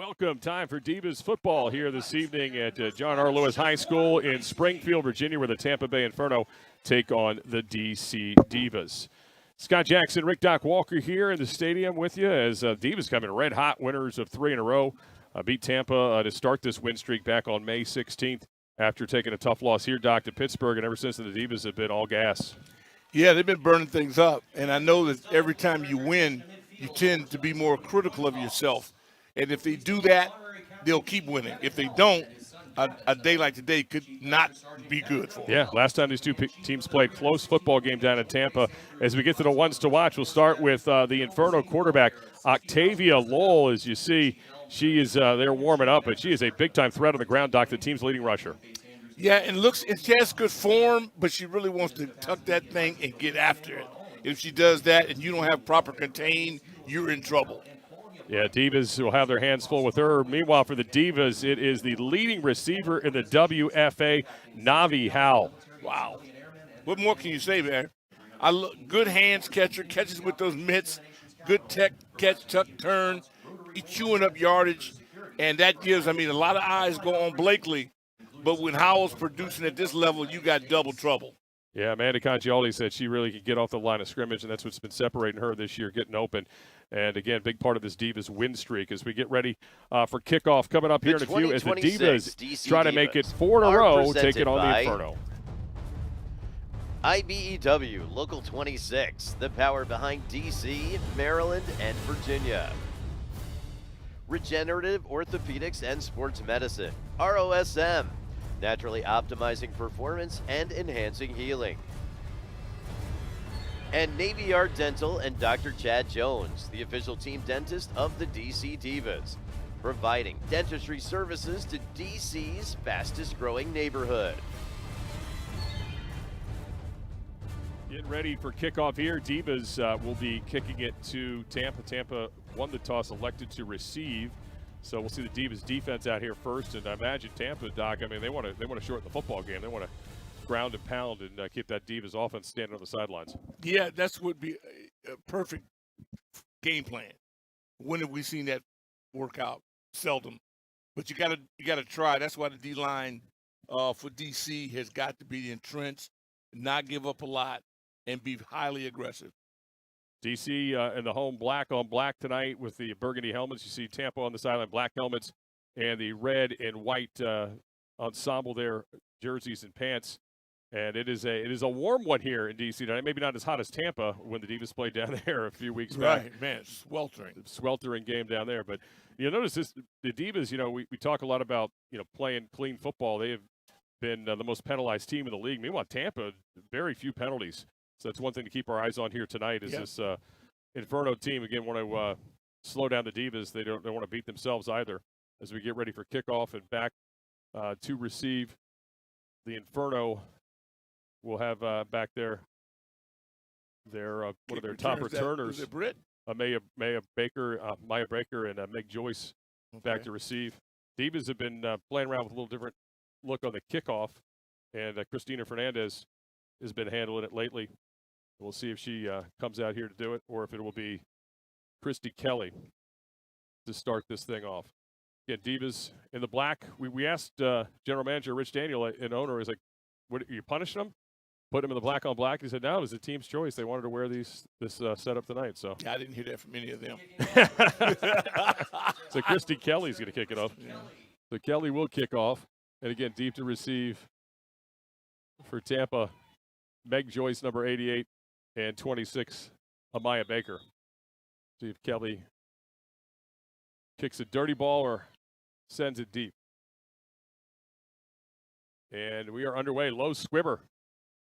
Welcome. Time for Divas football here this evening at John R. Lewis High School in Springfield, Virginia, where the Tampa Bay Inferno take on the DC Divas. Scott Jackson, Rick Doc Walker here in the stadium with you as Divas come in red hot, winners of 3 in a row. Beat Tampa to start this win streak back on May 16th after taking a tough loss here, Doc, to Pittsburgh, and ever since the Divas have been all gas. Yeah, they've been burning things up, and I know that every time you win, you tend to be more critical of yourself. And if they do that, they'll keep winning. If they don't, a day like today could not be good for them. Yeah, last time these two teams played, close football game down in Tampa. As we get to the ones to watch, we'll start with the Inferno quarterback, Octavia Lowell. As you see, she is there warming up, but she is a big-time threat on the ground, Doc, the team's leading rusher. Yeah, and she has good form, but she really wants to tuck that thing and get after it. If she does that and you don't have proper contain, you're in trouble. Yeah, Divas will have their hands full with her. Meanwhile, for the Divas, it is the leading receiver in the WFA, Navi Howell. Wow. What more can you say, man? Good hands catcher, catches with those mitts, good catch, tuck, turn, chewing up yardage, and that gives, a lot of eyes go on Blakely, but when Howell's producing at this level, you got double trouble. Yeah, Amanda Congialdi said she really could get off the line of scrimmage, and that's what's been separating her this year, getting open. And, again, big part of this Divas win streak as we get ready for kickoff coming up here in a few as the Divas try to make it 4 in a row, taking on the Inferno. IBEW Local 26, the power behind DC, Maryland, and Virginia. Regenerative Orthopedics and Sports Medicine, ROSM, naturally optimizing performance and enhancing healing. And Navy Yard Dental and Dr. Chad Jones, the official team dentist of the DC Divas, providing dentistry services to DC's fastest growing neighborhood. Getting ready for kickoff here. Divas will be kicking it to Tampa. Tampa won the toss, elected to receive. So we'll see the Divas defense out here first. And I imagine Tampa, Doc, they want to shorten the football game. They want to ground and pound and keep that Divas offense standing on the sidelines. Yeah, that would be a perfect game plan. When have we seen that work out? Seldom. But you gotta try. That's why the D-line for DC has got to be entrenched, not give up a lot, and be highly aggressive. DC in the home black on black tonight with the burgundy helmets. You see Tampa on the sideline, black helmets, and the red and white ensemble there, jerseys and pants. And it is a warm one here in DC tonight. Maybe not as hot as Tampa when the Divas played down there a few weeks back. Right, man, sweltering game down there. But you notice the Divas. We talk a lot about playing clean football. They have been the most penalized team in the league. Meanwhile, Tampa, very few penalties. So that's one thing to keep our eyes on here tonight. Is this Inferno team again want to slow down the Divas? They don't want to beat themselves either. As we get ready for kickoff and back to receive the Inferno. We'll have back there one of their top returners, Maya Baker, and Meg Joyce back to receive. Divas have been playing around with a little different look on the kickoff, and Christina Fernandez has been handling it lately. We'll see if she comes out here to do it or if it will be Christy Kelly to start this thing off. Again, Divas in the black. We asked General Manager Rich Daniel, an owner, is like, "What are you punishing them? Put them in the black on black?" He said, "No, it was the team's choice. They wanted to wear this setup tonight." So yeah, I didn't hear that from any of them. So Christy Kelly's going to kick it off. Yeah. So Kelly will kick off, and again, deep to receive for Tampa, Meg Joyce, number 88, and 26, Amaya Baker. See if Kelly kicks a dirty ball or sends it deep. And we are underway. Low squibber.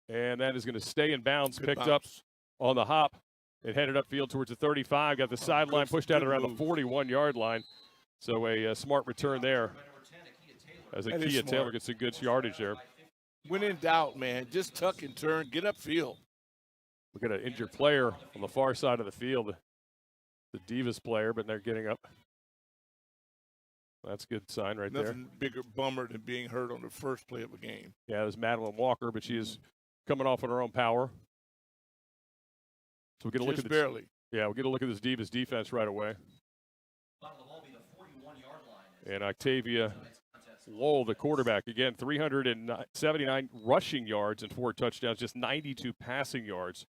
And that is going to stay in bounds. Picked up on the hop and headed upfield towards the 35. Got the sideline pushed out around the 41-yard line. So a smart return there as Akia Taylor gets some good yardage there. When in doubt, man, just tuck and turn, get upfield. We got an injured player on the far side of the field, the Divas player, but they're getting up. That's a good sign right there. Nothing bigger bummer than being hurt on the first play of a game. Yeah, it was Madeline Walker, but she is coming off on her own power. So we'll get a look at this. Barely. Yeah, we'll get a look at this Divas defense right away. And Octavia Lowell, the quarterback, again, 379 rushing yards and 4 touchdowns, just 92 passing yards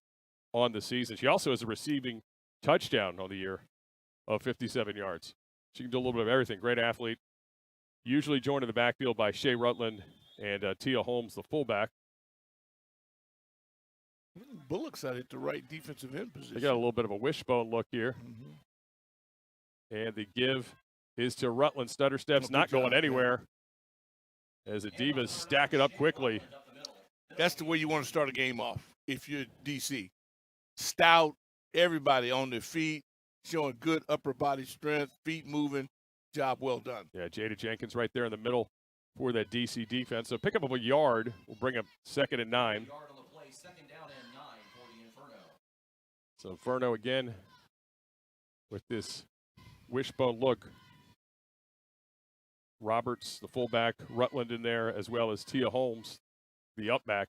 on the season. She also has a receiving touchdown on the year of 57 yards. She can do a little bit of everything. Great athlete. Usually joined in the backfield by Shea Rutland and Tia Holmes, the fullback. Bullock's at the right defensive end position. They got a little bit of a wishbone look here. And the give is to Rutland. Stutter steps, not going anywhere. As the Divas stack it up quickly. That's the way you want to start a game off if you're DC. Stout, everybody on their feet, showing good upper body strength, feet moving. Job well done. Yeah, Jada Jenkins right there in the middle for that DC defense. So pick up of a yard will bring up 2nd and 9. So Inferno again with this wishbone look. Roberts, the fullback, Rutland in there, as well as Tia Holmes, the upback.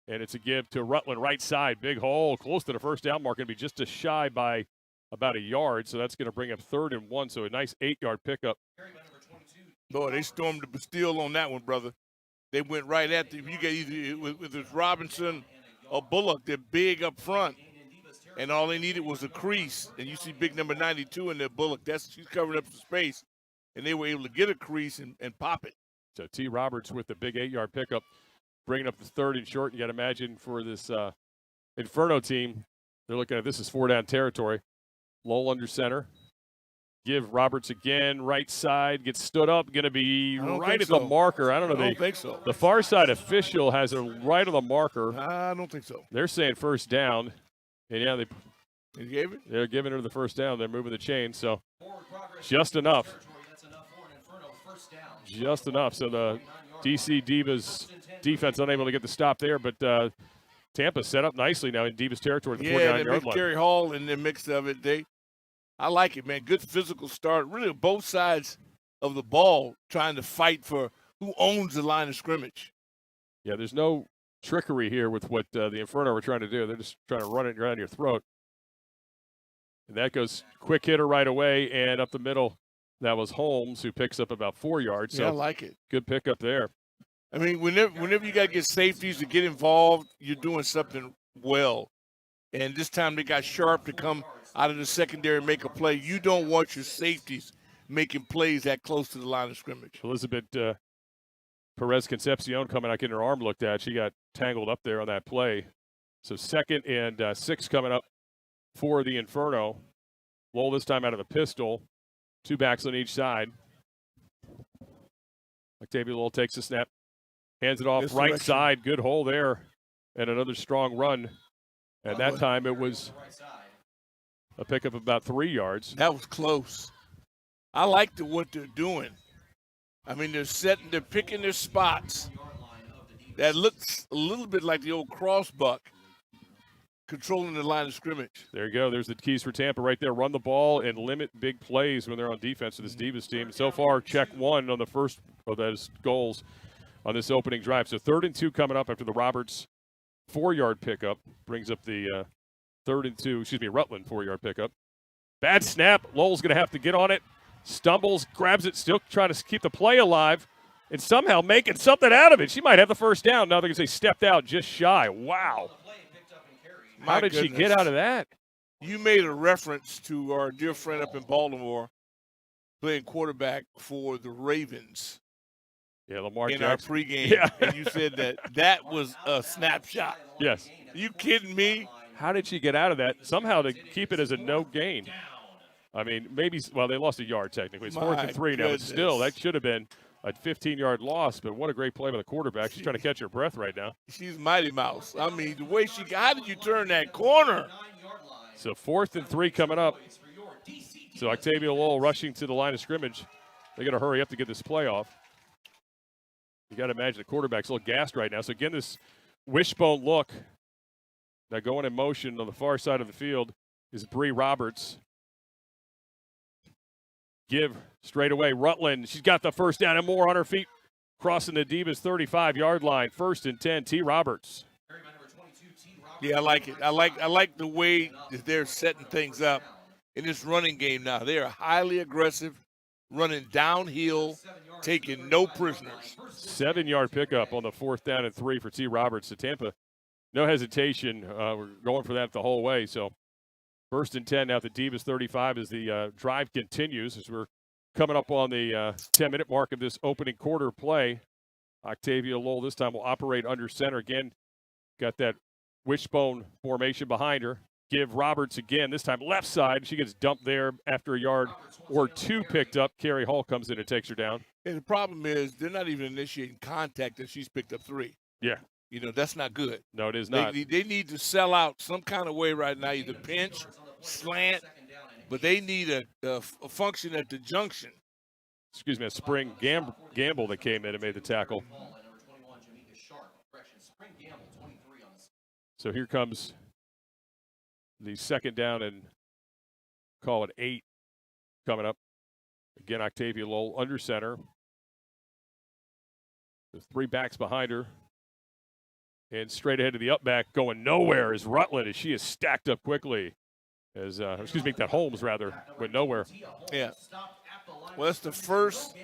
And it's a give to Rutland, right side. Big hole, close to the first down mark. Going to be just a shy by about a yard. So that's going to bring up 3rd and 1. So a nice 8-yard pickup. Boy, they stormed the Bastille on that one, brother. They went right at the, you get either with this Robinson or Bullock. They're big up front. And all they needed was a crease. And you see big number 92 in there, Bullock. She's covering up the space. And they were able to get a crease and pop it. So T. Roberts with the big 8-yard pickup, bringing up the 3rd and short. You got to imagine for this Inferno team, they're looking at this as 4-down territory. Lowell under center. Give Roberts again, right side, gets stood up, going to be right at the marker. I don't think so. The far side official has it right on the marker. I don't think so. They're saying first down. And yeah, they gave it? They're giving her the first down. They're moving the chain, so just enough. Just enough. So the DC Divas defense unable to get the stop there, but Tampa set up nicely now in Divas territory at the 49-yard line. Kerry Hall in the mix of it. I like it, man. Good physical start. Really both sides of the ball trying to fight for who owns the line of scrimmage. Yeah, there's no trickery here with what the Inferno were trying to do. They're just trying to run it around your throat. And that goes quick hitter right away, and up the middle, that was Holmes, who picks up about 4 yards. Yeah, I like it. Good pickup there. I mean, whenever you got to get safeties to get involved, you're doing something well. And this time they got sharp to come out of the secondary and make a play. You don't want your safeties making plays that close to the line of scrimmage. Elizabeth Perez Concepcion coming out, getting her arm looked at. She got tangled up there on that play. So 2nd and 6 coming up for the Inferno. Lowell this time out of the pistol. 2 backs on each side. Octavia Lowell takes the snap, hands it off right side. Good hole there, and another strong run. And that time it was a pickup of about 3 yards. That was close. I like what they're doing. I mean, they're picking their spots. That looks a little bit like the old crossbuck, controlling the line of scrimmage. There you go. There's the keys for Tampa right there. Run the ball and limit big plays when they're on defense for this Divas team. So far, check 1 on the first of those goals on this opening drive. So 3rd and 2 coming up after the Roberts 4-yard pickup. Brings up the 3rd and 2, Rutland 4-yard pickup. Bad snap. Lowell's going to have to get on it. Stumbles, grabs it, still trying to keep the play alive, and somehow making something out of it. She might have the first down. Now they're going to say stepped out just shy. Wow. How did she get out of that? You made a reference to our dear friend up in Baltimore playing quarterback for the Ravens. Yeah, Lamar in Jackson. Our pregame. Yeah. And you said that was a snapshot. Yes. Are you kidding me? How did she get out of that? Somehow to keep it as a no gain. I mean, maybe, well, they lost a yard technically. It's 4th and 3 now, but still, that should have been a 15-yard loss. But what a great play by the quarterback. She's trying to catch her breath right now. She's Mighty Mouse. I mean, the way how did you turn that corner? So 4th and 3 coming up. So Octavia Lowell rushing to the line of scrimmage. They got to hurry up to get this play off. You got to imagine the quarterback's a little gassed right now. So again, this wishbone look. Now going in motion on the far side of the field is Bree Roberts. Give straight away. Rutland, she's got the first down and more on her feet. Crossing the Divas 35-yard line. 1st and 10, T. Roberts. Yeah, I like it. I like the way that they're setting things up in this running game now. They are highly aggressive. running downhill, taking no prisoners. 7-yard pickup on the 4th down and 3 for T. Roberts. So Tampa, no hesitation. We're going for that the whole way. So 1st and 10 now at the Divas 35 as the drive continues, as we're coming up on the 10-minute mark of this opening quarter play. Octavia Lowell this time will operate under center again. Got that wishbone formation behind her. Give Roberts again, this time left side. She gets dumped there after a yard or 2 picked up. Carrie Hall comes in and takes her down. And the problem is they're not even initiating contact and she's picked up 3. Yeah. You know, that's not good. No, it is not. They need to sell out some kind of way right now, either pinch, slant, but they need a function at the junction. Excuse me, a Spring Gamble that came in and made the tackle. So here comes the 2nd down and call it 8 coming up. Again, Octavia Lowell under center. The 3 backs behind her. And straight ahead to the up back, going nowhere is Rutland as she is stacked up quickly. As that Holmes rather went nowhere. Yeah. Well, that's the first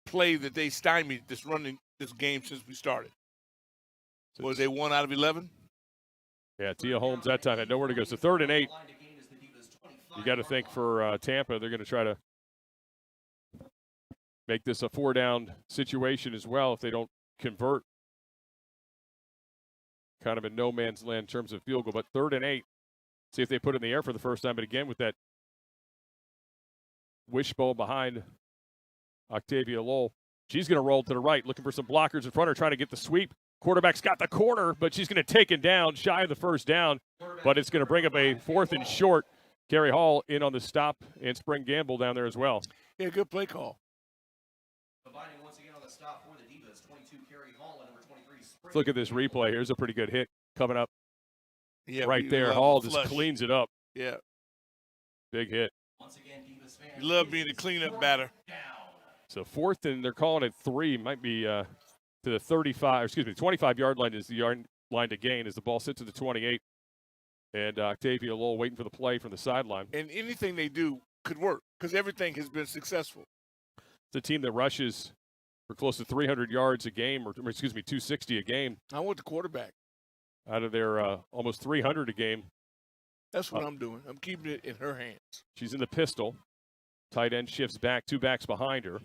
play that they stymied this game since we started. Was they 1 out of 11? Yeah, Tia Holmes that time had nowhere to go. So 3rd and 8. You got to think for Tampa, they're going to try to make this a 4-down situation as well if they don't convert. Kind of in no man's land in terms of field goal, but 3rd and 8. See if they put it in the air for the first time. But again, with that wishbone behind Octavia Lowell, she's going to roll to the right, looking for some blockers in front of her, trying to get the sweep. Quarterback's got the corner, but she's going to take it down, shy of the 1st down. But it's going to bring up a 4th and short. Carrie Hall in on the stop, and Spring Gamble down there as well. Yeah, good play call. Let's look at this replay. Here's a pretty good hit coming up. Yeah, right there. Hall just cleans it up. Yeah. Big hit. You love being a cleanup batter. So 4th, and they're calling it 3. Might be to the 25-yard line is the yard line to gain as the ball sits at the 28. And Octavia Lowell waiting for the play from the sideline. And anything they do could work because everything has been successful. It's a team that rushes for close to 300 yards a game, or 260 a game. I want the quarterback. Out of their almost 300 a game. That's what I'm doing. I'm keeping it in her hands. She's in the pistol. Tight end shifts back, 2 backs behind her.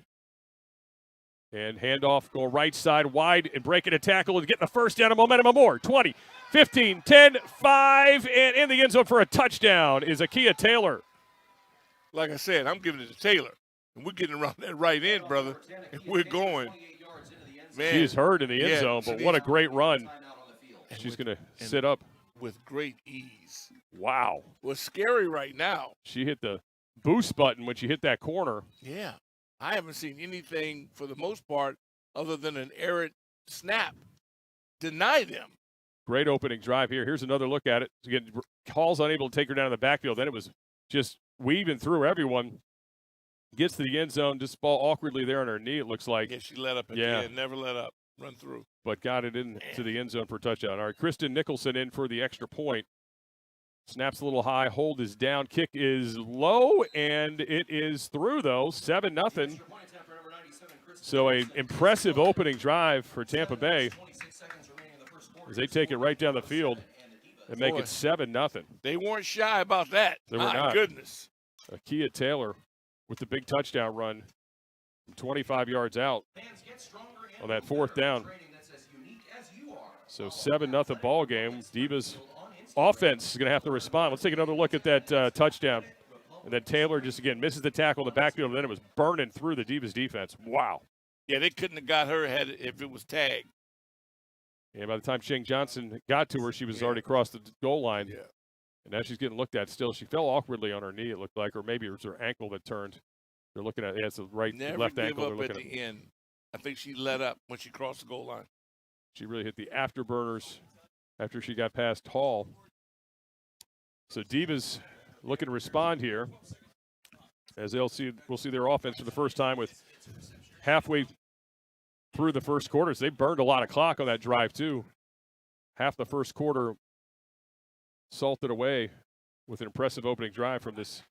And handoff, go right side wide and breaking a tackle and getting the 1st down and momentum more. 20, 15, 10, 5, and in the end zone for a touchdown is Akia Taylor. Like I said, I'm giving it to Taylor. And we're getting around that right end, brother. And we're going. Man, she's hurt in the end zone, but what a great run. She's going to sit up. With great ease. Wow. What's scary right now. She hit the boost button when she hit that corner. Yeah. I haven't seen anything, for the most part, other than an errant snap, deny them. Great opening drive here. Here's another look at it. Again, Hall's unable to take her down in the backfield. Then it was just weaving through everyone. Gets to the end zone, just ball awkwardly there on her knee, it looks like. Yeah, she let up again. Never let up. Run through. But got it into the end zone for a touchdown. All right, Kristen Nicholson in for the extra point. Snaps a little high. Hold is down. Kick is low, and it is through, though. 7-0. So an impressive opening drive for Tampa Bay as they take it right down the field and make it 7-0. They weren't shy about that. They were not. Goodness. Akia Taylor with the big touchdown run from 25 yards out on that 4th down. So 7-0 ball game. Divas offense is going to have to respond. Let's take another look at that touchdown. And then Taylor just, again, misses the tackle in the backfield, and then it was burning through the Divas defense. Wow. Yeah, they couldn't have got her if it was tagged. And by the time Shane Johnson got to her, she was already across the goal line. Yeah. And now she's getting looked at still. She fell awkwardly on her knee, it looked like, or maybe it was her ankle that turned. They're looking at it's the left ankle. Never give up at the end. I think she let up when she crossed the goal line. She really hit the afterburners after she got past Hall. So Divas looking to respond here as we'll see their offense for the first time with halfway through the first quarter. So they burned a lot of clock on that drive too. Half the first quarter salted away with an impressive opening drive from this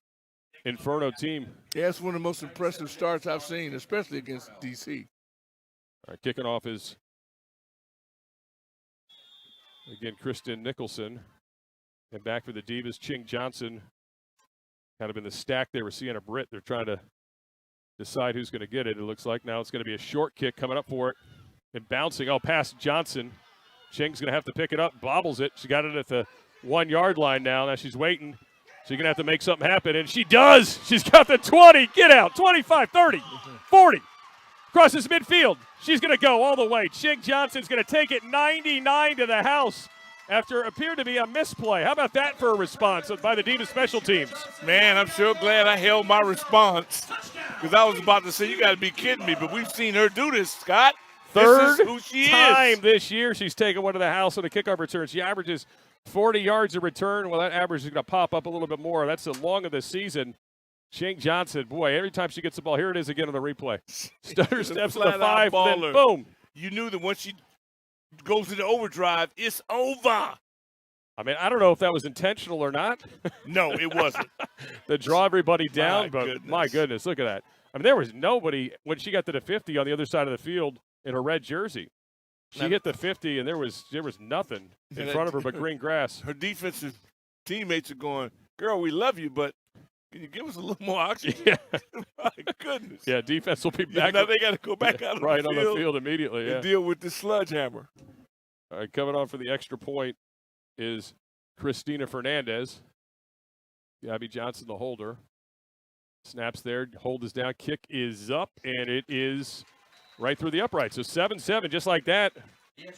Inferno team. Yeah, it's one of the most impressive starts I've seen, especially against DC. All right, kicking off is, again, Kristen Nicholson. And back for the Divas, Ching Johnson. Kind of in the stack there with Sienna Britt. They're trying to decide who's going to get it. It looks like now it's going to be a short kick coming up for it. And bouncing, past Johnson. Ching's going to have to pick it up, bobbles it. She got it at the 1 yard line now. Now she's waiting. She's going to have to make something happen, and she does. She's got the 20. Get out. 25, 30, 40. Crosses midfield. She's going to go all the way. Ching Johnson's going to take it 99 to the house after appeared to be a misplay. How about that for a response by the Divas special teams? Man, I'm sure glad I held my response because I was about to say, you got to be kidding me, but we've seen her do this, Scott. Third this is who she time is. this year she's taken one to the house on a kickoff return. She averages 40 yards a return. Well, that average is going to pop up a little bit more. That's the long of the season. Ching Johnson, boy, every time she gets the ball, here it is again on the replay. Stutter steps to the 5, then boom. You knew that once she goes into overdrive, it's over. I mean, I don't know if that was intentional or not. No, it wasn't. To draw everybody down, My my goodness, look at that. I mean, there was nobody when she got to the 50 on the other side of the field in her red jersey. She hit the 50, and there was nothing in front of her but green grass. Her defensive teammates are going, girl, we love you, but can you give us a little more oxygen? Yeah. My goodness. Yeah, defense will be back. Now they got to go back out right on on the field immediately. and Yeah. deal with the sledgehammer. All right, coming on for the extra point is Christina Fernandez. Gabby Johnson, the holder. Snaps there. Hold is down. Kick is up, and it is right through the upright. So 7-7, just like that.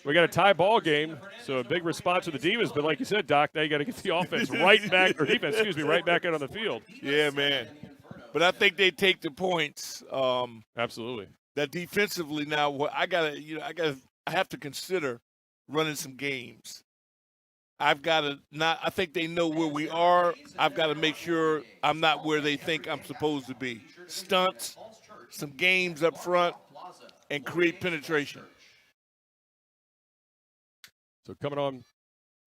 We got a tie ball game, so a big response to the Divas. But like you said, Doc, now you got to get the offense right back, or defense, right back out on the field. Yeah, man. But I think they take the points. Absolutely. That defensively now, I have to consider running some games. I think they know where we are. I've got to make sure I'm not where they think I'm supposed to be. Stunts, some games up front, and create penetration. So coming on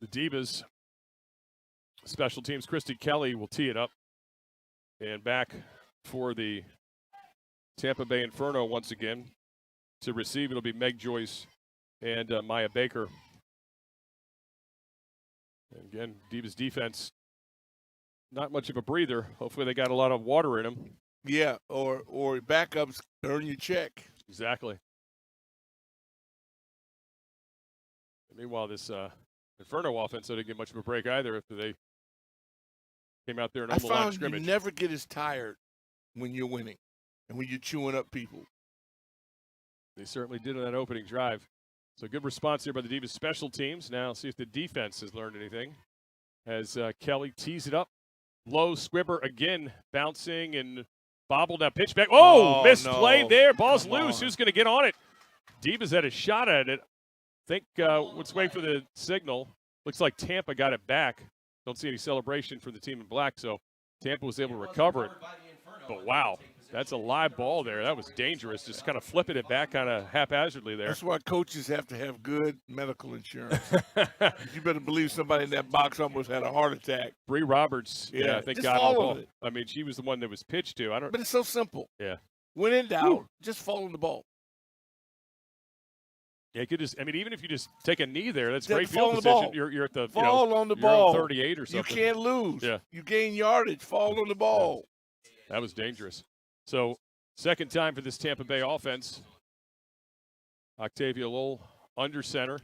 the Divas, special teams, Christy Kelly will tee it up. And back for the Tampa Bay Inferno once again. To receive, it'll be Meg Joyce and Maya Baker. And again, Divas defense, not much of a breather. Hopefully they got a lot of water in them. Yeah, or backups earn your check. Exactly. Meanwhile, this Inferno offense didn't get much of a break either after they came out there and on the line of scrimmage. You never get as tired when you're winning and when you're chewing up people. They certainly did on that opening drive. So good response here by the Divas special teams. Now see if the defense has learned anything. As Kelly tees it up. Low squibber again, bouncing and bobbled that pitch back. Oh, misplayed there. Ball's loose. Who's going to get on it? Divas had a shot at it. Think let's wait for the signal. Looks like Tampa got it back. Don't see any celebration for the team in black, so Tampa was able to recover it. But wow, that's a live ball there. That was dangerous. Just kind of flipping it back kind of haphazardly there. That's why coaches have to have good medical insurance. You better believe somebody in that box almost had a heart attack. Bree Roberts, yeah, I think just got on the follow ball. it. I mean, she was the one that was pitched to. But it's so simple. Yeah. When in doubt, just follow the ball. Yeah, you could just. I mean, even if you just take a knee there, that's Just great fall field on the position. ball. You're at the fall on the you're on ball. 38 or something. You can't lose. Yeah. You gain yardage. Fall on the ball. That was dangerous. So, second time for this Tampa Bay offense. Octavia Lowell under center.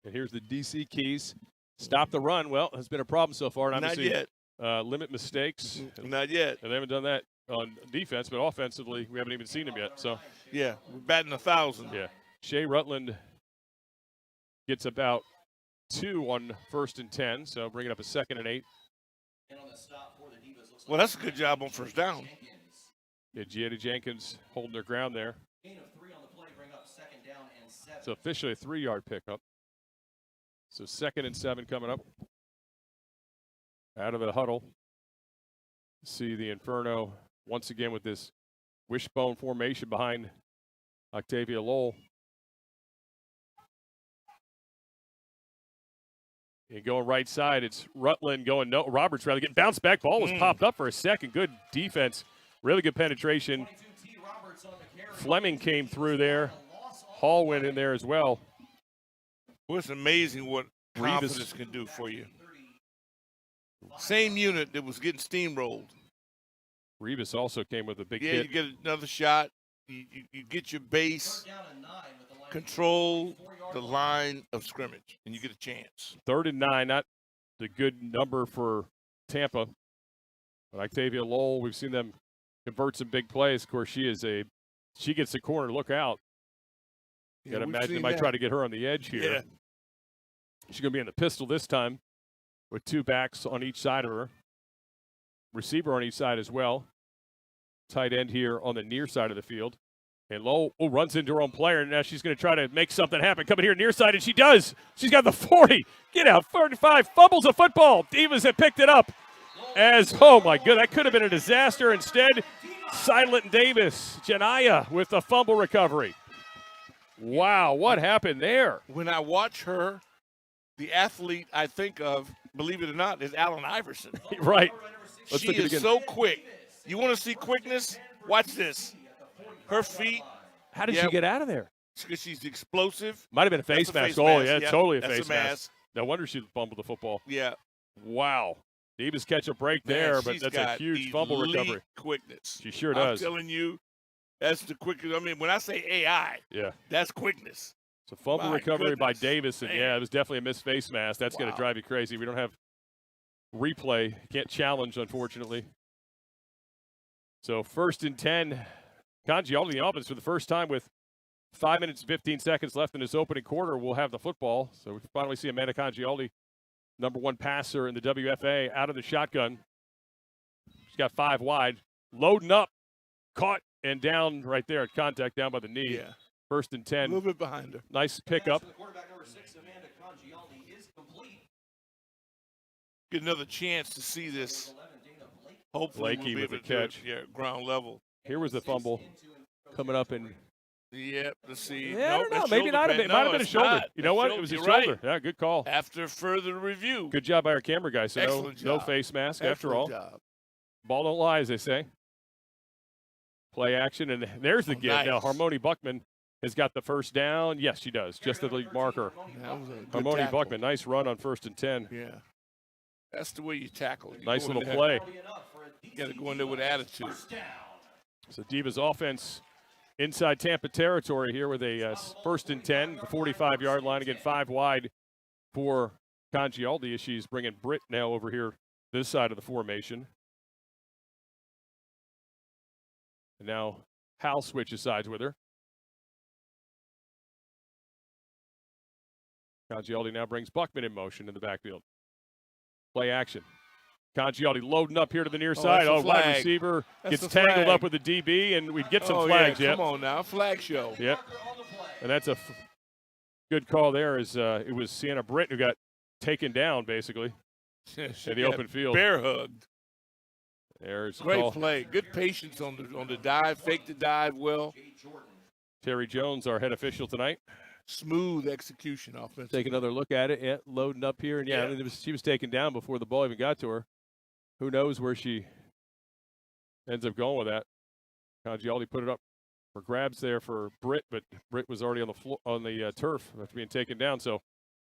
And here's the DC keys. Stop the run. Well, has been a problem so far. And Not yet. Limit mistakes. Not yet. And they haven't done that on defense, but offensively, we haven't even seen them yet. So, yeah, we're batting 1,000. yeah. Shea Rutland gets about 2 on 1st and 10, so bringing up a 2nd and 8. Well, that's a good job on first down. Yeah, Giada Jenkins holding their ground there. So officially a 3-yard pickup. So 2nd and 7 coming up. Out of the huddle. See the Inferno once again with this wishbone formation behind Octavia Lowell. And going right side, it's Rutland going no. Roberts rather getting bounced back. Ball was popped up for a second. Good defense. Really good penetration. Fleming came through there. Hall went in there as well. Well, it's amazing what confidence can do for you. Same unit that was getting steamrolled. Revis also came with a big hit. Yeah, you get another shot. You get your base, control the line of scrimmage, and you get a chance. 3rd and 9, not the good number for Tampa. But Octavia Lowell, we've seen them convert some big plays. Of course, she gets the corner. Look out. You got to imagine they might try to get her on the edge here. Yeah. She's going to be in the pistol this time with 2 backs on each side of her. Receiver on each side as well. Tight end here on the near side of the field. And Lowell runs into her own player, and now she's going to try to make something happen. Coming here near side, and she does. She's got the 40. Get out, 35. Fumbles a football. Divas have picked it up. Oh my goodness, that could have been a disaster. Instead, Silent Davis, Janaya with the fumble recovery. Wow, what happened there? When I watch her, the athlete I think of, believe it or not, is Allen Iverson. Right. She is so quick. You want to see quickness? Watch this. Her feet. How did she get out of there? Because she's explosive. Might have been a face mask. Yeah, totally a face mask. No wonder she fumbled the football. Yeah. Wow. Divas catch a break there, but that's a huge fumble recovery. Quickness. She sure does. I'm telling you, that's the quickest. I mean, when I say AI, that's quickness. So fumble recovery by Davis, and it was definitely a missed face mask. That's going to drive you crazy. We don't have replay. Can't challenge, unfortunately. So 1st and 10. Congialdi in the offense for the first time with 5 minutes and 15 seconds left in this opening quarter. We'll have the football. So we finally see Amanda Congialdi, number 1 passer in the WFA, out of the shotgun. She's got 5 wide. Loading up. Caught and down right there at contact down by the knee. Yeah. 1st and 10. A little bit behind her. Nice pickup. Get another chance to see this. Hopefully Blakey we'll with the catch. Ground level. Here was the fumble coming up and. Let's see. Yeah, I don't know. Maybe not. It might have been a shoulder. You know what? It was a shoulder. Right. Yeah, good call. After further review. Good job by our camera guy. So Excellent no job. face mask Excellent after all. Job. Ball don't lie, as they say. Play action, and there's the give. Nice. Now Harmony Buckman has got the first down. Yes, she does. Just the lead marker. Harmony tackle. Buckman, nice run on 1st and 10. Yeah. That's the way you tackle. Nice little play. You got to go in there with attitude. So Divas offense inside Tampa territory here with a 1st and 10, the 45-yard line. Again, 5 wide for Congialdi as she's bringing Britt now over here this side of the formation. And now Hal switches sides with her. Congialdi now brings Buckman in motion in the backfield. Play action. Congialdi loading up here to the near side. Wide receiver gets tangled up with the DB, and we'd get some flags. Come on now, flag show. Yep. And that's a good call there. It was Sienna Britt who got taken down, basically, in the open field. Bear hugged. There's great play. Good patience on the dive. Fake the dive well. Terry Jones, our head official tonight. Smooth execution offense. Take another look at it. Yeah, loading up here. And she was taken down before the ball even got to her. Who knows where she ends up going with that. Congialdi put it up for grabs there for Britt, but Britt was already on the floor, on the turf after being taken down. So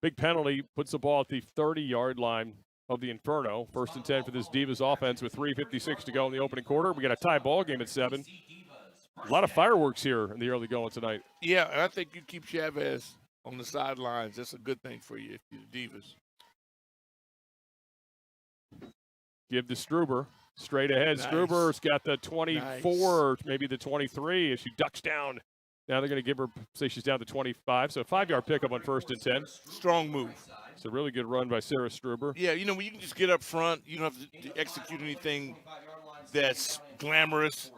big penalty, puts the ball at the 30-yard line of the Inferno. 1st and 10 for this Divas offense with 3:56 to go in the opening quarter. We got a tie ball game at 7. A lot of fireworks here in the early going tonight. Yeah, and I think you keep Chavez on the sidelines. That's a good thing for you if you're the Divas. Give to Struber. Straight ahead. Nice. Struber's got the 24, maybe the 23 as she ducks down. Now they're going to give her, say she's down to 25. So a 5-yard pickup on 1st and 10. Strong move. It's a really good run by Sarah Struber. Yeah, you know, when you can just get up front, you don't have to execute anything that's glamorous.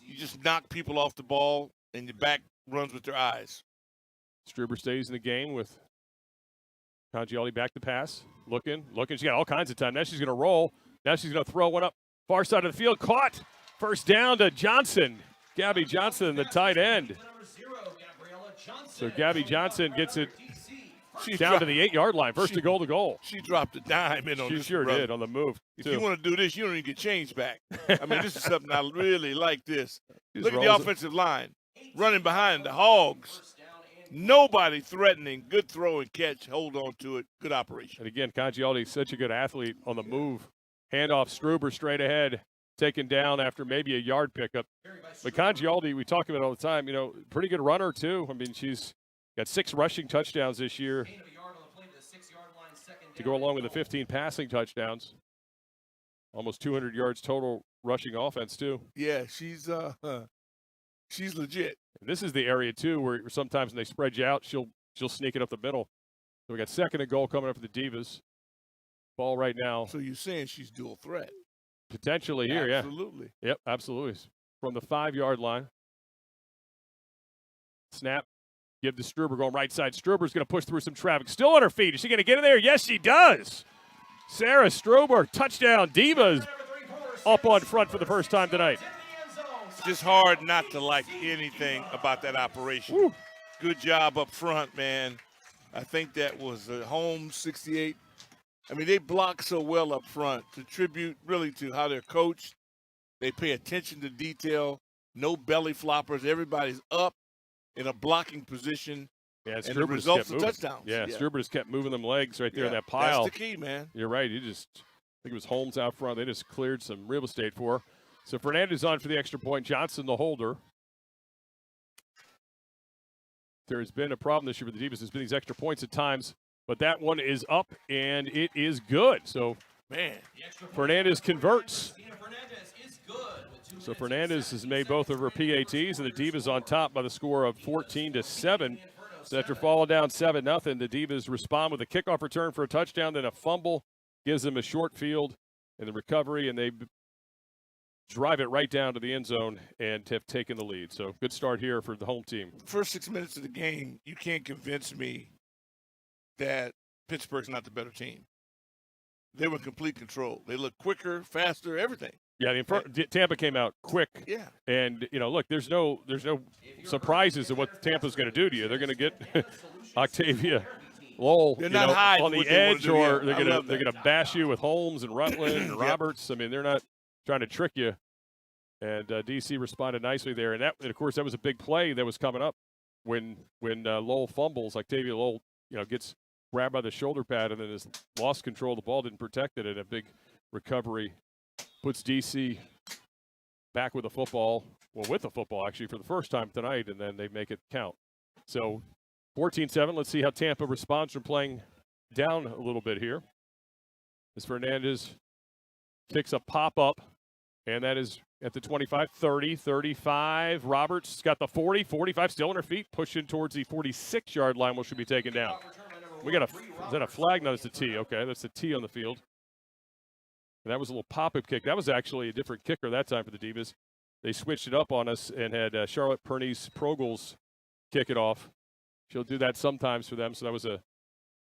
You just knock people off the ball, and your back runs with their eyes. Struber stays in the game with Congialdi back to pass. Looking. She got all kinds of time. Now she's going to roll. Now she's going to throw one up far side of the field. Caught. First down to Johnson. Gabby Johnson, the tight end. So Gabby Johnson gets it down to the 8-yard line. First to goal. She dropped a dime in on She this. sure brother. did on the move. If too. you want to do this, you don't even get change back. I mean, this is something I really like. This. Just Look at the rolls it. offensive line running behind the Hogs. Nobody threatening. Good throw and catch. Hold on to it. Good operation. And again, Congialdi is such a good athlete on the move. Handoff, Struber straight ahead, taken down after maybe a yard pickup. But Congialdi, we talk about it all the time, you know, pretty good runner too. I mean, she's got 6 rushing touchdowns this year to go along with the 15 passing touchdowns. Almost 200 yards total rushing offense too. Yeah, she's legit. And this is the area too where sometimes when they spread you out, she'll sneak it up the middle. So we got 2nd and goal coming up for the Divas. Ball right now. So you're saying she's dual threat? Potentially here, Absolutely. yeah. Yep, absolutely. From the 5-yard line. Snap. Give to Struber going right side. Struber's going to push through some traffic. Still on her feet. Is she going to get in there? Yes, she does. Sarah Struber, touchdown. Divas up on front for the first time tonight. It's just hard not to like anything about that operation. Woo. Good job up front, man. I think that was Holmes, 68. I mean, they block so well up front to tribute really to how they're coached. They pay attention to detail. No belly floppers. Everybody's up in a blocking position. Yeah, and the Struber just results kept are moving. touchdowns. Yeah, Struber just kept moving them legs right there in that pile. That's the key, man. You're right. I think it was Holmes out front. They just cleared some real estate for her. So Fernandez on for the extra point. Johnson the holder. There's been a problem this year with the Divas. There's been these extra points at times, but that one is up, and it is good. So Man, Fernandez converts. So Fernandez has made both of her PATs, and the Divas on top by the score of 14-7. So after falling down 7-0, the Divas respond with a kickoff return for a touchdown, then a fumble gives them a short field in the recovery, and they drive it right down to the end zone and have taken the lead. So good start here for the home team. first 6 minutes of the game, you can't convince me that Pittsburgh's not the better team. They were in complete control. They looked quicker, faster, everything. Yeah, Tampa came out quick. Yeah. And, you know, look, there's no surprises in what Tampa's going to do to you. They're going to get Octavia Lowell They're not hiding on the what they wanna edge, do. or Yeah, they're going to bash you with Holmes and Rutland and Yep. Roberts. I mean, they're not trying to trick you. And DC responded nicely there. And of course, that was a big play that was coming up when Lowell fumbles. Octavia Lowell, you know, gets grabbed by the shoulder pad and then has lost control of the ball, didn't protect it, and a big recovery puts DC back with the football, actually, for the first time tonight, and then they make it count. So 14-7, let's see how Tampa responds from playing down a little bit here. As Fernandez kicks a pop-up, and that is at the 25, 30, 35. Roberts got the 40, 45, still on her feet, pushing towards the 46-yard line, which should be taken down. We got is that a flag? No, it's a T. Okay, that's a T on the field. And that was a little pop-up kick. That was actually a different kicker that time for the Divas. They switched it up on us and had Charlotte Pernice-Progles kick it off. She'll do that sometimes for them, so that was a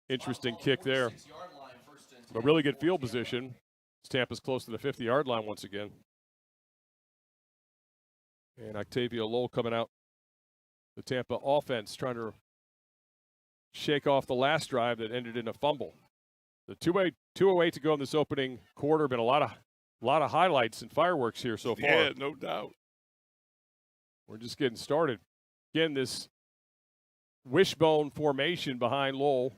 interesting kick there. But really good field position. Tampa's close to the 50-yard line once again. And Octavia Lowell coming out. The Tampa offense trying to shake off the last drive that ended in a fumble. The 2:08 to go in this opening quarter. Been a lot of highlights and fireworks here so far. Yeah, no doubt. We're just getting started. Again, this wishbone formation behind Lowell.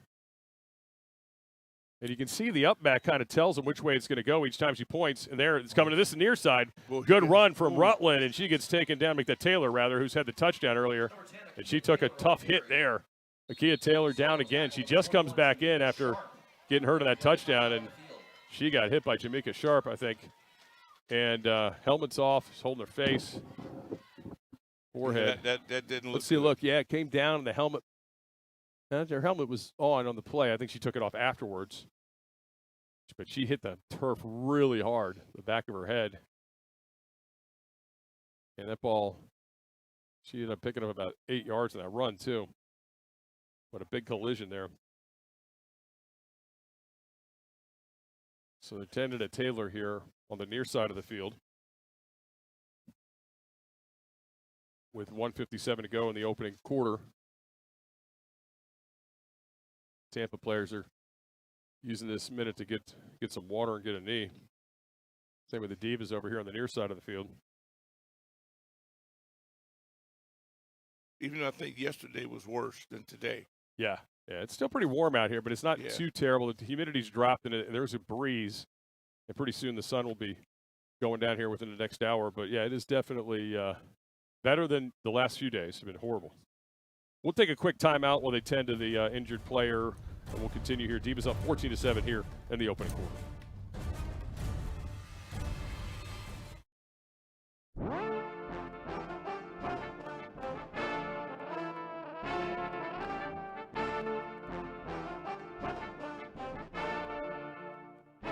And you can see the up back kind of tells them which way it's going to go each time she points. And there it's coming to this near side. Well, Good run from Rutland, and she gets taken down. Taylor, who's had the touchdown earlier. And she took a tough hit there. Akia Taylor down again. She just comes back in after getting hurt on that touchdown, and she got hit by Jamaica Sharp, I think. And helmet's off. She's holding her face. Forehead. That didn't look Let's see, good. look. Yeah, it came down, and the helmet. Her helmet was on the play. I think she took it off afterwards. But she hit the turf really hard, the back of her head. And that ball, she ended up picking up about 8 yards in that run, too. What a big collision there. So they're tending at Taylor here on the near side of the field. With 1:57 to go in the opening quarter. Tampa players are using this minute to get some water and get a knee. Same with the Divas over here on the near side of the field. Even though I think yesterday was worse than today. Yeah, it's still pretty warm out here, but it's not too terrible. The humidity's dropped, and there's a breeze, and pretty soon the sun will be going down here within the next hour. But, yeah, it is definitely better than the last few days. It's been horrible. We'll take a quick timeout while they tend to the injured player, and we'll continue here. Divas up 14-7 here in the opening quarter.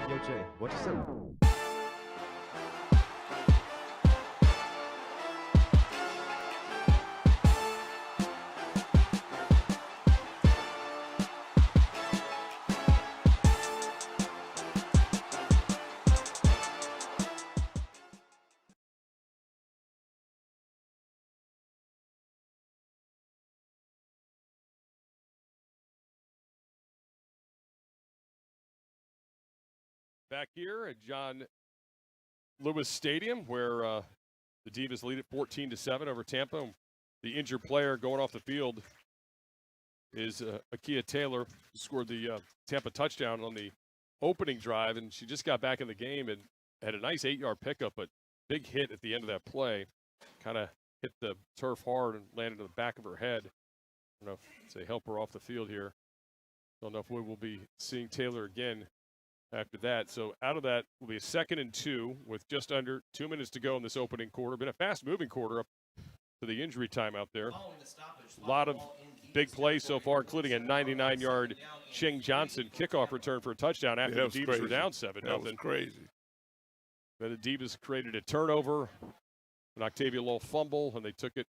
Yo, Jay, what you say? Back here at John Lewis Stadium, where the Divas lead at 14-7 over Tampa. The injured player going off the field is Akia Taylor, who scored the Tampa touchdown on the opening drive, and she just got back in the game and had a nice 8-yard pickup, but big hit at the end of that play. Kind of hit the turf hard and landed in the back of her head. I don't know if they help her off the field here. Don't know if we will be seeing Taylor again after that. So out of that will be a 2nd and 2 with just under 2 minutes to go in this opening quarter. Been a fast-moving quarter up to the injury time out there. A lot of big plays so far, including a 99-yard Ching Johnson kickoff return for a touchdown after the Divas were down 7-0. That was crazy. Then the Divas created a turnover, an Octavia Lowell fumble, and they took it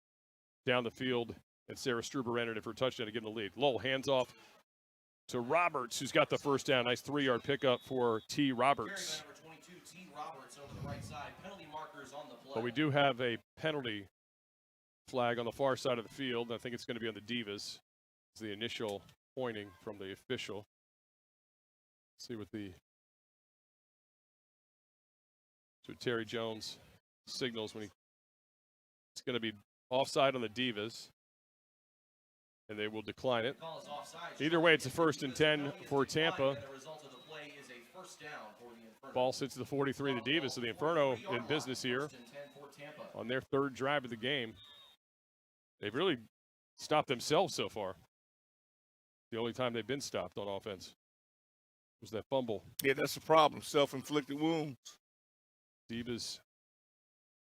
down the field, and Sarah Struber ran it for a touchdown to give them the lead. Lowell hands off to Roberts, who's got the first down. Nice 3-yard pickup for T. Roberts. But we do have a penalty flag on the far side of the field. I think it's going to be on the Divas. It's the initial pointing from the official. Let's see what so Terry Jones signals when it's going to be offside on the Divas, and they will decline it. Either way, it's a 1st and 10 for Tampa. Ball sits at the 43 of the Divas, so the Inferno in business here on their 3rd drive of the game. They've really stopped themselves so far. The only time they've been stopped on offense was that fumble. Yeah, that's the problem. Self-inflicted wounds. Divas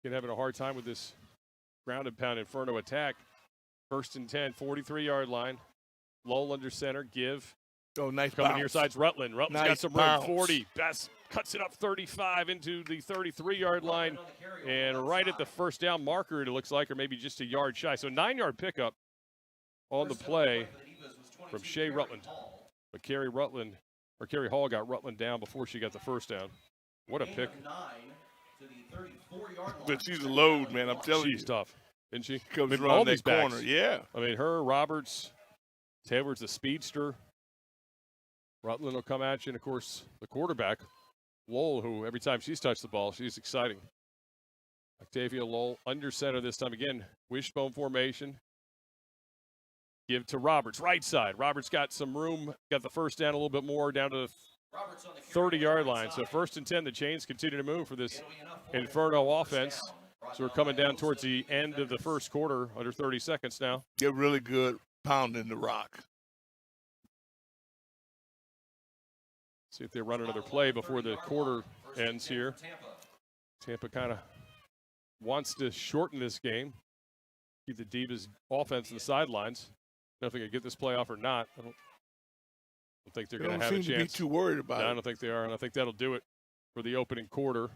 been having a hard time with this ground and pound Inferno attack. 1st and 10, 43-yard line. Lowell under center, give. Oh, nice Coming bounce. near side's Rutland. Rutland's Nice got some bounce. room. 40. Best cuts it up 35 into the 33-yard line. And right at the first down marker, it looks like, or maybe just a yard shy. So 9-yard pickup on the play from Shea Rutland. But Carrie Hall got Rutland down before she got the first down. What a pick. But she's a load, man. I'm telling you. She's tough, isn't she? Comes all around these that corner. backs. Yeah. I mean, her, Roberts, Taylor's the speedster. Rutland will come at you, and, of course, the quarterback, Lowell, who every time she's touched the ball, she's exciting. Octavia Lowell under center this time. Again, wishbone formation. Give to Roberts, right side. Roberts got some room, got the first down a little bit more, down to the 30-yard line. So 1st and 10, the chains continue to move for this Inferno offense. So we're coming down towards the end of the first quarter, under 30 seconds now. Get really good pounding the rock. See if they run another play before the quarter ends here. Tampa kind of wants to shorten this game, keep the Divas offense in the sidelines. I don't know if they can get this play off or not. I don't think they're going to have a chance. They don't seem to be too worried about it. I don't think they are, and I think that'll do it for the opening quarter.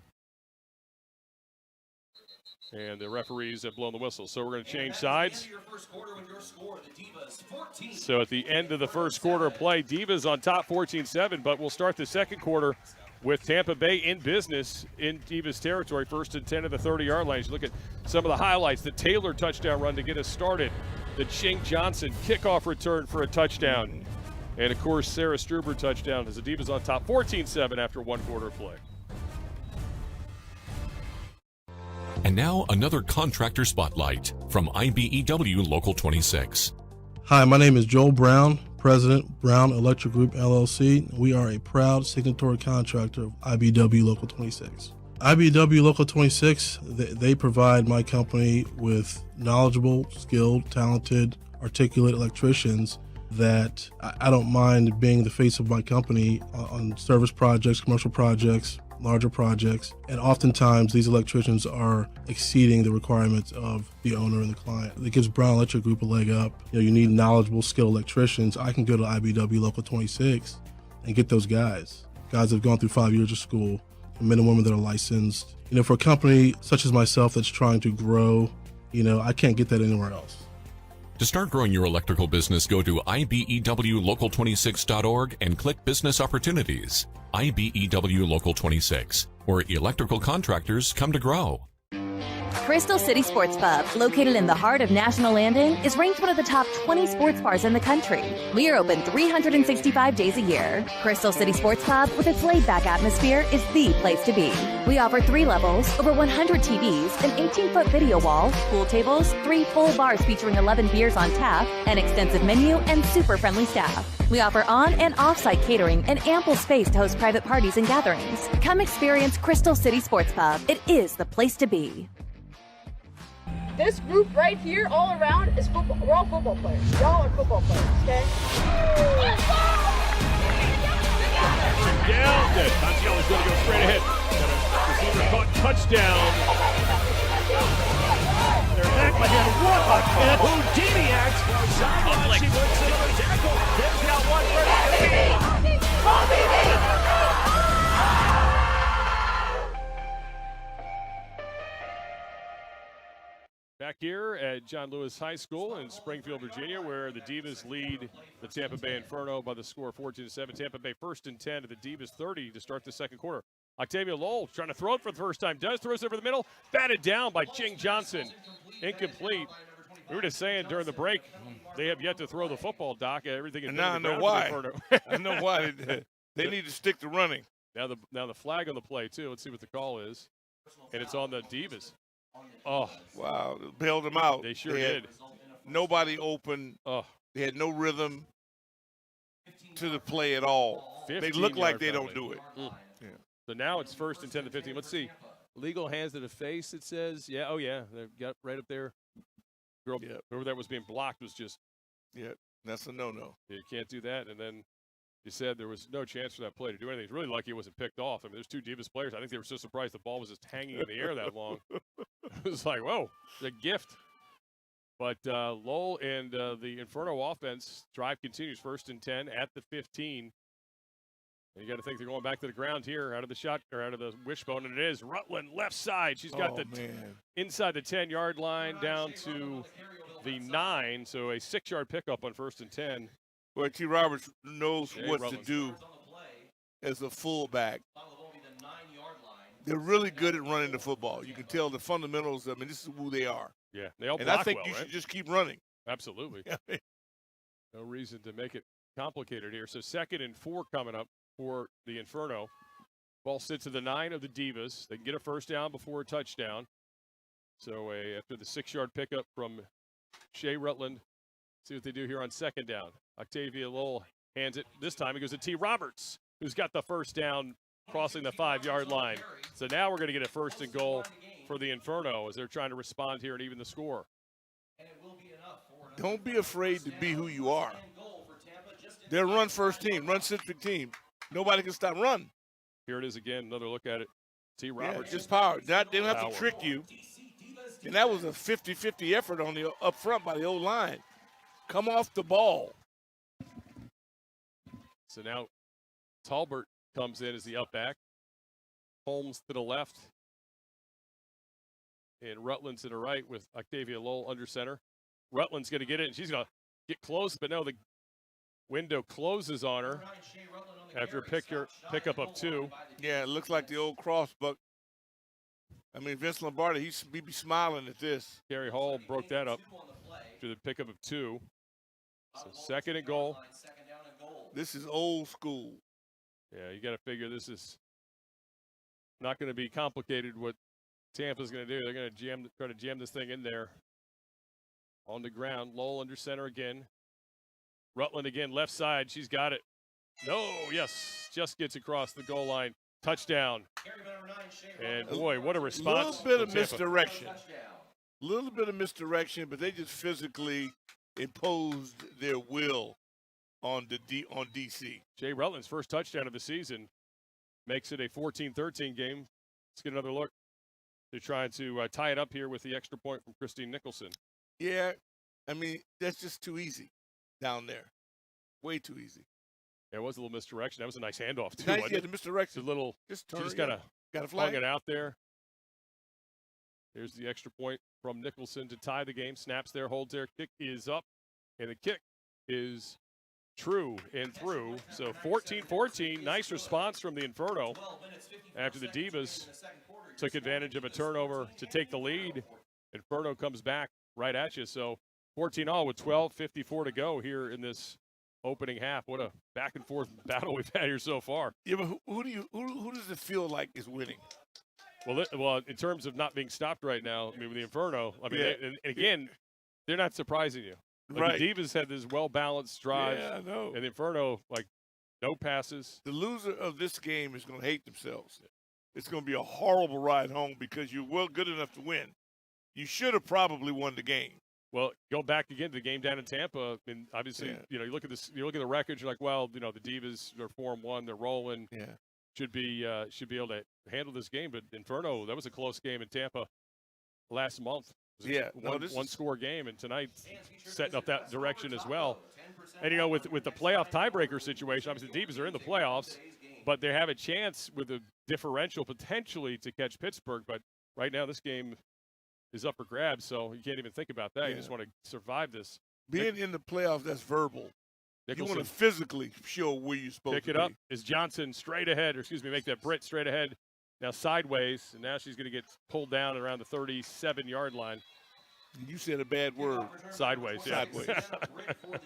And the referees have blown the whistle. So we're going to change sides. So at the end of the first quarter of play, Divas on top 14-7, but we'll start the second quarter with Tampa Bay in business in Divas territory. 1st and 10 at the 30-yard line. You look at some of the highlights. The Taylor touchdown run to get us started. The Ching Johnson kickoff return for a touchdown. And, of course, Sarah Struber touchdown as the Divas on top 14-7 after 1 quarter of play. And now another contractor spotlight from IBEW Local 26. Hi, my name is Joel Brown, President, Brown Electric Group, LLC. We are a proud signatory contractor of IBEW Local 26. IBEW Local 26, they provide my company with knowledgeable, skilled, talented, articulate electricians that I don't mind being the face of my company on service projects, commercial projects, larger projects, and oftentimes these electricians are exceeding the requirements of the owner and the client. It gives Brown Electric Group a leg up. You need knowledgeable, skilled electricians. I can go to IBEW Local 26 and get those guys that have gone through 5 years of school, men and women that are licensed. For a company such as myself that's trying to grow, I can't get that anywhere else. To start growing your electrical business, go to ibewlocal26.org and click Business Opportunities. IBEW Local 26, where electrical contractors come to grow. Crystal City Sports Pub, located in the heart of National Landing, is ranked one of the top 20 sports bars in the country. We are open 365 days a year. Crystal City Sports Pub, with its laid-back atmosphere, is the place to be. We offer 3 levels, over 100 TVs, an 18-foot video wall, pool tables, 3 full bars featuring 11 beers on tap, an extensive menu, and super friendly staff. We offer on- and off-site catering and ample space to host private parties and gatherings. Come experience Crystal City Sports Pub. It is the place to be. This group right here, all around, is football. We're all football players. Y'all are football players, okay? Down. Good. Montiello's going to go straight ahead. Receiver caught touchdown. They're back by him. What a Houdini act. Sideline, she works another tackle. There's now one for Back here at John Lewis High School in Springfield, Virginia, where the Divas lead the Tampa Bay Inferno by the score 14-7. Tampa Bay 1st and 10 to the Divas 30 to start the second quarter. Octavia Lowell trying to throw it for the first time. Throws over the middle. Batted down by Ching Johnson. Incomplete. We were just saying during the break, they have yet to throw the football, Doc. Everything is and now I know why. I know why. They need to stick to running. Now the flag on the play, too. Let's see what the call is. And it's on the Divas. Oh. Wow. Bailed them out. They sure did. Nobody open. Oh. They had no rhythm to the play at all. They look like they don't do it. Yeah. So now it's 1st and 10 to 15. Let's see. Legal hands to the face, it says. Yeah, oh, yeah. They've got right up there. Girl, whoever that was being blocked was just. Yeah, that's a no-no. You can't do that. And then you said there was no chance for that play to do anything. It's really lucky it wasn't picked off. I mean, there's 2 Divas players. I think they were so surprised the ball was just hanging in the air that long. It was like, whoa, it's a gift. But Lowell and the Inferno offense drive continues 1st and 10 at the 15. And you got to think they're going back to the ground here out of the shot or out of the wishbone, and it is Rutland left side. She's got inside the 10-yard line down to the 9, so a 6-yard pickup on 1st and 10. Well, T. Roberts knows what to do as a fullback. They're really good at running the football. You can tell the fundamentals. I mean, this is who they are. Yeah, they all and block I think well, you right? should just keep running. Absolutely. No reason to make it complicated here. So 2nd and 4 coming up for the Inferno. Ball sits to the 9 of the Divas. They can get a first down before a touchdown. So after the 6-yard pickup from Shea Rutland, see what they do here on 2nd down. Octavia Lowell hands it. This time it goes to T. Roberts, who's got the first down crossing the 5-yard line. So now we're going to get a 1st and goal for the Inferno as they're trying to respond here and even the score. Don't be afraid to be who you are. They're run-first team, run-centric team. Nobody can stop run. Here it is again, another look at it. T. Roberts. Just power. They don't have to trick you. And that was a 50-50 effort on the up front by the old line. Come off the ball. So now Talbert comes in as the up back. Holmes to the left. And Rutland to the right with Octavia Lowell under center. Rutland's going to get it, and she's going to get close, but no, the window closes on her after a pickup of 2. Yeah, it looks like the old crossbuck. I mean, Vince Lombardi, he'd be smiling at this. Carrie Hall broke that up after the pickup of 2. So 2nd and goal. This is old school. Yeah, you got to figure this is not going to be complicated what Tampa's going to do. They're going to try to jam this thing in there on the ground. Lowell under center again. Rutland again, left side. She's got it. No, yes, just gets across the goal line. Touchdown. And boy, what a response. A little bit of misdirection. Little bit of misdirection, but they just physically imposed their will on DC. Jay Rutland's first touchdown of the season makes it a 14-13 game. Let's get another look. They're trying to tie it up here with the extra point from Christine Nicholson. Yeah, I mean, that's just too easy down there. Way too easy. There was a little misdirection. That was a nice handoff, too. Nice, yeah, the misdirection. It's a little, just kind of flung it out there. There's the extra point from Nicholson to tie the game. Snaps there, holds there. Kick is up, and the kick is true and through. So 14-14, nice response from the Inferno after the Divas took advantage of a turnover to take the lead. Inferno comes back right at you. So 14-all with 12:54 to go here in this opening half. What a back-and-forth battle we've had here so far. Yeah, but who does it feel like is winning? Well, in terms of not being stopped right now, I mean, with the Inferno, I mean, and again, they're not surprising you. Like right. The Divas had this well-balanced drive. Yeah, I know. And the Inferno, like, no passes. The loser of this game is going to hate themselves. It's going to be a horrible ride home because you're well good enough to win. You should have probably won the game. Well, go back again to the game down in Tampa, and obviously, you know, you look at this, you look at the record, you're like, well, you know, the Divas are 4-1, they're rolling. Yeah. Should be able to handle this game, but Inferno, that was a close game in Tampa last month. Yeah, one score game, and tonight setting up that direction as well. And you know, with the playoff tiebreaker situation, obviously the Divas are in the playoffs, but they have a chance with a differential potentially to catch Pittsburgh. But right now, this game is up for grabs, so you can't even think about that. You just want to survive this. Being in the playoffs, that's verbal. Nicholson, you want to physically show where you're supposed to be. Pick it up. Is Johnson straight ahead, or excuse me, make that Britt straight ahead. Now sideways, and now she's going to get pulled down around the 37-yard line. You said a bad word. Sideways, yeah. Sideways.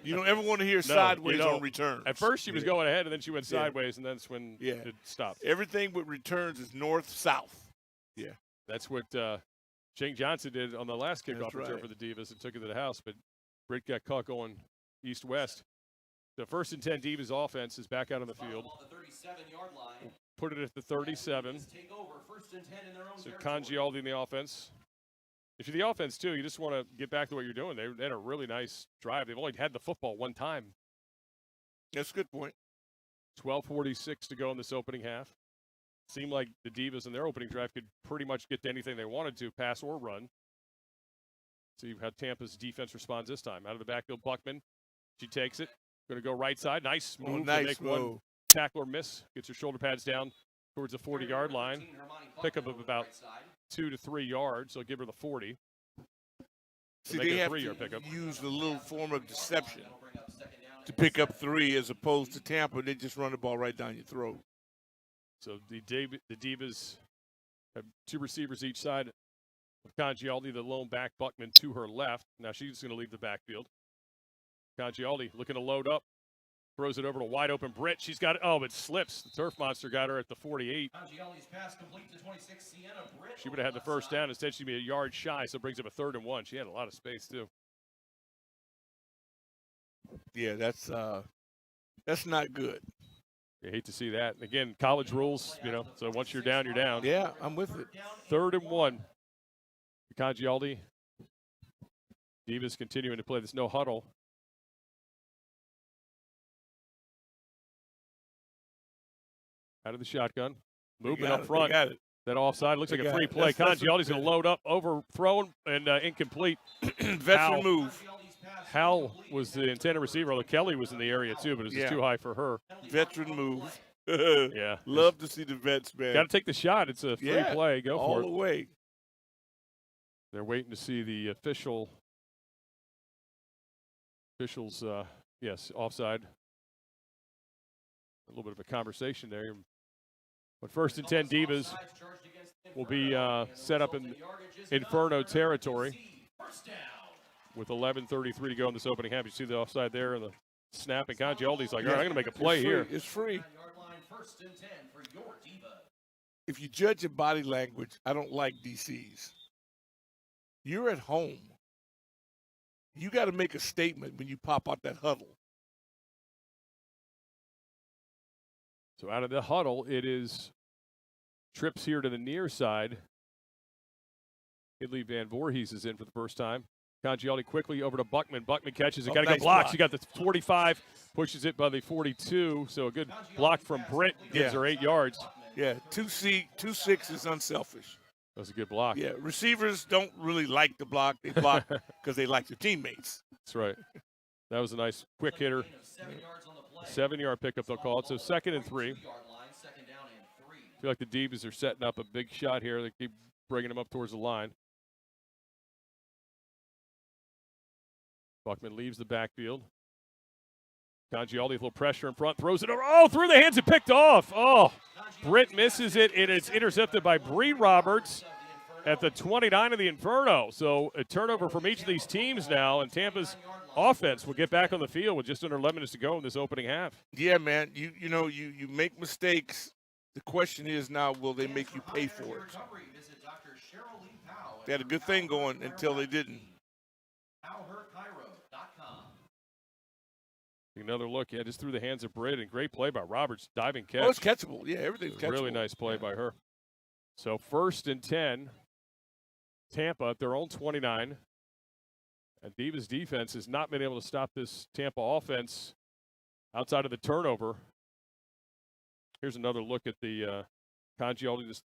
You don't ever want to hear sideways on returns. At first she was going ahead, and then she went sideways, and that's when it stopped. Everything with returns is north-south. Yeah. That's what Shane Johnson did on the last kickoff return for the Divas and took it to the house, but Britt got caught going east-west. The 1st and 10 Divas offense is back out on the field. We'll put it at the 37. So Congialdi in the offense. If you're the offense, too, you just want to get back to what you're doing. They had a really nice drive. They've only had the football one time. That's a good point. 12:46 to go in this opening half. Seemed like the Divas in their opening drive could pretty much get to anything they wanted to, pass or run. See how Tampa's defense responds this time. Out of the backfield, Buckman. She takes it. Going to go right side. Nice move to make one tackle or miss. Gets her shoulder pads down towards the 40-yard line. Pickup of about 2 to 3 yards. So give her the 40. See, they have to use a little form of deception to pick up 3 as opposed to Tampa. They just run the ball right down your throat. So the Divas have 2 receivers each side of Congialdi, the lone back, Buckman to her left. Now she's going to leave the backfield. Congialdi looking to load up. Throws it over to wide open Britt. She's got it. Oh, it slips. The Turf Monster got her at the 48. She would have had the first down. Instead, she'd be a yard shy, so it brings up a 3rd and 1. She had a lot of space, too. Yeah, that's not good. You hate to see that. Again, college rules, you know, so once you're down, you're down. Yeah, I'm with it. 3rd and 1. Congialdi. Divas continuing to play this no huddle. Out of the shotgun. Movement up front. That offside looks like a free play. Congialdi's going to load up, overthrown, and incomplete. Veteran move. Hal was the intended receiver, although Kelly was in the area too, but it was just too high for her. Veteran move. Yeah. Love to see the vets, man. Got to take the shot. It's a free play. Go for it. All the way. They're waiting to see the officials, yes, offside. A little bit of a conversation there. But 1st and 10 Divas will be set up in Inferno territory with 11:33 to go in this opening half. You see the offside there in the snap, and Congialdi's like, all right, I'm going to make a play here. It's free. If you judge your body language, I don't like DCs. You're at home. You got to make a statement when you pop out that huddle. So out of the huddle, it is trips here to the near side. Italy Van Voorhees is in for the first time. Congialdi quickly over to Buckman. Buckman catches it. Got to nice go block. block. She got the 45, pushes it by the 42. So a good block from Britt gives her 8 yards. Yeah, 2-6 is unselfish. That's a good block. Yeah, receivers don't really like the block. They block because they like their teammates. That's right. That was a nice quick hitter. 7-yard pickup, they'll call it. So 2nd and 3. I feel like the Divas are setting up a big shot here. They keep bringing them up towards the line. Buckman leaves the backfield. Congialdi, a little pressure in front, throws it over. Oh, through the hands and picked off. Oh, Britt misses it, and it's intercepted by Bree Roberts at the 29 of the Inferno. So a turnover from each of these teams now, and Tampa's offense will get back on the field with just under 11 minutes to go in this opening half. Yeah, man. You make mistakes. The question is now, will they make you pay for it? They had a good thing going until they didn't. Another look, yeah, just through the hands of Britt, and great play by Roberts, diving catch. Oh, it's catchable. Yeah, everything's catchable. Really nice play by her. So 1st and 10, Tampa at their own 29. And Divas defense has not been able to stop this Tampa offense outside of the turnover. Here's another look at the Congialdi. Just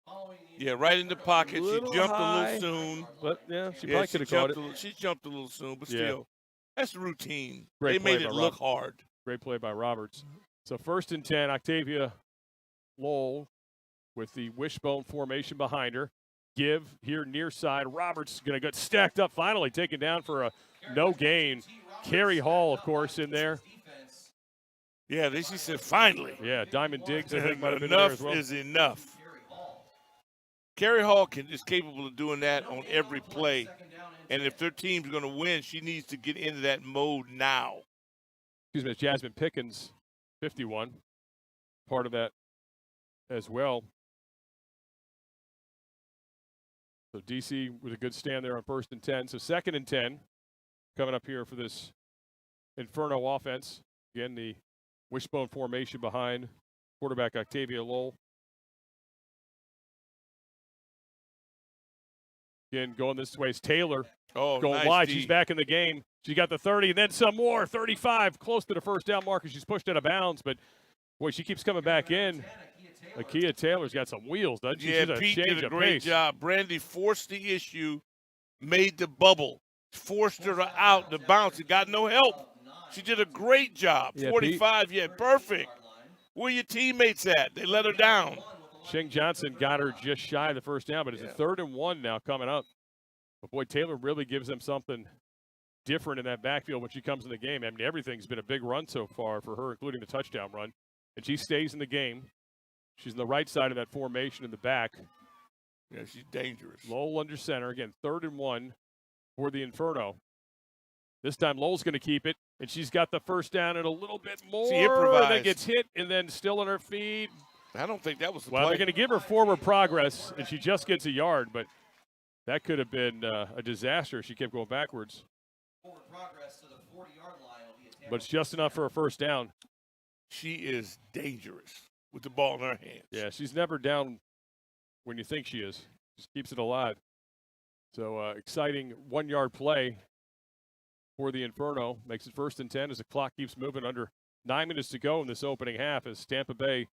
right in the pocket. She jumped high. a little soon. But, yeah, she probably could have caught it. She jumped a little soon, but Yeah. still. That's routine. Great They play made by it look Roberts. hard. Great play by Roberts. So 1st and 10, Octavia Lowell with the wishbone formation behind her. Give here near side. Roberts going to get stacked up finally, taken down for a no gain. Carrie Hall, of course, in there. Yeah, she said finally. Yeah, Diamond Diggs, I think, might have been there as well. Enough is enough. Carrie Hall is capable of doing that on every play. And if their team's going to win, she needs to get into that mode now. Excuse me, it's Jasmine Pickens, 51. Part of that as well. So DC with a good stand there on 1st and 10. So 2nd and 10 coming up here for this Inferno offense. Again, the wishbone formation behind quarterback Octavia Lowell. Again, going this way is Taylor. Going nice wide. D. She's back in the game. She got the 30 and then some more. 35, close to the first down marker. She's pushed out of bounds, but boy, she keeps coming back in. Akia Taylor's got some wheels, doesn't she? Yeah, She's Pete change did a of great pace. job. Brandy forced the issue, made the bubble, forced her out to bounce. It got no help. She did a great job. Yeah, 45, perfect. Where your teammates at? They let her down. Shing Johnson got her just shy of the first down, but it's a 3rd and 1 now coming up. But boy, Taylor really gives them something different in that backfield when she comes in the game. I mean, everything's been a big run so far for her, including the touchdown run. And she stays in the game. She's on the right side of that formation in the back. Yeah, she's dangerous. Lowell under center. Again, 3rd and 1 for the Inferno. This time Lowell's going to keep it, and she's got the first down and a little bit more. She improvised. And then gets hit, and then still on her feet. I don't think that was the Well, play. they're going to give her forward progress, and she just gets a yard, but that could have been a disaster if she kept going backwards. But it's just enough for a first down. She is dangerous with the ball in her hands. Yeah, she's never down when you think she is. Just keeps it alive. So exciting 1-yard play for the Inferno. Makes it 1st and 10 as the clock keeps moving. Under 9 minutes to go in this opening half as Tampa Bay,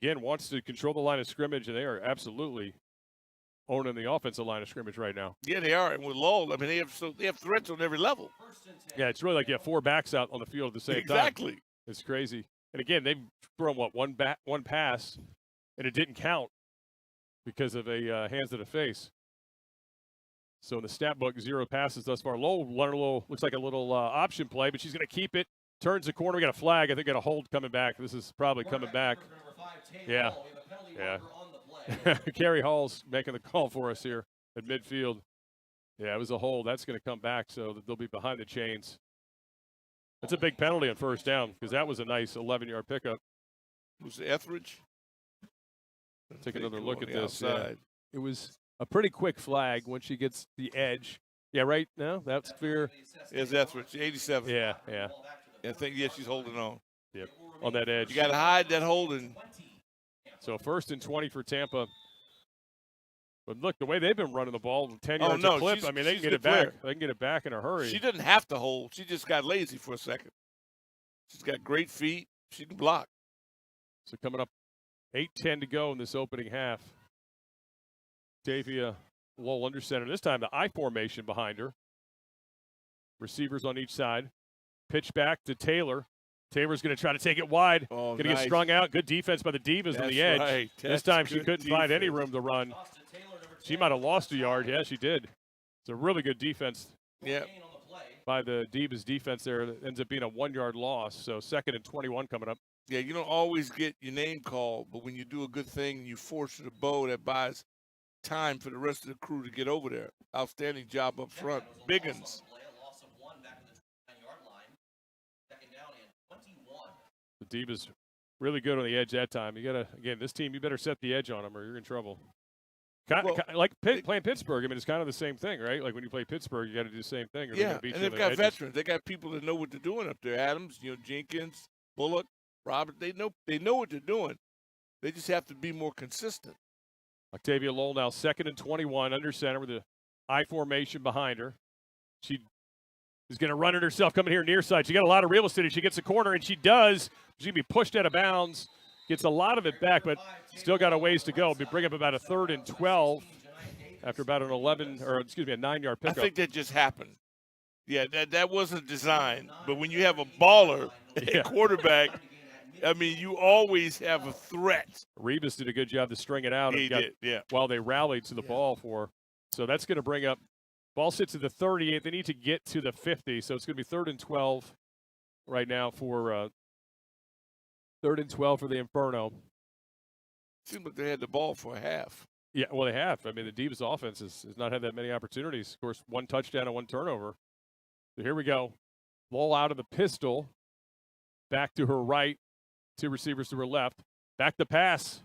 again, wants to control the line of scrimmage, and they are absolutely owning the offensive line of scrimmage right now. Yeah, they are. And with Lowell, I mean, they have threats on every level. Yeah, it's really like you have 4 backs out on the field at the same time. Exactly. It's crazy. And again, they've thrown, one pass, and it didn't count because of a hands to the face. So in the stat book, 0 passes thus far. Lowell looks like a little option play, but she's going to keep it. Turns the corner. We got a flag. I think got a hold coming back. This is probably coming back. Yeah. Carrie Hall's making the call for us here at midfield. Yeah, it was a hold. That's going to come back, so they'll be behind the chains. That's a big penalty on first down because that was a nice 11-yard pickup. Was it Etheridge? Take another look at this. Outside. It was a pretty quick flag when she gets the edge. Yeah, right? No, that's clear. It's Etheridge, 87. Yeah. I think, she's holding on. Yep, on that edge. You got to hide that holding. So 1st and 20 for Tampa. But look, the way they've been running the ball, 10 yards a clip, I mean, they can get it back. They can get it back in a hurry. She doesn't have to hold. She just got lazy for a second. She's got great feet. She can block. So coming up, 8:10 to go in this opening half. Davia Lowell under center. This time the I formation behind her. Receivers on each side. Pitch back to Taylor. Taylor's going to try to take it wide. Oh, going to nice. get strung out. Good defense by the Divas on the edge. Right. This time she couldn't find any room to run. She might have lost a yard. Yeah, she did. It's a really good defense. Yeah. By the Divas defense there. It ends up being a 1-yard loss. So 2nd and 21 coming up. Yeah, you don't always get your name called, but when you do a good thing and you force her to bow, that buys time for the rest of the crew to get over there. Outstanding job up front. Biggins. The Divas really good on the edge that time. You got to, again, this team, you better set the edge on them or you're in trouble. Like playing Pittsburgh, I mean, it's kind of the same thing, right? Like when you play Pittsburgh, you got to do the same thing. Or Yeah, beat and you they've on the got edges. veterans. They got people that know what they're doing up there. Adams, Jenkins, Bullock, Robert. They know what they're doing. They just have to be more consistent. Octavia Lowell now 2nd and 21 under center with the I formation behind her. She is going to run it herself coming here near side. She got a lot of real estate. She gets a corner, and she does. She's going to be pushed out of bounds. Gets a lot of it back, but still got a ways to go. We bring up about a 3rd and 12 after about a 9-yard pickup. I think that just happened. Yeah, that wasn't designed. But when you have a baller at quarterback, I mean, you always have a threat. Rivas did a good job to string it out. He did, yeah. While they rallied to the ball for. So that's going to bring up, ball sits at the 38. They need to get to the 50. So it's going to be 3rd and 12 right now for 3rd and 12 for the Inferno. Seems like they had the ball for a half. Yeah, well, they have. I mean, the Divas offense has not had that many opportunities. Of course, 1 touchdown and 1 turnover. So here we go. Ball out of the pistol. Back to her right. 2 receivers to her left. Back to pass.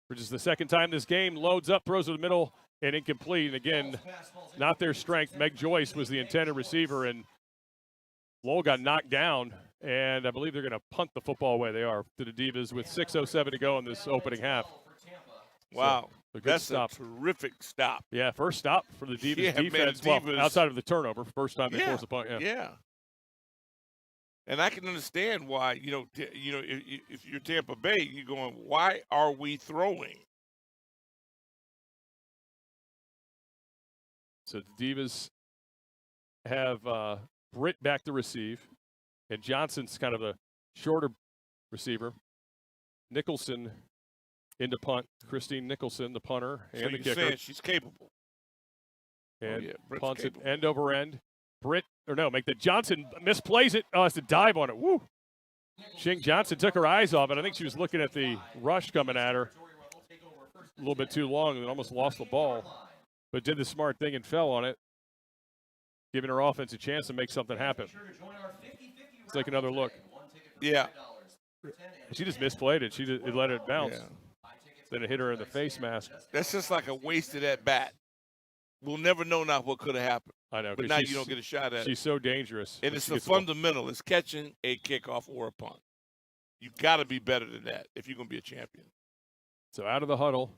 Which is the 2nd time this game. Loads up, throws to the middle, and incomplete. And again, not their strength. Meg Joyce was the intended receiver, and Lowell got knocked down. And I believe they're going to punt the football away. They are to the Divas with 6:07 to go in this opening half. Wow. So, that's stop. a terrific stop. Yeah, first stop for the Divas Yeah, man, defense. Divas. Well, outside of the turnover, first time they forced a punt. Yeah. And I can understand why, if you're Tampa Bay, you're going, why are we throwing? So the Divas have Britt back to receive, and Johnson's kind of the shorter receiver. Nicholson into punt. Christine Nicholson, the punter and So the you're kicker. saying she's capable. And Britt's punts capable. it end over end. Make the Johnson misplays it. Oh, it's a dive on it. Woo. Shing Johnson took her eyes off it. I think she was looking at the rush coming at her a little bit too long and almost lost the ball, but did the smart thing and fell on it, giving her offense a chance to make something happen. Let's take another look. Yeah. She just misplayed it. It let it bounce. Yeah. Then it hit her in the face mask. That's just like a wasted at bat. We'll never know now what could have happened. I know. But 'cause now you don't get a shot at it. She's so dangerous. And when it's she the gets the ball. fundamental. It's catching a kickoff or a punt. You got to be better than that if you're going to be a champion. So out of the huddle,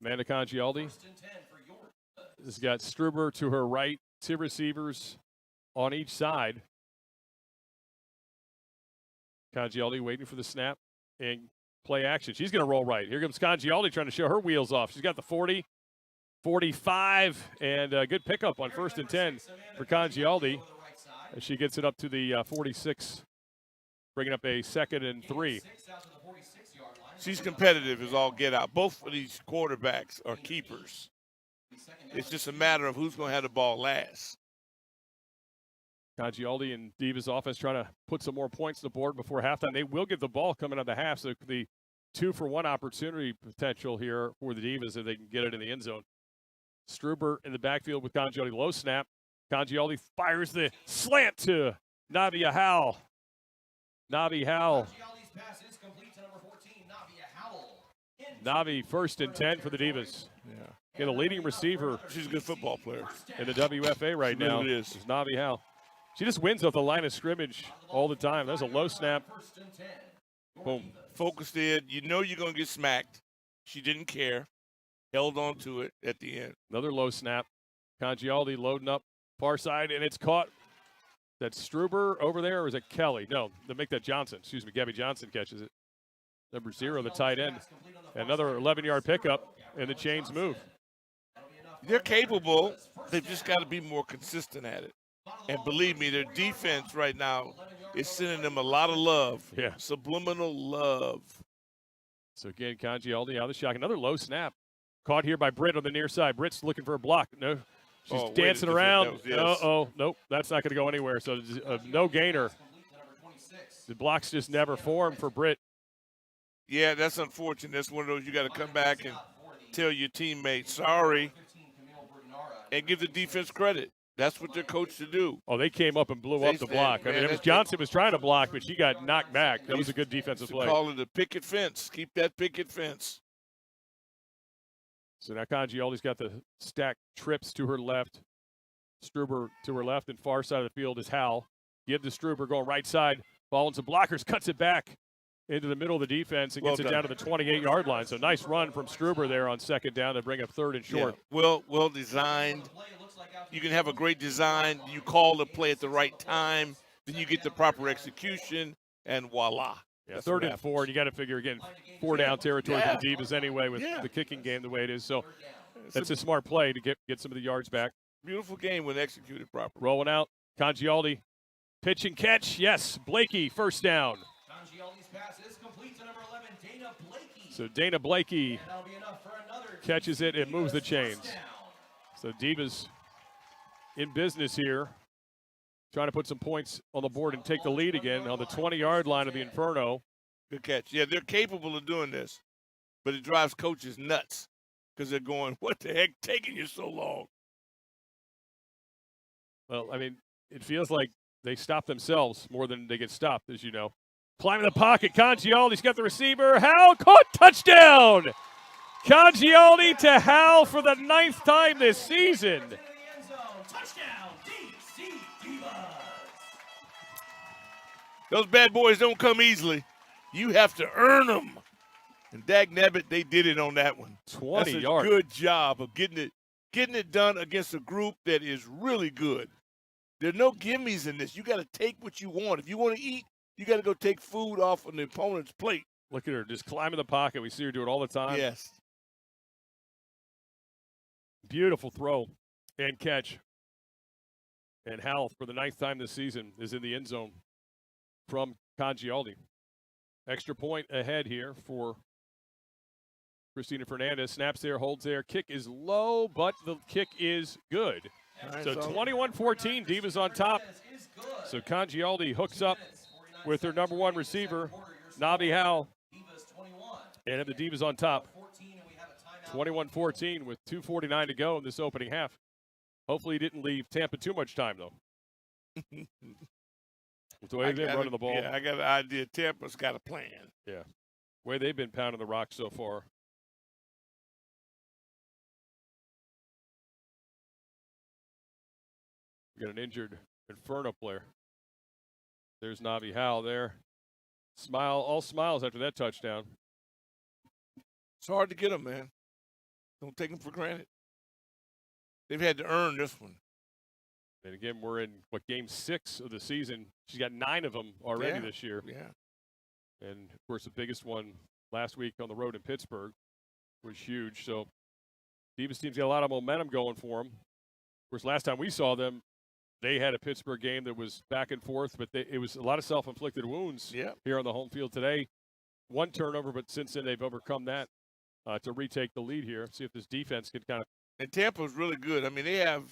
Amanda Congialdi has got Struber to her right, 2 receivers on each side. Congialdi waiting for the snap and play action. She's going to roll right. Here comes Congialdi trying to show her wheels off. She's got the 40, 45, and a good pickup on 1st and 10 for Congialdi as she gets it up to the 46, bringing up a 2nd and 3. She's competitive as all get out. Both of these quarterbacks are keepers. It's just a matter of who's going to have the ball last. Congialdi and Divas offense trying to put some more points on the board before halftime. They will get the ball coming out of the half, so the 2-for-1 opportunity potential here for the Divas if they can get it in the end zone. Struber in the backfield with Congialdi. Low snap. Congialdi fires the slant to Navia Howell. Navi Howell. Navi 1st and 10 for the Divas. Yeah. Yeah, the leading receiver. She's a good football player. In the WFA right now really is Navi Howell. She just wins off the line of scrimmage all the time. There's a low snap. Boom. Focused in. You know you're going to get smacked. She didn't care. Held on to it at the end. Another low snap. Congialdi loading up far side, and it's caught. That's Struber over there, or is it Kelly? No, they make that Johnson. Excuse me, Gabby Johnson catches it. Number 0, the tight end. Another 11-yard pickup, and the chains move. They're capable. They've just got to be more consistent at it. And believe me, their defense right now is sending them a lot of love. Yeah. Subliminal love. So again, Congialdi out of the shotgun. Another low snap. Caught here by Britt on the near side. Britt's looking for a block. No, she's dancing around. Uh-oh. Nope, that's not going to go anywhere. So no gainer. The blocks just never form for Britt. Yeah, that's unfortunate. That's one of those you got to come back and tell your teammates, sorry, and give the defense credit. That's what they're coached to do. Oh, they came up and blew up the block. I mean, it was Johnson was trying to block, but she got knocked back. That was a good defensive play. Call it a picket fence. Keep that picket fence. So now Congialdi's got the stacked trips to her left. Struber to her left, and far side of the field is Howell. Give to Struber going right side. Following some blockers, cuts it back into the middle of the defense and gets it down to the 28-yard line. So nice run from Struber there on 2nd down to bring up 3rd and short. Yeah. Well designed. You can have a great design. You call the play at the right time. Then you get the proper execution, and voila. Yeah, 3rd and 4, and you got to figure, again, 4-down territory for the Divas anyway with the kicking game the way it is. So that's a smart play to get some of the yards back. Beautiful game when executed properly. Rolling out, Congialdi, pitch and catch. Yes, Blakey, 1st down. Congialdi's pass is complete to number 11, Dana Blakey. So Dana Blakey catches it and moves the chains. So Divas in business here, trying to put some points on the board and take the lead again on the 20-yard line of the Inferno. Good catch. Yeah, they're capable of doing this, but it drives coaches nuts because they're going, what the heck taking you so long? Well, I mean, it feels like they stop themselves more than they get stopped, as you know. Climbing the pocket, Congialdi's got the receiver. Howell caught, touchdown! Congialdi to Howell for the 9th time this season. Touchdown, DC Divas. Those bad boys don't come easily. You have to earn them. And dagnabbit, they did it on that one. 20 That's yards. a good job of getting it done against a group that is really good. There are no gimmies in this. You got to take what you want. If you want to eat, you got to go take food off of the opponent's plate. Look at her just climbing the pocket. We see her do it all the time. Yes. Beautiful throw and catch. And Howell, for the 9th time this season, is in the end zone from Congialdi. Extra point ahead here for Christina Fernandez. Snaps there, holds there. Kick is low, but the kick is good. So 21-14, Divas on top. So Congialdi hooks up with her number 1 receiver, Navi Howell. And have the Divas on top. 21-14 with 2:49 to go in this opening half. Hopefully he didn't leave Tampa too much time, though. With the way they've been running the ball. Yeah, I got an idea. Tampa's got a plan. Yeah. The way they've been pounding the rock so far. We got an injured Inferno player. There's Navi Howell there. Smile, all smiles after that touchdown. It's hard to get them, man. Don't take them for granted. They've had to earn this one. And again, we're in, game 6 of the season. She's got 9 of them already this year. Yeah. And, of course, the biggest one last week on the road in Pittsburgh was huge. So, Divas team's got a lot of momentum going for them. Of course, last time we saw them, they had a Pittsburgh game that was back and forth, but it was a lot of self-inflicted wounds here on the home field today. 1 turnover, but since then they've overcome that to retake the lead here. See if this defense can kind of. And Tampa's really good. I mean, they have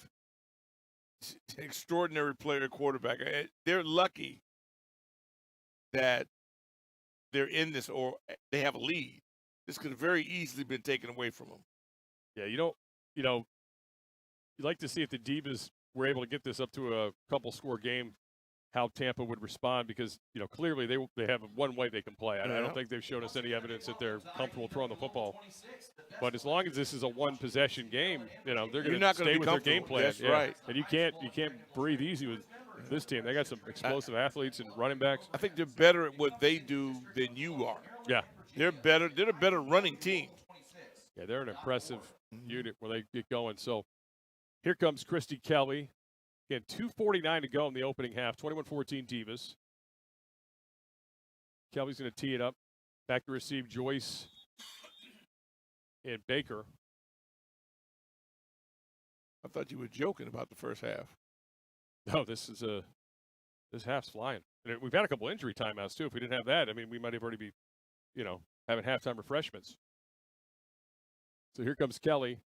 an extraordinary player quarterback. They're lucky that they're in this or they have a lead. This could have very easily been taken away from them. Yeah, you'd like to see if the Divas were able to get this up to a couple score game how Tampa would respond because, clearly they have one way they can play. I don't think they've shown us any evidence that they're comfortable throwing the football. But as long as this is a one-possession game, they're going to stay with their game plan. That's right. And you can't breathe easy with this team. They got some explosive athletes and running backs. I think they're better at what they do than you are. Yeah. They're better. They're a better running team. Yeah, they're an impressive unit when they get going. So here comes Christy Kelly. Again, 2:49 to go in the opening half, 21-14 Divas. Kelly's going to tee it up. Back to receive Joyce and Baker. I thought you were joking about the first half. No, this half's flying. And we've had a couple injury timeouts, too. If we didn't have that, we might have already be, having halftime refreshments. So here comes Kelly.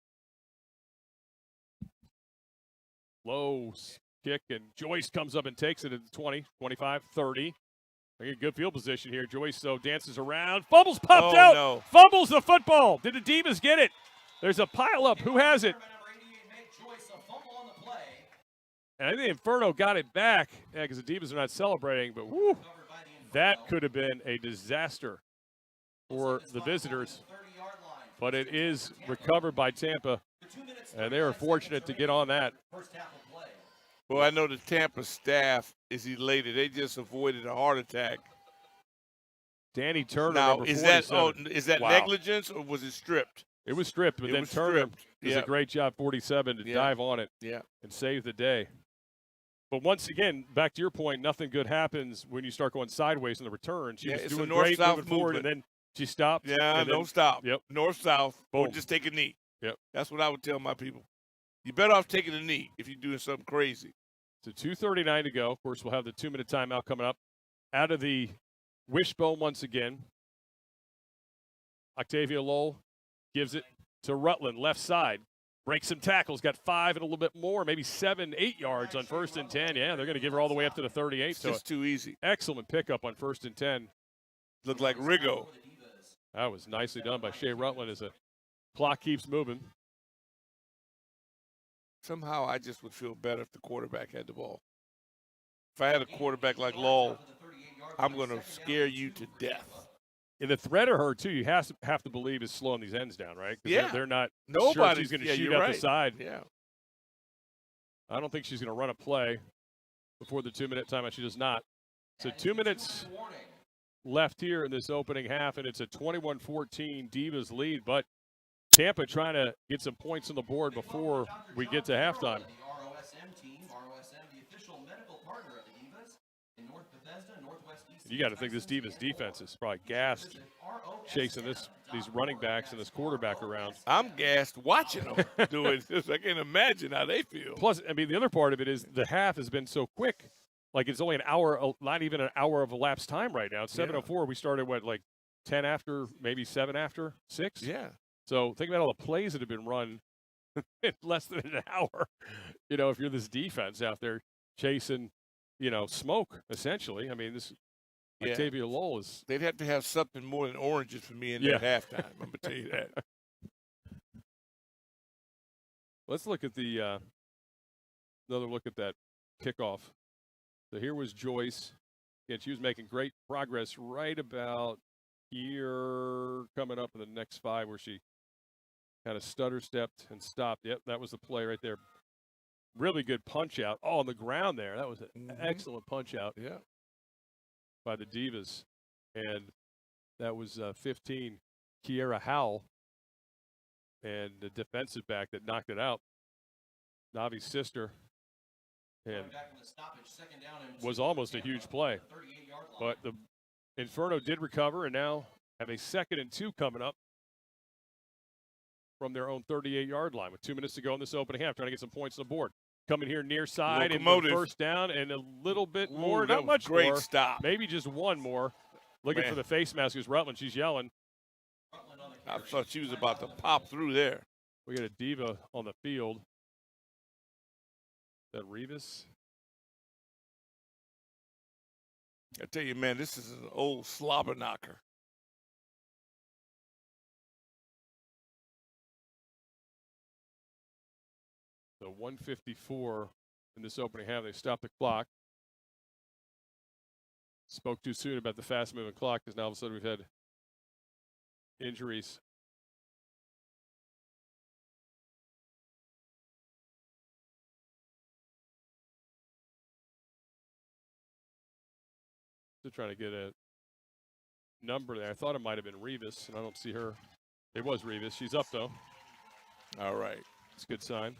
Low kick, and Joyce comes up and takes it at the 20, 25, 30. They get good field position here. Joyce, though, dances around. Fumbles popped out. No. Fumbles the football. Did the Divas get it? There's a pile up. Who has it? And I think Inferno got it back because the Divas are not celebrating, but whew, that could have been a disaster for the visitors. But it is recovered by Tampa, and they were fortunate to get on that. Well, I know the Tampa staff is elated. They just avoided a heart attack. Danny Turner, Now, number is 47. that Wow. negligence or was it stripped? It was stripped, but then Turner does a great job, 47, to dive on it and save the day. But once again, back to your point, nothing good happens when you start going sideways in the return. She was doing great moving forward, and then she stopped. Yeah, don't stop. Yep. North-south, or Boom. just take a knee. Yep. That's what I would tell my people. You're better off taking a knee if you're doing something crazy. So 2:39 to go. Of course, we'll have the 2-minute timeout coming up. Out of the wishbone once again. Octavia Lowell gives it to Rutland, left side. Breaks some tackles, got 5 and a little bit more, maybe 7, 8 yards on 1st and 10. Yeah, they're going to give her all the way up to the 38. It's just too easy. Excellent pickup on 1st and 10. Looked like Rigo. That was nicely done by Shea Rutland as the clock keeps moving. Somehow I just would feel better if the quarterback had the ball. If I had a quarterback like Lowell, I'm going to scare you to death. And the threat of her, too, you have to believe is slowing these ends down, right? Yeah. They're not Nobody's sure she's going to shoot out the side. Yeah. I don't think she's going to run a play before the 2-minute timeout. She does not. So 2 minutes left here in this opening half, and it's a 21-14 Divas lead. But Tampa trying to get some points on the board before we get to halftime. You got to think this Divas defense is probably gassed chasing these running backs and this quarterback around. I'm gassed watching them do it. I can't imagine how they feel. Plus, the other part of it is the half has been so quick. Like, it's only an hour, not even an hour of elapsed time right now. It's 7:04. We started, 10 after, maybe 7 after, 6? Yeah. So think about all the plays that have been run in less than an hour. If you're this defense out there chasing, smoke, essentially. This Octavia Lowell is. They'd have to have something more than oranges for me in that halftime. I'm going to tell you that. Let's look at another look at that kickoff. So here was Joyce. And she was making great progress right about here, coming up in the next 5 where she kind of stutter-stepped and stopped. Yep, that was the play right there. Really good punch-out. Oh, on the ground there. That was an excellent punch-out. Yeah. By the Divas, and that was 15, Kiera Howell, and the defensive back that knocked it out, Navi's sister, and was almost a huge play. But the Inferno did recover, and now have a 2nd and 2 coming up from their own 38-yard line with 2 minutes to go in this opening half, trying to get some points on the board. Coming here near side and first down and a little bit more, not much great more. Stop. Maybe just one more. Looking for the face mask is Rutland. She's yelling. I thought she was about to pop through there. We got a diva on the field. Is that Rivas? I tell you, man, this is an old slobber knocker. So 154 in this opening half. They stopped the clock. Spoke too soon about the fast-moving clock because now all of a sudden we've had injuries. Still trying to get a number there. I thought it might have been Rivas, and I don't see her. It was Rivas. She's up, though. All right. It's a good sign.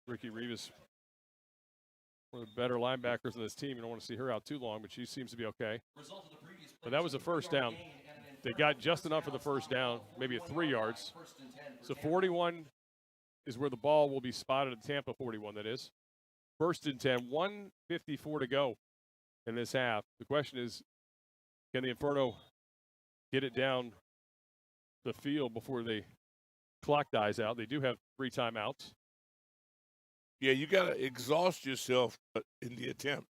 Ricky Rivas, one of the better linebackers in this team. You don't want to see her out too long, but she seems to be okay. But that was a first down. They got just enough for the first down, maybe at 3 yards. So 41 is where the ball will be spotted at Tampa 41, that is. First and 10, 1:54 to go in this half. The question is, can the Inferno get it down the field before the clock dies out? They do have 3 timeouts. Yeah, you got to exhaust yourself in the attempt.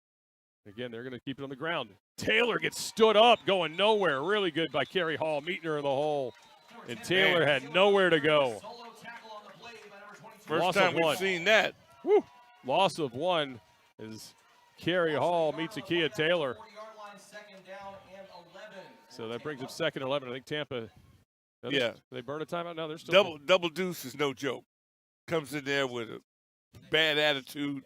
Again, they're going to keep it on the ground. Taylor gets stood up, going nowhere. Really good by Kerry Hall, meeting her in the hole. And Taylor had nowhere to go. First time we've seen that. Woo. Loss of 1 as Kerry Hall meets Akia Taylor. So that brings up 2nd and 11. I think Tampa, yeah, they burn a timeout now. They're still double deuce is no joke. Comes in there with a bad attitude.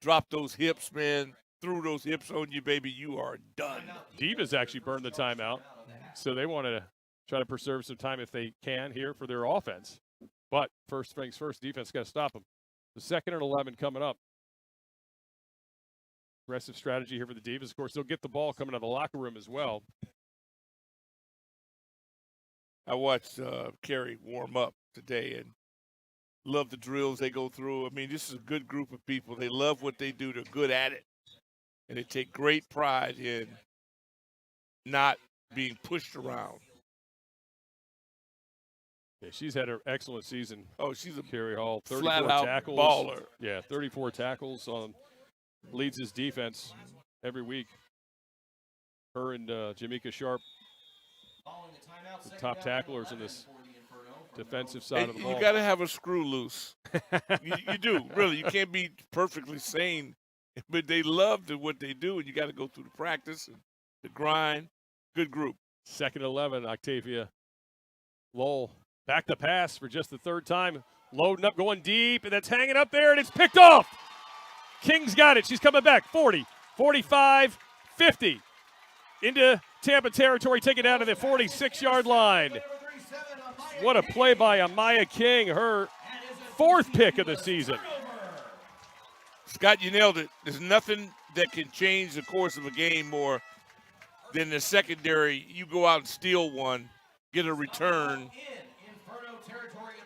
Drop those hips, man. Threw those hips on you, baby. You are done. Divas actually burned the timeout, so they want to try to preserve some time if they can here for their offense. But first things first, defense got to stop them. The 2nd and 11 coming up. Aggressive strategy here for the Divas. Of course, they'll get the ball coming out of the locker room as well. I watched Kerry warm up today and love the drills they go through. I mean, this is a good group of people. They love what they do. They're good at it. And they take great pride in not being pushed around. Yeah, she's had an excellent season. Oh, she's a Kerry Hall, 34 flat-out tackles. baller. Yeah, 34 tackles. Leads his defense every week. Her and Jamaica Sharp, the top tacklers in this defensive side of the ball. You got to have a screw loose. you do, really. You can't be perfectly sane. But they love what they do, and you got to go through the practice and the grind. Good group. 2nd and 11, Octavia Lowell. Back to pass for just the 3rd time. Loading up, going deep, and that's hanging up there, and it's picked off. King's got it. She's coming back. 40, 45, 50. Into Tampa territory, taken down to the 46-yard line. What a play by Amaya King, her 4th pick of the season. Scott, you nailed it. There's nothing that can change the course of a game more than the secondary. You go out and steal one, get a return,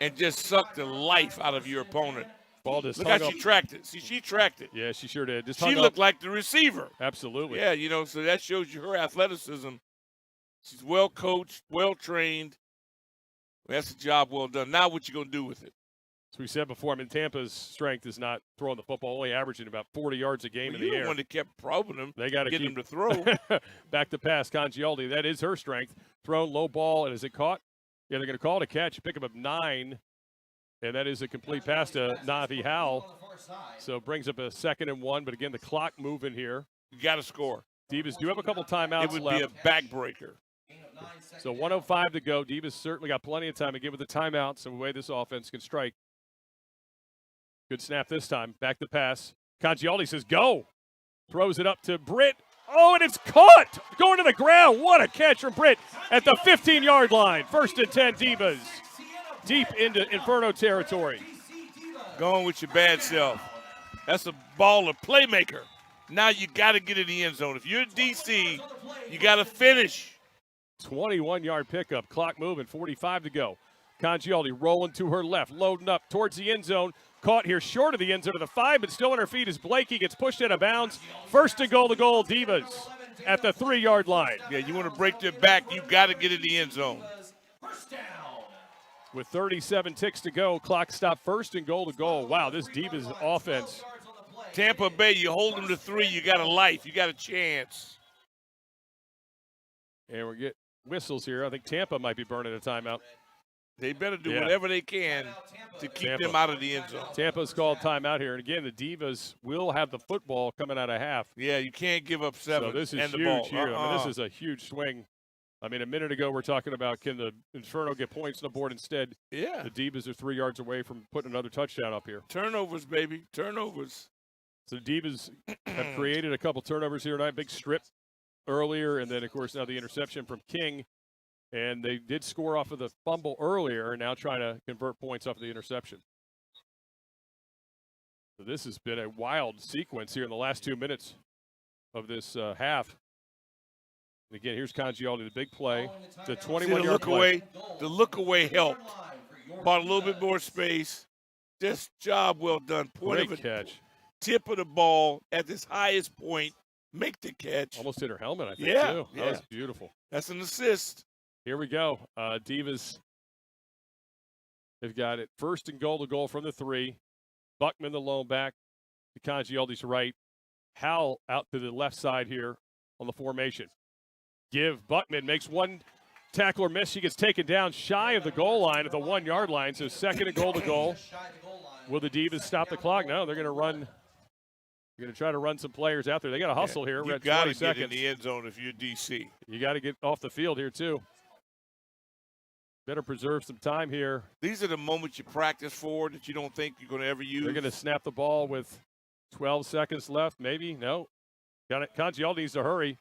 and just suck the life out of your opponent. Ball just Look how she tracked it. See, she tracked it. Yeah, she sure did. She looked like the receiver. Absolutely. Yeah, so that shows you her athleticism. She's well coached, well trained. That's a job well done. Now what you going to do with it? As we said before, I mean, Tampa's strength is not throwing the football, only averaging about 40 yards a game in the air. You're the one that kept probing them. They got to get keep them to throw. Back to pass, Congialdi. That is her strength. Thrown low ball, and is it caught? Yeah, they're going to call it a catch. Pick up 9, and that is a complete pass to Navi Howell. So it brings up a 2nd and 1, but again, the clock moving here. You got to score. Divas do have a couple timeouts left. It would be a backbreaker. So 1:05 to go. Divas certainly got plenty of time, again, with the timeouts and the way this offense can strike. Good snap this time. Back to pass. Congialdi says, go. Throws it up to Britt. Oh, and it's caught. Going to the ground. What a catch from Britt at the 15-yard line. 1st and 10, Divas. Deep into Inferno territory. Going with your bad self. That's a baller playmaker. Now you got to get in the end zone. If you're DC, you got to finish. 21-yard pickup. Clock moving. 45 to go. Congialdi rolling to her left. Loading up towards the end zone. Caught here short of the end zone of the 5, but still on her feet as Blakey gets pushed out of bounds. 1st and goal to goal, Divas at the 3-yard line. Yeah, you want to break their back, you got to get in the end zone. With 37 ticks to go, clock stop, 1st and goal to goal. Wow, this Divas offense. Tampa Bay, you hold them to 3, you got a life, you got a chance. And we get whistles here. I think Tampa might be burning a timeout. They better do Yeah. whatever they can to keep Tampa. them out of the end zone. Tampa's called timeout here. And again, the Divas will have the football coming out of half. Yeah, you can't give up 7 So this is and the huge ball. here. I mean, this is a huge swing. I mean, a minute ago we're talking about can the Inferno get points on the board instead. Yeah. The Divas are 3 yards away from putting another touchdown up here. Turnovers, baby. Turnovers. So the Divas have created a couple turnovers here tonight. Big strip earlier, and then, of course, now the interception from King. And they did score off of the fumble earlier, and now trying to convert points off of the interception. So this has been a wild sequence here in the last 2 minutes of this half. And again, here's Congialdi, the big play, the 21-yard play. The look away helped. Bought a little bit more space. Just job well done. Great catch. Tip of the ball at this highest point. Make the catch. Almost hit her helmet, I think, Yeah, too. That yeah. was beautiful. That's an assist. Here we go. Divas have got it. First and goal to goal from the 3. Buckman, the lone back, to Congialdi's right. Howell out to the left side here on the formation. Buckman makes one tackler miss. She gets taken down shy of the goal line at the 1 yard line. So second and goal to goal. Will the Divas stop the clock? No, they're going to run. They're going to try to run some players out there. They got to hustle here. We're You at got 20 to get in seconds. the end zone if you're DC. You got to get off the field here, too. Better preserve some time here. These are the moments you practice for that you don't think you're going to ever use. They're going to snap the ball with 12 seconds left, maybe. No. Congialdi needs to hurry.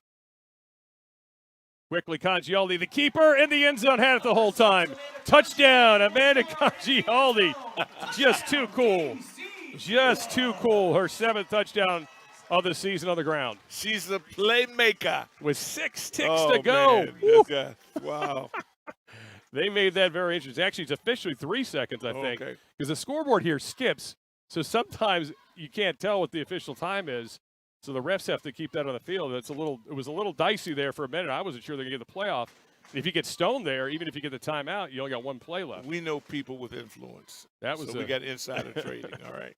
Quickly, Congialdi, the keeper, in the end zone, had it the whole time. Touchdown, Amanda Congialdi. Just too cool. Just too cool. Her 7th touchdown of the season on the ground. She's a playmaker. With 6 ticks to go. Man. Wow. They made that very interesting. Actually, it's officially 3 seconds, I think, because the scoreboard here skips. So sometimes you can't tell what the official time is. So the refs have to keep that on the field. It was a little dicey there for a minute. I wasn't sure they're going to get the playoff. If you get stoned there, even if you get the timeout, you only got 1 play left. We know people with influence. So we got insider trading. All right.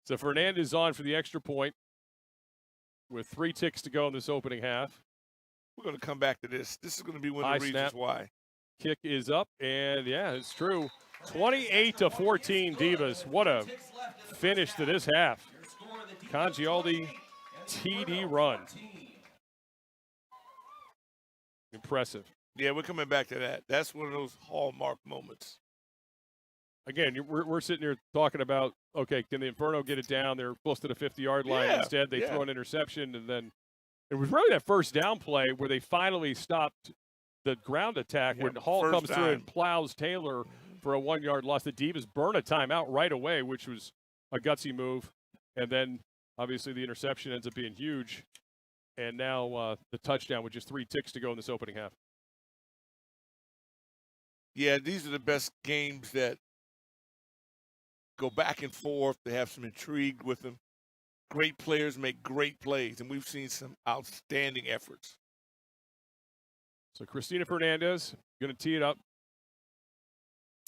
So Fernandez on for the extra point with 3 ticks to go in this opening half. We're going to come back to this. This is going to be one of High the reasons snap. why. Kick is up, and yeah, it's true. 28-14 Divas. What a finish to this half. Congialdi TD run. Impressive. Yeah, we're coming back to that. That's one of those hallmark moments. Again, we're sitting here talking about, okay, can the Inferno get it down? They're close to the 50-yard line. Yeah, Instead, they yeah. throw an interception, and then it was really that first down play where they finally stopped the ground attack when Hall first comes through time. and plows Taylor for a 1 yard loss. The Divas burn a timeout right away, which was a gutsy move. And then, obviously, the interception ends up being huge. And now the touchdown with just 3 ticks to go in this opening half. Yeah, these are the best games that go back and forth. They have some intrigue with them. Great players make great plays, and we've seen some outstanding efforts. So Cristina Fernandez going to tee it up.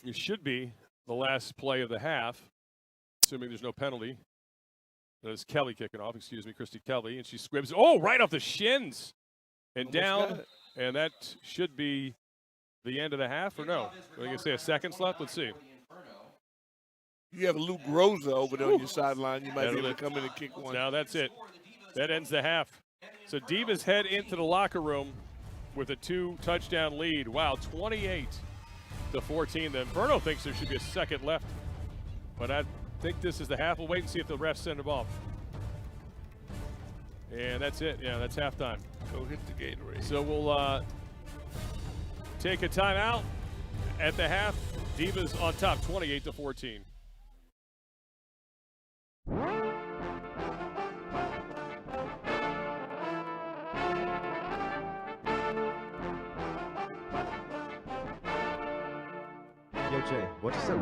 It should be the last play of the half, assuming there's no penalty. That is Kelly kicking off, Christy Kelly, and she squibs. Oh, right off the shins and Almost down, got it. and that should be the end of the half, or no? Are they going to say a seconds left? Let's see. You have Luke Rosa over there on your sideline. You might be able to come in and kick one. Now that's it. That ends the half. So Divas head into the locker room with a 2-touchdown lead. Wow, 28-14. The Inferno thinks there should be a second left, but I think this is the half. We'll wait and see if the refs send them off. And that's it. Yeah, that's halftime. Go hit the Gatorade. So we'll take a timeout at the half. Divas on top, 28-14. Yo, Jay, what you say?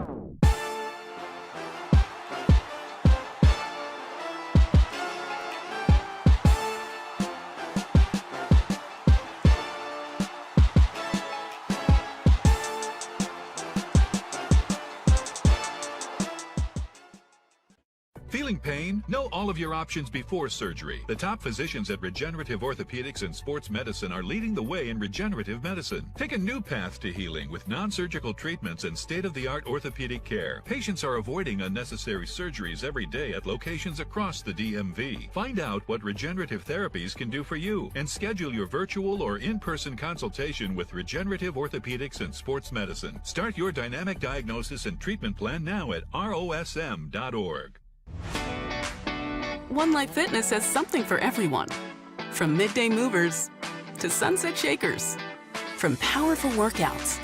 Feeling pain? Know all of your options before surgery. The top physicians at Regenerative Orthopedics and Sports Medicine are leading the way in regenerative medicine. Take a new path to healing with non-surgical treatments and state-of-the-art orthopedic care. Patients are avoiding unnecessary surgeries every day at locations across the DMV. Find out what regenerative therapies can do for you and schedule your virtual or in-person consultation with Regenerative Orthopedics and Sports Medicine. Start your dynamic diagnosis and treatment plan now at rosm.org. One Life Fitness has something for everyone. From midday movers to sunset shakers. From powerful workouts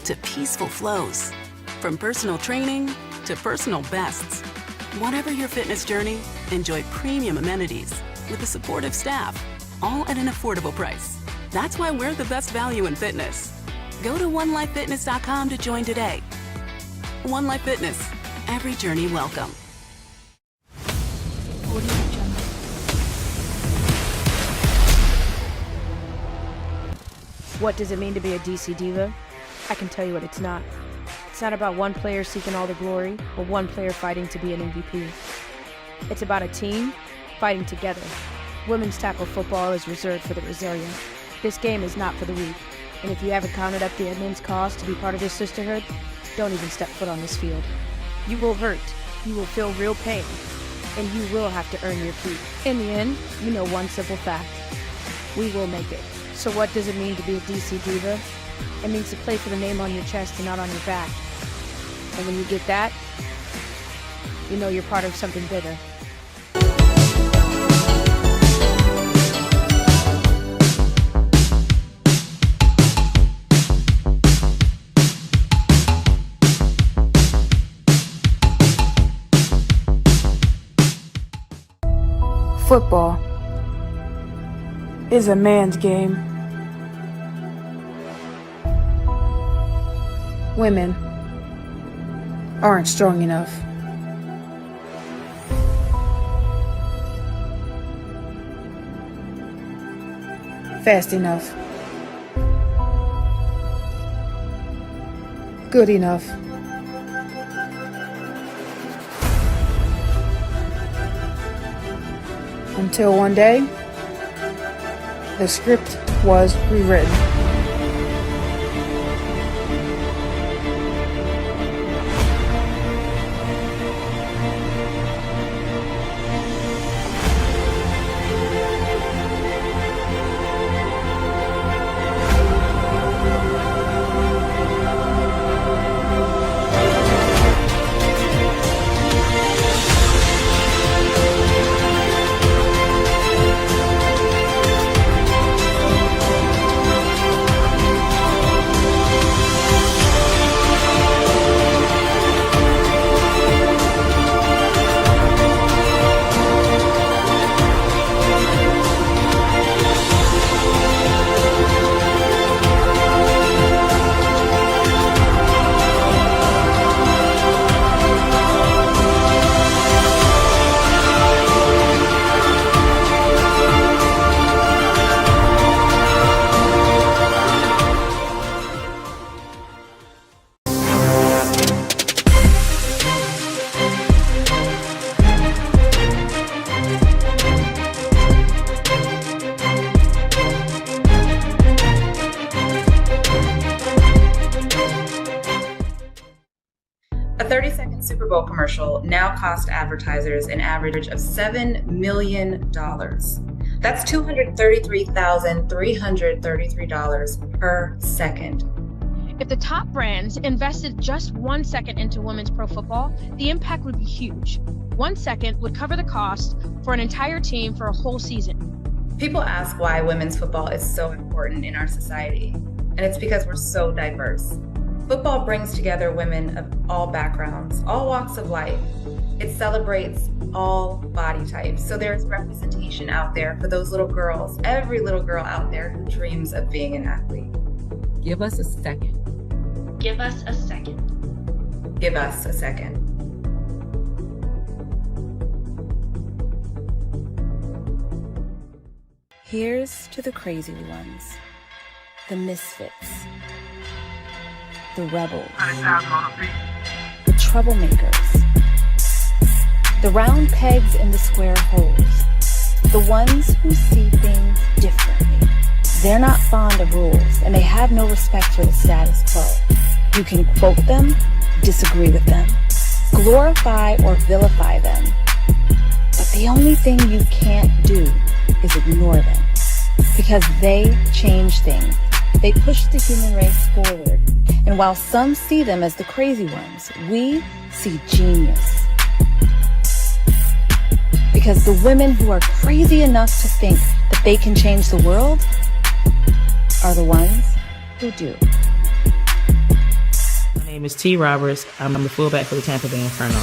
to peaceful flows. From personal training to personal bests. Whatever your fitness journey, enjoy premium amenities with a supportive staff, all at an affordable price. That's why we're the best value in fitness. Go to onelifefitness.com to join today. One Life Fitness. Every journey welcome. What does it mean to be a DC Diva? I can tell you what it's not. It's not about one player seeking all the glory or one player fighting to be an MVP. It's about a team fighting together. Women's tackle football is reserved for the resilient. This game is not for the weak. And if you haven't counted up the immense cost to be part of this sisterhood, don't even step foot on this field. You will hurt, you will feel real pain, and you will have to earn your keep. In the end, you know one simple fact. We will make it. So what does it mean to be a DC Diva? It means to play for the name on your chest and not on your back. And when you get that, you know you're part of something bigger. Football is a man's game. Women aren't strong enough. Fast enough. Good enough. Until one day, the script was rewritten. A 30-second Super Bowl commercial now costs advertisers an average of $7 million. That's $233,333 per second. If the top brands invested just 1 second into women's pro football, the impact would be huge. 1 second would cover the cost for an entire team for a whole season. People ask why women's football is so important in our society, and it's because we're so diverse. Football brings together women of all backgrounds, all walks of life. It celebrates all body types, so there's representation out there for those little girls, every little girl out there who dreams of being an athlete. Give us a second. Give us a second. Give us a second. Here's to the crazy ones, the misfits, the rebels, the troublemakers, The round pegs in the square holes. The ones who see things differently. They're not fond of rules, and they have no respect for the status quo. You can quote them, disagree with them, glorify or vilify them. But the only thing you can't do is ignore them. Because they change things. They push the human race forward. And while some see them as the crazy ones, we see genius. Because the women who are crazy enough to think that they can change the world are the ones who do. My name is T. Roberts. I'm the fullback for the Tampa Bay Inferno.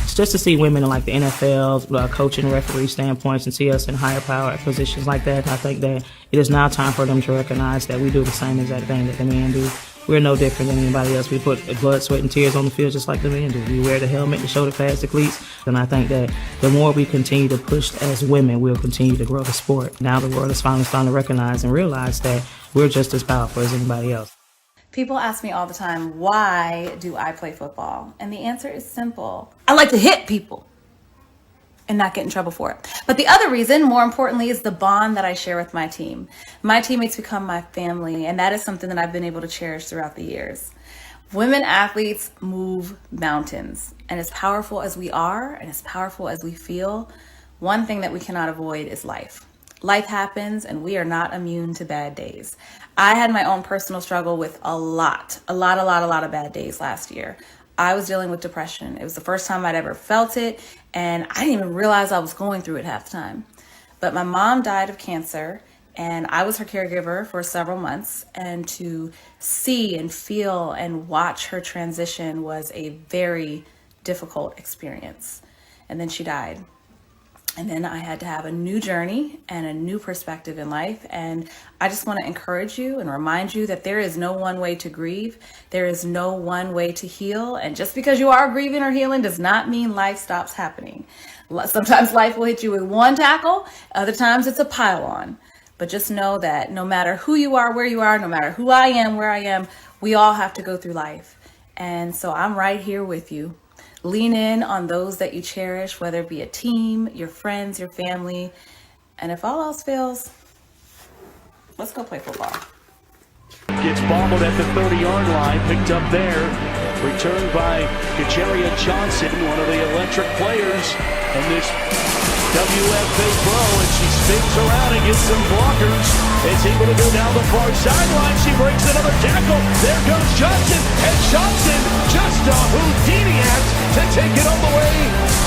It's just to see women in like the NFL, coaching, referee standpoints, and see us in higher power positions like that. I think that it is now time for them to recognize that we do the same exact thing that the men do. We're no different than anybody else. We put blood, sweat, and tears on the field just like the men do. We wear the helmet, the shoulder pads, the cleats. And I think that the more we continue to push as women, we'll continue to grow the sport. Now the world is finally starting to recognize and realize that we're just as powerful as anybody else. People ask me all the time, why do I play football? And the answer is simple. I like to hit people and not get in trouble for it. But the other reason, more importantly, is the bond that I share with my team. My teammates become my family, and that is something that I've been able to cherish throughout the years. Women athletes move mountains, and as powerful as we are and as powerful as we feel, one thing that we cannot avoid is life. Life happens, and we are not immune to bad days. I had my own personal struggle with a lot of bad days last year. I was dealing with depression. It was the first time I'd ever felt it, and I didn't even realize I was going through it half the time. But my mom died of cancer, and I was her caregiver for several months, and to see and feel and watch her transition was a very difficult experience. And then she died. And then I had to have a new journey and a new perspective in life. And I just want to encourage you and remind you that there is no one way to grieve. There is no one way to heal. And just because you are grieving or healing does not mean life stops happening. Sometimes life will hit you with one tackle. Other times it's a pile on. But just know that no matter who you are, where you are, no matter who I am, where I am, we all have to go through life. And so I'm right here with you. Lean in on those that you cherish, whether it be a team, your friends, your family. And if all else fails, let's go play football. Gets bobbled at the 30-yard line, picked up there. Returned by Kacheria Johnson, one of the electric players in this WFA Pro, and she spins around and gets some blockers. Is able to go down the far sideline. She breaks another tackle. There goes Johnson, and Johnson just a Houdini act to take it all the way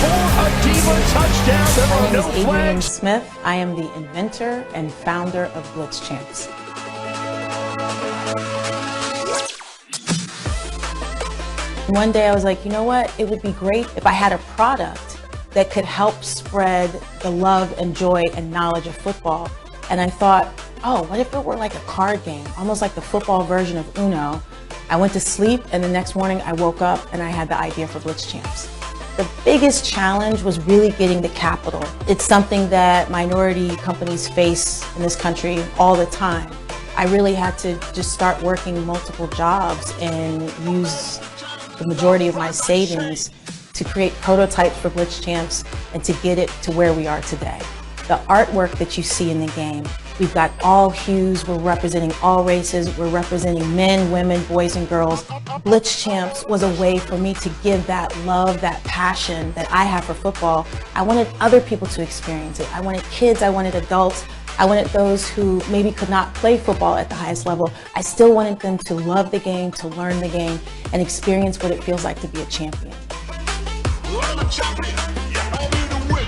for a Diva touchdown. There are no flags. My name is Adrienne Smith. I am the inventor and founder of Blitz Champs. One day I was like, you know what? It would be great if I had a product that could help spread the love and joy and knowledge of football. And I thought, oh, what if it were like a card game, almost like the football version of Uno? I went to sleep, and the next morning I woke up and I had the idea for Blitz Champs. The biggest challenge was really getting the capital. It's something that minority companies face in this country all the time. I really had to just start working multiple jobs and use the majority of my savings to create prototypes for Blitz Champs and to get it to where we are today. The artwork that you see in the game, we've got all hues, we're representing all races, we're representing men, women, boys, and girls. Blitz Champs was a way for me to give that love, that passion that I have for football. I wanted other people to experience it. I wanted kids, I wanted adults, I wanted those who maybe could not play football at the highest level. I still wanted them to love the game, to learn the game, and experience what it feels like to be a champion.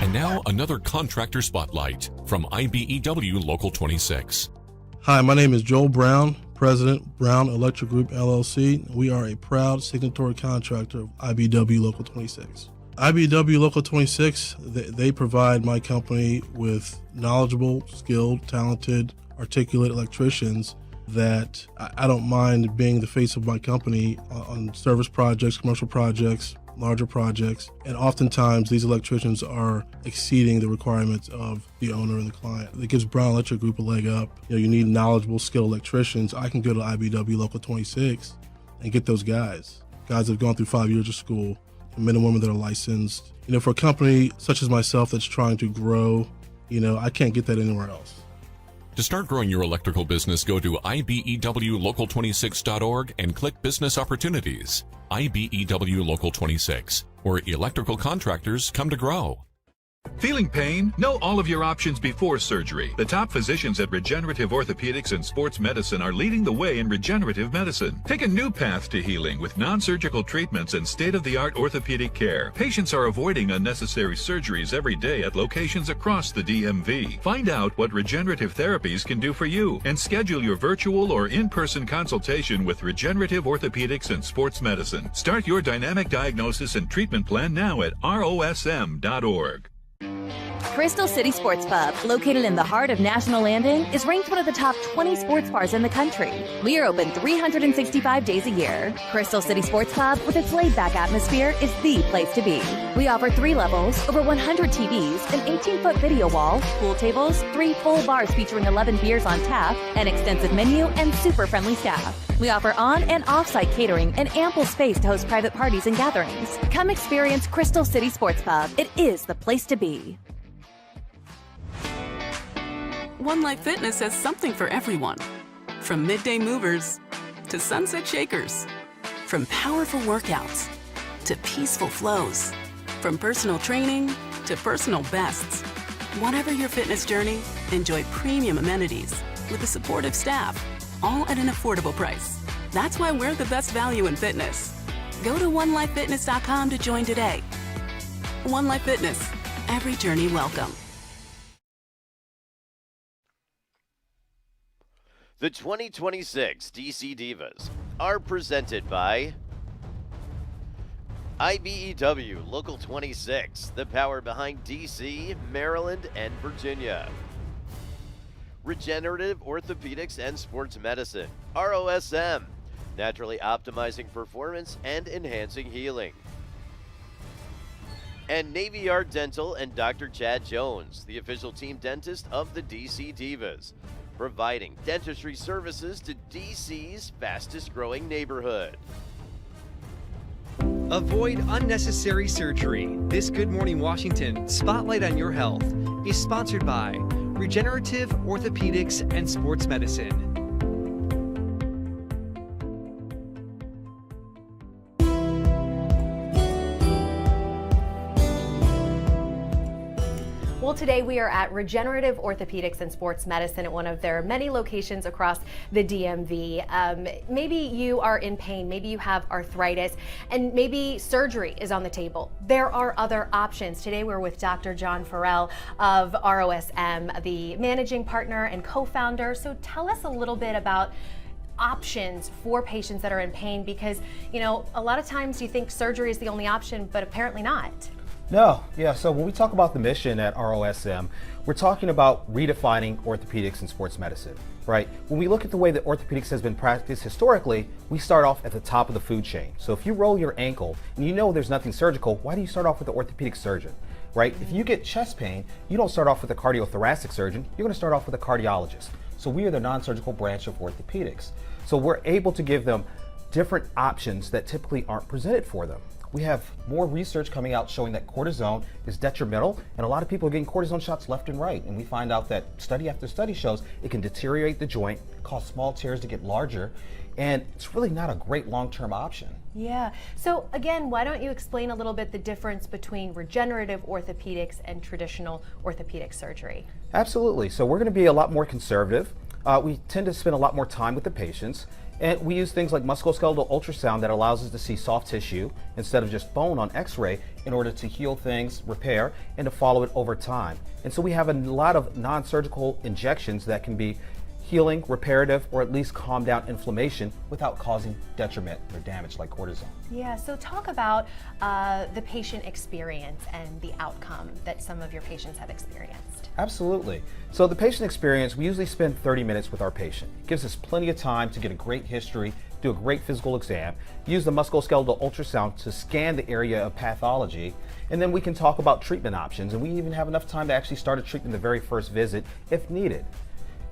And now another contractor spotlight from IBEW Local 26. Hi, my name is Joel Brown, President, Brown Electric Group, LLC. We are a proud signatory contractor of IBEW Local 26. IBEW Local 26, they provide my company with knowledgeable, skilled, talented, articulate electricians that I don't mind being the face of my company on service projects, commercial projects, larger projects, and oftentimes these electricians are exceeding the requirements of the owner and the client. It gives Brown Electric Group a leg up. You need knowledgeable, skilled electricians. I can go to IBEW Local 26 and get those guys that have gone through 5 years of school, men and women that are licensed. For a company such as myself that's trying to grow, I can't get that anywhere else. To start growing your electrical business, go to ibewlocal26.org and click Business Opportunities. IBEW Local 26, where electrical contractors come to grow. Feeling pain? Know all of your options before surgery. The top physicians at Regenerative Orthopedics and Sports Medicine are leading the way in regenerative medicine. Take a new path to healing with non-surgical treatments and state-of-the-art orthopedic care. Patients are avoiding unnecessary surgeries every day at locations across the DMV. Find out what regenerative therapies can do for you and schedule your virtual or in-person consultation with Regenerative Orthopedics and Sports Medicine. Start your dynamic diagnosis and treatment plan now at rosm.org. Crystal City Sports Pub, located in the heart of National Landing, is ranked one of the top 20 sports bars in the country. We are open 365 days a year. Crystal City Sports Pub, with its laid-back atmosphere, is the place to be. We offer 3 levels, over 100 TVs, an 18-foot video wall, pool tables, 3 full bars featuring 11 beers on tap, an extensive menu, and super friendly staff. We offer on- and off-site catering and ample space to host private parties and gatherings. Come experience Crystal City Sports Pub. It is the place to be. One Life Fitness has something for everyone. From midday movers to sunset shakers. From powerful workouts to peaceful flows. From personal training to personal bests. Whatever your fitness journey, enjoy premium amenities with a supportive staff, all at an affordable price. That's why we're the best value in fitness. Go to onelifefitness.com to join today. One Life Fitness. Every journey welcome. The 2026 DC Divas are presented by IBEW Local 26, the power behind DC, Maryland, and Virginia. Regenerative Orthopedics and Sports Medicine, ROSM, naturally optimizing performance and enhancing healing. And Navy Yard Dental and Dr. Chad Jones, the official team dentist of the DC Divas, providing dentistry services to DC's fastest growing neighborhood. Avoid unnecessary surgery. This Good Morning Washington Spotlight on Your Health is sponsored by Regenerative Orthopedics and Sports Medicine. Well, today we are at Regenerative Orthopedics and Sports Medicine at one of their many locations across the DMV. Maybe you are in pain, maybe you have arthritis, and maybe surgery is on the table. There are other options. Today we're with Dr. John Farrell of ROSM, the managing partner and co-founder. So tell us a little bit about options for patients that are in pain, because, a lot of times you think surgery is the only option, but apparently not. No, yeah, so when we talk about the mission at ROSM, we're talking about redefining orthopedics and sports medicine, right? When we look at the way that orthopedics has been practiced historically, we start off at the top of the food chain. So if you roll your ankle and you know there's nothing surgical, why do you start off with the orthopedic surgeon, right? If you get chest pain, you don't start off with a cardiothoracic surgeon, you're gonna start off with a cardiologist. So we are the non-surgical branch of orthopedics. So we're able to give them different options that typically aren't presented for them. We have more research coming out showing that cortisone is detrimental, and a lot of people are getting cortisone shots left and right. And we find out that study after study shows it can deteriorate the joint, cause small tears to get larger, and it's really not a great long-term option. Yeah. So again, why don't you explain a little bit the difference between regenerative orthopedics and traditional orthopedic surgery? Absolutely. So we're going to be a lot more conservative. We tend to spend a lot more time with the patients. And we use things like musculoskeletal ultrasound that allows us to see soft tissue instead of just bone on x-ray in order to heal things, repair, and to follow it over time. And so we have a lot of non-surgical injections that can be healing, reparative, or at least calm down inflammation without causing detriment or damage like cortisone. Yeah, so talk about the patient experience and the outcome that some of your patients have experienced. Absolutely. So the patient experience, we usually spend 30 minutes with our patient. It gives us plenty of time to get a great history, do a great physical exam, use the musculoskeletal ultrasound to scan the area of pathology, and then we can talk about treatment options, and we even have enough time to actually start a treatment the very first visit if needed.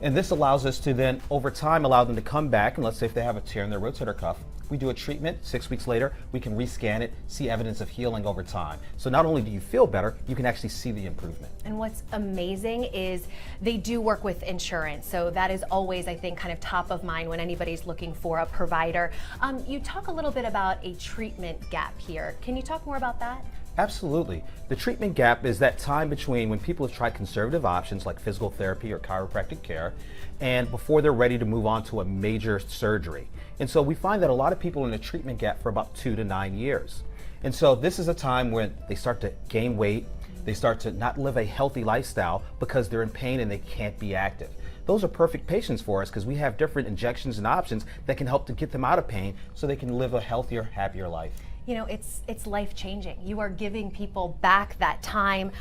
And this allows us to then, over time, allow them to come back, and let's say if they have a tear in their rotator cuff, we do a treatment, 6 weeks later, we can rescan it, see evidence of healing over time. So not only do you feel better, you can actually see the improvement. And what's amazing is they do work with insurance. So that is always, I think, kind of top of mind when anybody's looking for a provider. You talk a little bit about a treatment gap here. Can you talk more about that? Absolutely. The treatment gap is that time between when people have tried conservative options like physical therapy or chiropractic care and before they're ready to move on to a major surgery. And so we find that a lot of people are in a treatment gap for about 2 to 9 years. And so this is a time when they start to gain weight, they start to not live a healthy lifestyle because they're in pain and they can't be active. Those are perfect patients for us because we have different injections and options that can help to get them out of pain so they can live a healthier, happier life. You know, it's life-changing. You are giving people back that time.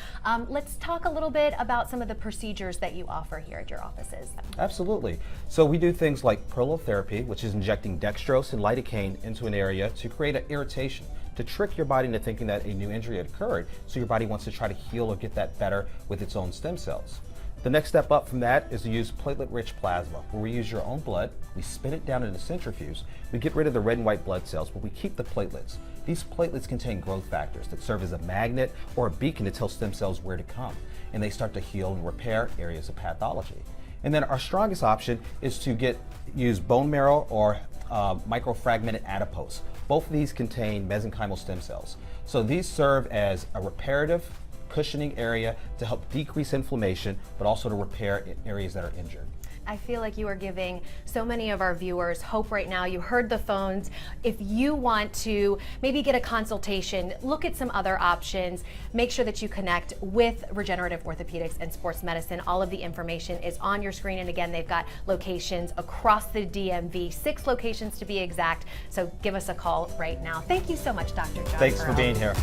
Let's talk a little bit about some of the procedures that you offer here at your offices. Absolutely. So we do things like prolotherapy, which is injecting dextrose and lidocaine into an area to create an irritation, to trick your body into thinking that a new injury had occurred, so your body wants to try to heal or get that better with its own stem cells. The next step up from that is to use platelet-rich plasma, where we use your own blood, we spin it down in a centrifuge, we get rid of the red and white blood cells, but we keep the platelets. These platelets contain growth factors that serve as a magnet or a beacon to tell stem cells where to come, and they start to heal and repair areas of pathology. And then our strongest option is to use bone marrow or microfragmented adipose. Both of these contain mesenchymal stem cells. So these serve as a reparative, cushioning area to help decrease inflammation, but also to repair areas that are injured. I feel like you are giving so many of our viewers hope right now. You heard the phones. If you want to maybe get a consultation, look at some other options, make sure that you connect with Regenerative Orthopedics and Sports Medicine. All of the information is on your screen. And again, they've got locations across the DMV, 6 locations to be exact. So give us a call right now. Thank you so much, Dr. John. Thanks for being here.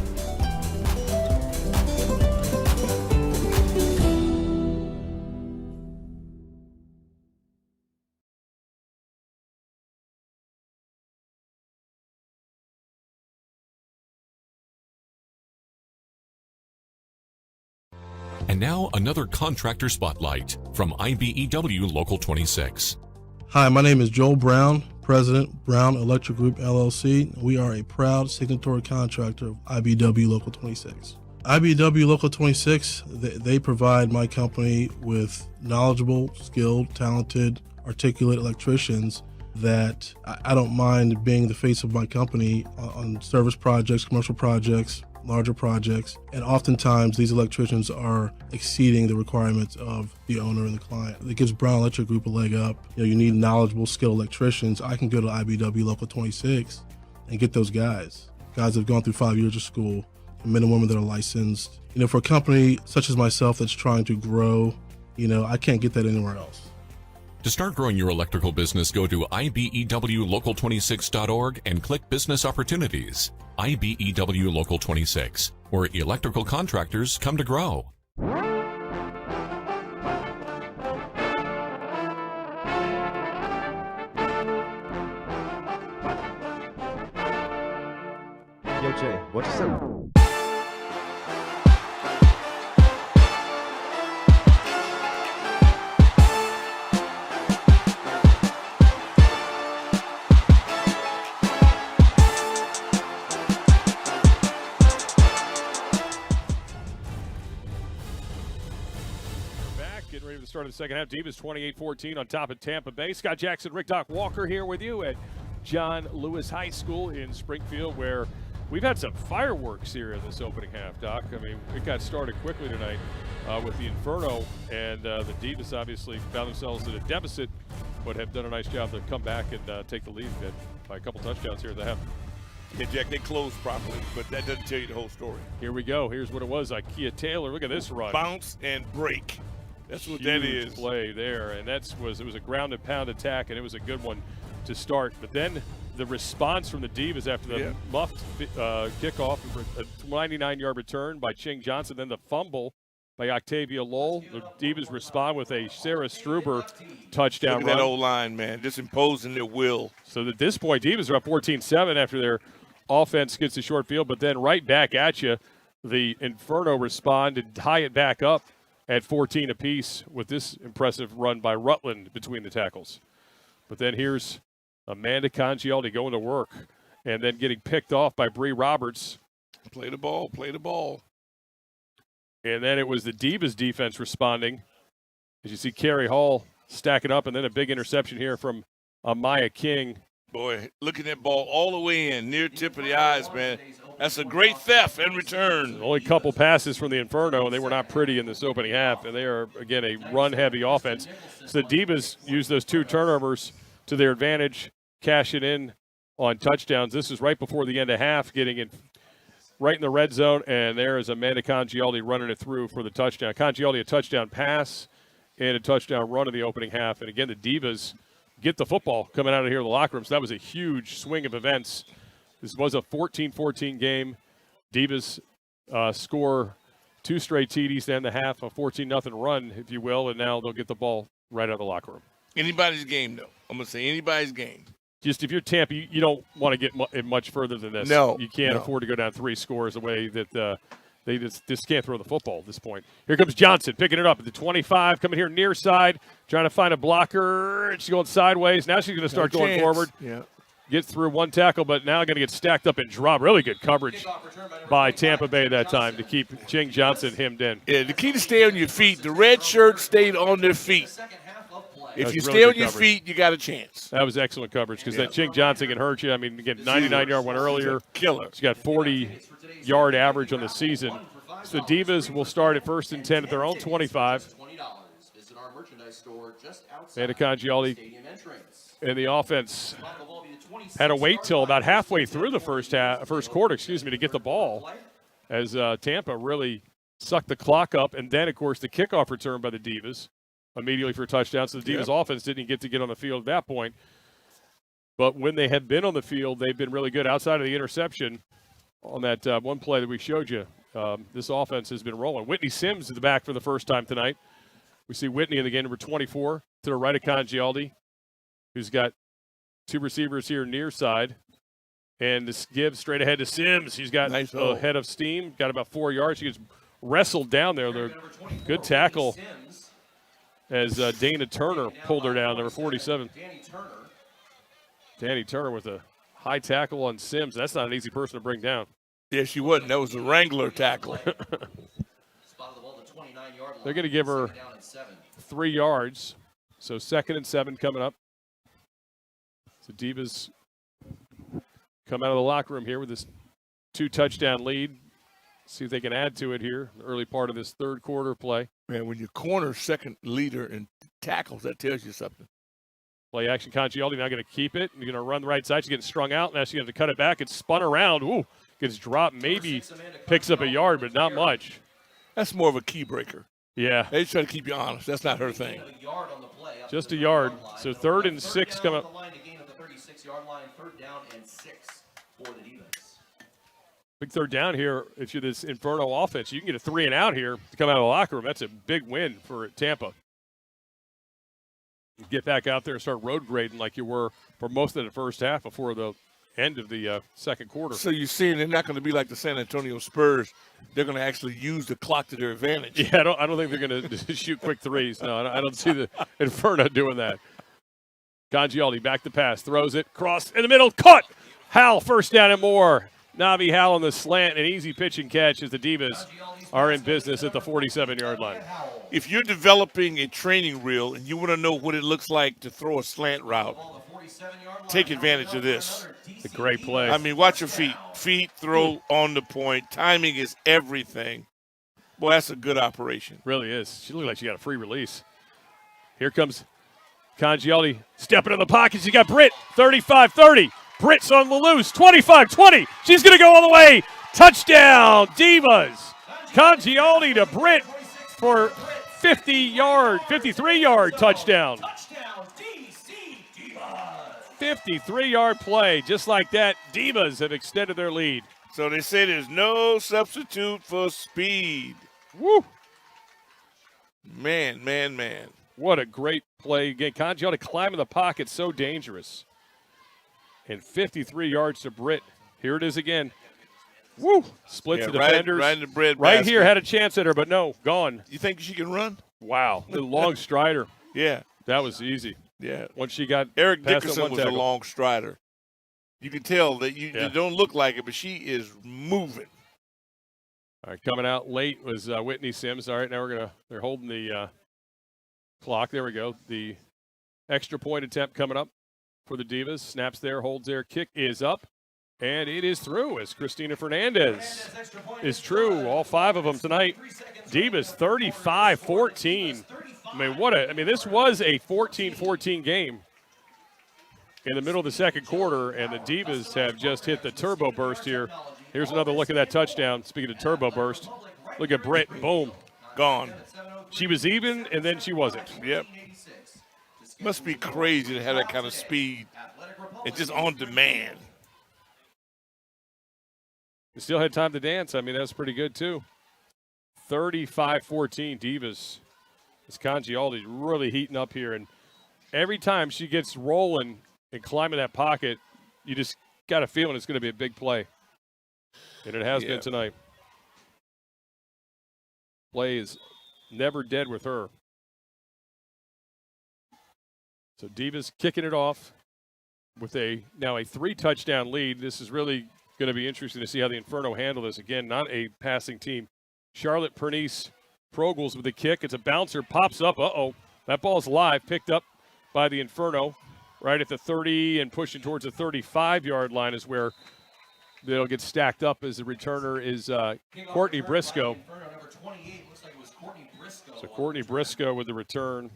And now another contractor spotlight from IBEW Local 26. Hi, my name is Joel Brown, President, Brown Electric Group LLC. We are a proud signatory contractor of IBEW Local 26. IBEW Local 26, they provide my company with knowledgeable, skilled, talented, articulate electricians that I don't mind being the face of my company on service projects, commercial projects, larger projects, and oftentimes these electricians are exceeding the requirements of the owner and the client. It gives Brown Electric Group a leg up. You need knowledgeable, skilled electricians. I can go to IBEW Local 26 and get those guys that have gone through 5 years of school, men and women that are licensed. For a company such as myself that's trying to grow, I can't get that anywhere else. To start growing your electrical business, go to ibewlocal26.org and click Business Opportunities. IBEW Local 26, where electrical contractors come to grow. Yo, Jay, what you say? Start of the second half. Divas 28-14 on top of Tampa Bay. Scott Jackson, Rick Doc Walker here with you at John Lewis High School in Springfield, where we've had some fireworks here in this opening half, Doc. I mean, it got started quickly tonight with the Inferno, and the Divas obviously found themselves at a deficit, but have done a nice job to come back and take the lead by a couple touchdowns here at the half. Yeah, Jack, they closed properly, but that doesn't tell you the whole story. Here we go. Here's what it was. Ikea Taylor. Look at this run. Bounce and break. That's what Huge that is. Play there, and it was a ground and pound attack, and it was a good one to start. But then the response from the Divas after the muffed kickoff, a 99-yard return by Ching Johnson, then the fumble by Octavia Lowell. The Divas respond with a Sarah Struber touchdown Look at run. that old line, man, just imposing their will. So at this point, Divas are up 14-7 after their offense gets a short field, but then right back at you, the Inferno respond and tie it back up at 14 apiece with this impressive run by Rutland between the tackles. But then here's Amanda Congialdi going to work and then getting picked off by Bree Roberts. Play the ball, play the ball. And then it was the Divas defense responding. As you see Carrie Hall stacking up, and then a big interception here from Amaya King. Boy, looking at ball all the way in, near tip of the eyes, man. That's a great theft and return. Only a couple passes from the Inferno, and they were not pretty in this opening half. And they are, again, a run-heavy offense. So the Divas used those 2 turnovers to their advantage, cash it in on touchdowns. This is right before the end of half, getting in right in the red zone, and there is Amanda Congialdi running it through for the touchdown. Congialdi, a touchdown pass and a touchdown run in the opening half. And, again, the Divas get the football coming out of here in the locker room. So that was a huge swing of events. This was a 14-14 game. Divas score 2 straight TDs to end the half, a 14-0 run, if you will, and now they'll get the ball right out of the locker room. Anybody's game, though. I'm going to say anybody's game. Just if you're Tampa, you don't want to get it much further than this. No. You can't afford to go down 3 scores the way that they just can't throw the football at this point. Here comes Johnson picking it up at the 25, coming here near side, trying to find a blocker. She's going sideways. Now she's going to start going forward. Yeah. Gets through 1 tackle, but now going to get stacked up and drop. Really good coverage by Tampa Bay that time to keep Ching Johnson hemmed in. Yeah, the key to stay on your feet. The red shirt stayed on their feet. If you stay on your feet, you got a chance. That was excellent coverage because that Ching Johnson can hurt you. I mean, again, 99-yard one earlier. Killer. She's got 40-yard average on the season. So the Divas will start at 1st and 10 at their own 25. Amanda Congialdi and the offense had to wait till about halfway through the first quarter, to get the ball, as Tampa really sucked the clock up. And then, of course, the kickoff return by the Divas immediately for a touchdown. So the Divas offense didn't get on the field at that point. But when they have been on the field, they've been really good. Outside of the interception on that one play that we showed you, this offense has been rolling. Whitney Sims is the back for the first time tonight. We see Whitney in the game, number 24, to the right of Congialdi, who's got 2 receivers here near side. And this gives straight ahead to Sims. He's got a head of steam, got about 4 yards. He gets wrestled down there. Good tackle as Dana Turner pulled her down, number 47. Danny Turner with a high tackle on Sims. That's not an easy person to bring down. Yeah, she wasn't. That was a Wrangler tackle. They're going to give her 3 yards. So 2nd and 7 coming up. So Divas come out of the locker room here with this 2-touchdown lead. See if they can add to it here, the early part of this third quarter play. Man, when your corner's second leader in tackles, that tells you something. Play action. Congialdi now going to keep it. You're going to run the right side. She's getting strung out. Now she's going to cut it back. It's spun around. Ooh, gets dropped. Maybe picks up a yard, but not much. That's more of a key breaker. Yeah. They try to keep you honest. That's not her thing. Just a yard. So 3rd and 6 come up. Big 3rd down here. If you're this Inferno offense, you can get a 3 and out here to come out of the locker room. That's a big win for Tampa. Get back out there and start road grading like you were for most of the first half before the end of the second quarter. So you're seeing they're not going to be like the San Antonio Spurs. They're going to actually use the clock to their advantage. Yeah, I don't think they're going to shoot quick threes. No, I don't see the Inferno doing that. Congialdi back to pass, throws it, cross in the middle, caught. Howell, 1st down and more. Navi Howell on the slant, an easy pitch and catch as the Divas are in business at the 47-yard line. If you're developing a training reel and you want to know what it looks like to throw a slant route, take advantage of this. It's a great play. I mean, watch your feet. Feet, throw on the point. Timing is everything. Boy, that's a good operation. Really is. She looked like she got a free release. Here comes Congialdi stepping in the pocket. She got Britt, 35-30. Britt's on the loose, 25-20. She's going to go all the way. Touchdown, Divas. Congialdi to Britt for 53-yard touchdown. 53-yard play. Just like that, Divas have extended their lead. So they say there's no substitute for speed. Woo. Man. What a great play. Again, Congialdi climbing the pocket, so dangerous. And 53 yards to Britt. Here it is again. Woo! Splits the defenders. Right in the bread Right basket. here, had a chance at her, but no, gone. You think she can run? Wow. The long strider. Yeah. That was easy. Yeah. Once she got Eric past Dickerson that one was a tackle. long strider. You can tell that you don't look like it, but she is moving. All right, coming out late was Whitney Sims. All right, now they're holding the clock. There we go. The extra point attempt coming up for the Divas. Snaps there, holds there, kick is up, and it is through as Christina Fernandez is true. All 5 of them tonight. Divas 35-14. I mean, this was a 14-14 game in the middle of the second quarter, and the Divas have just hit the turbo burst here. Here's another look at that touchdown. Speaking of turbo burst, look at Britt. Boom. Gone. She was even, and then she wasn't. Yep. Must be crazy to have that kind of speed and just on demand. We still had time to dance. I mean, that's pretty good, too. 35-14 Divas. This Kanji Aldi's really heating up here, and every time she gets rolling and climbing that pocket, you just got a feeling it's going to be a big play. And it has been tonight. Play is never dead with her. So Divas kicking it off with now a 3-touchdown lead. This is really going to be interesting to see how the Inferno handle this. Again, not a passing team. Charlotte Pernice Progles with a kick. It's a bouncer, pops up. Uh-oh. That ball's live, picked up by the Inferno right at the 30 and pushing towards the 35-yard line is where they'll get stacked up as the returner is Courtney Briscoe. So Courtney Briscoe with the return.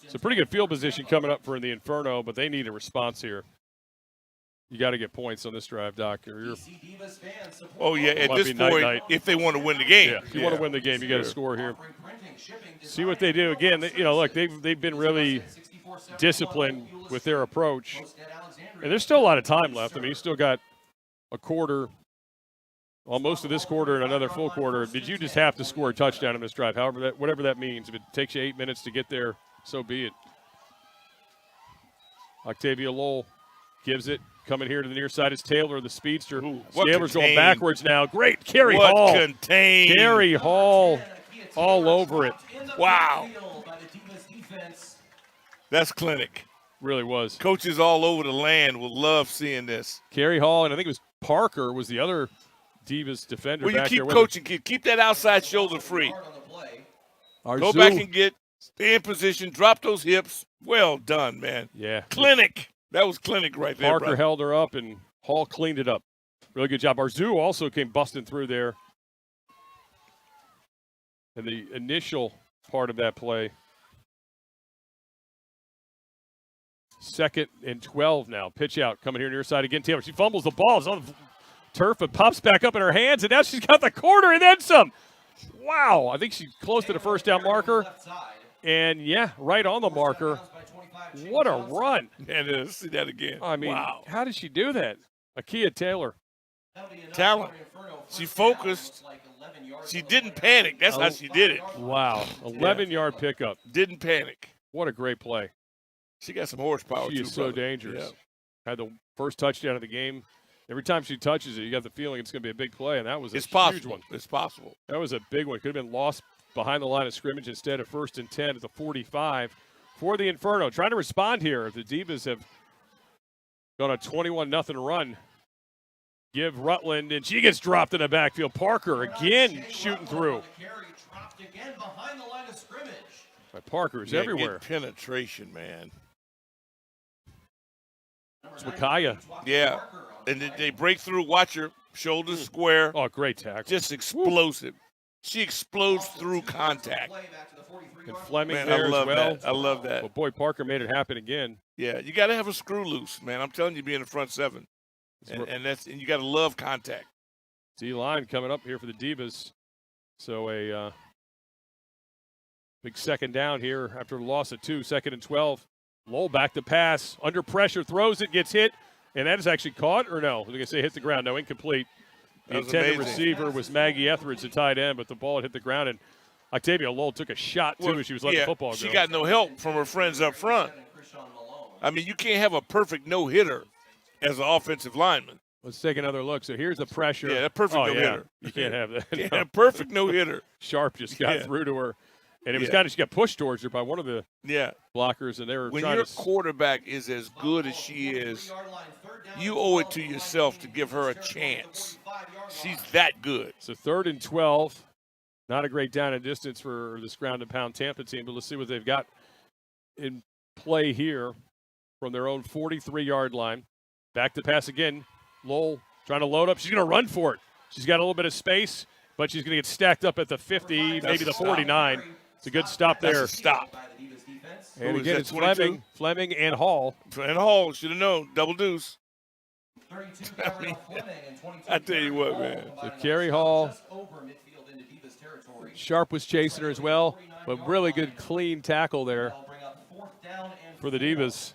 It's a pretty good field position coming up for the Inferno, but they need a response here. You got to get points on this drive, Doc. Oh, yeah, at this point, if they want to win the game. Yeah, if you want to win the game, you got to score here. See what they do. Again, look, they've been really disciplined with their approach. And there's still a lot of time left. I mean, you still got a quarter, most of this quarter and another full quarter. Did you just have to score a touchdown in this drive? Whatever that means. If it takes you 8 minutes to get there, so be it. Octavia Lowell gives it. Coming here to the near side is Taylor, the speedster. Taylor's going backwards now. Great. Carrie Hall. Carrie Hall all over it. Wow. That's clinic. Really was. Coaches all over the land will love seeing this. Carrie Hall, and I think it was Parker was the other Divas defender well, you back keep there. Coaching, keep that outside shoulder free. Go back and stay in position, drop those hips. Well done, man. Yeah. Clinic. That was clinic right there, Parker bro. held her up, and Hall cleaned it up. Really good job. Arzu also came busting through there. And the initial part of that play. 2nd and 12 now. Pitch out coming here near side again. Taylor, she fumbles the ball. It's on the turf, but pops back up in her hands, and now she's got the corner and then some. Wow. I think she's close to the first down marker. And, yeah, right on the marker. What a run. And let's see that again. I mean, wow. How did she do that? Akia Taylor. Talent. She focused. She didn't panic. That's how she did it. Wow. 11-yard pickup. Didn't panic. What a great play. She got some horsepower, She is so dangerous. Yeah. Had the first touchdown of the game. Every time she touches it, you got the feeling it's going to be a big play, and that was a huge one. It's possible. That was a big one. Could have been lost behind the line of scrimmage instead of 1st and 10 at the 45 for the Inferno. Trying to respond here. The Divas have gone a 21-0 run. Give Rutland, and she gets dropped in the backfield. Parker again shooting through. Parker's everywhere. Good penetration, man. It's Wakaya. Yeah. And they break through. Watch her. Shoulders square. Oh, great tackle. Just explosive. She explodes through contact. And Fleming man, there I love as well. That. I love that. But boy, Parker made it happen again. Yeah, you got to have a screw loose, man. I'm telling you, be in the front 7. And you got to love contact. D-line coming up here for the Divas. So a big 2nd down here after a loss of 2, 2nd and 12. Lowell back to pass. Under pressure, throws it, gets hit. And that is actually caught, or no? I was going to say hit the ground. No, incomplete. The intended receiver was Maggie Etheridge, the tight end, but the ball had hit the ground. And Octavia Lowell took a shot, too, as she was letting the football go. She got no help from her friends up front. I mean, you can't have a perfect no-hitter as an offensive lineman. Let's take another look. So here's the pressure. Yeah, that perfect no-hitter. You can't have that. Yeah, No. perfect no-hitter. Sharp just got through to her. And it was kind of, she got pushed towards her by one of the blockers, and they were when trying your to. quarterback is as good as she is, you owe it to yourself to give her a chance. She's that good. So 3rd and 12. Not a great down and distance for this ground and pound Tampa team, but let's see what they've got in play here from their own 43-yard line. Back to pass again. Lowell trying to load up. She's going to run for it. She's got a little bit of space, but she's going to get stacked up at the 50, maybe the 49. It's a good stop there. That's a stop. And again, it's Fleming and Hall. And Hall should have known. Double deuce. I tell you what, man. So Carrie Hall. Sharp was chasing her as well, but really good clean tackle there for the Divas.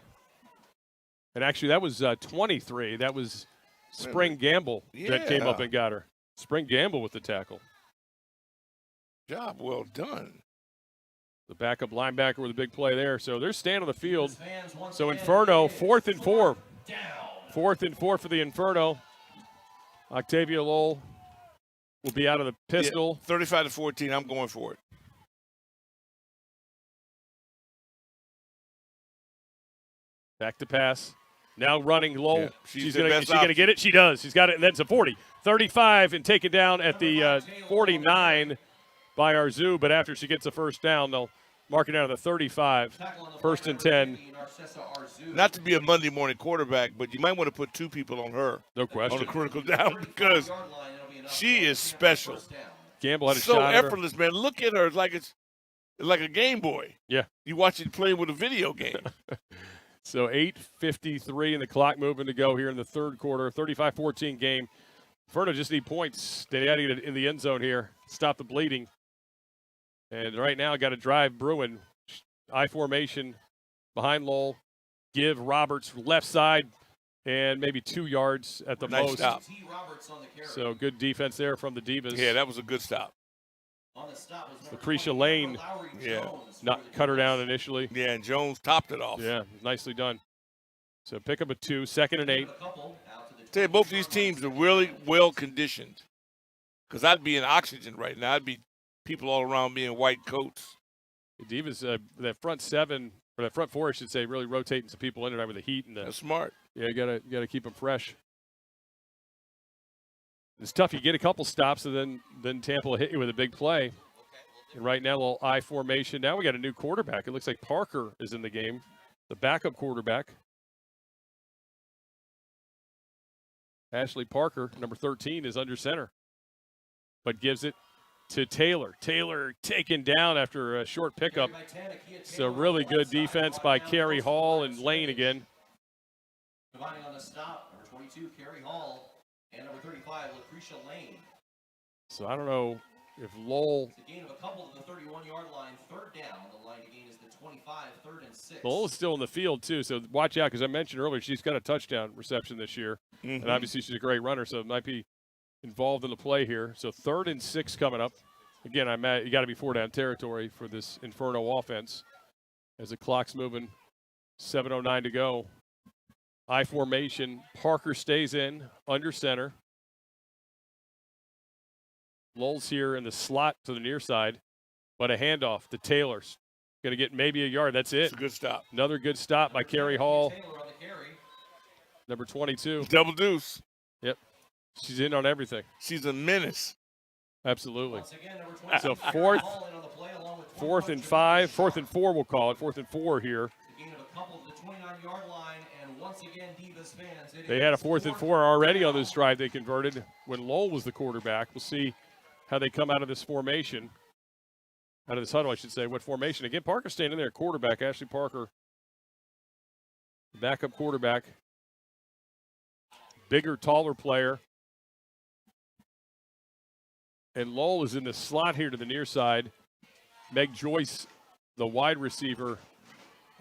And actually, that was 23. That was Spring Gamble that came up and got her. Spring Gamble with the tackle. Job well done. The backup linebacker with a big play there. So they're staying on the field. So Inferno, 4th and 4. 4th and 4 for the Inferno. Octavia Lowell will be out of the pistol. 35-14, I'm going for it. Back to pass. Now running Lowell. Yeah, She's going to get it? She does. She's got it, and that's a 40. 35 and taken down at the 49 by Arzu, but after she gets a first down, they'll mark it down to the 35. 1st and 10. Not to be a Monday morning quarterback, but you might want to put 2 people on her. No question. On a critical down because she is special. Gamble had a so shot at effortless, man. Look at her like it's like a Game Boy. Yeah. You watch it playing with a video game. So 8:53 and the clock moving to go here in the third quarter. 35-14 game. Inferno just need points. They got to get it in the end zone here. Stop the bleeding. And right now got to drive Bruin. I formation behind Lowell. Give Roberts left side and maybe 2 yards at the Nice most. stop. So good defense there from the Divas. Yeah, that was a good stop. Lucretia Lane, not cut her down initially. Yeah, and Jones topped it off. Yeah, nicely done. So pick up a 2, 2nd and 8. Tell you, both these teams are really well conditioned. Because I'd be in oxygen right now. I'd be people all around me in white coats. The Divas, that front 7, or that front 4, I should say, really rotating some people in and out with the heat and That's smart. Yeah, you gotta keep them fresh. It's tough. You get a couple stops, and then Tampa will hit you with a big play. And right now, a little I formation. Now we got a new quarterback. It looks like Parker is in the game, the backup quarterback. Ashley Parker, number 13, is under center, but gives it to Taylor. Taylor taken down after a short pickup. So really good defense by Carrie Hall and Lane again. Combining on the stop, number 22, Carrie Hall, and number 35, Lucretia Lane. So I don't know if Lowell. It's a gain of a couple to the 31-yard line, 3rd down. The line to gain is the 25, 3rd and 6. Lowell is still in the field, too, so watch out, because I mentioned earlier she's got a touchdown reception this year. And obviously she's a great runner, so it might be involved in the play here. So 3rd and 6 coming up. Again, you got to be 4-down territory for this Inferno offense as the clock's moving. 7:09 to go. I formation. Parker stays in under center. Lowell's here in the slot to the near side, but a handoff to Taylor's. Going to get maybe a yard. That's it. It's a good stop. Another good stop by Carrie Hall. Number 22. Double deuce. Yep. She's in on everything. She's a menace. Absolutely. So 4th and 5. 4th and 4 we'll call it. 4th and 4 here. They had a 4th and 4 already on this drive they converted when Lowell was the quarterback. We'll see how they come out of this formation. Out of this huddle, I should say. What formation? Again, Parker staying in there. Quarterback, Ashley Parker. Backup quarterback. Bigger, taller player. And Lowell is in the slot here to the near side. Meg Joyce, the wide receiver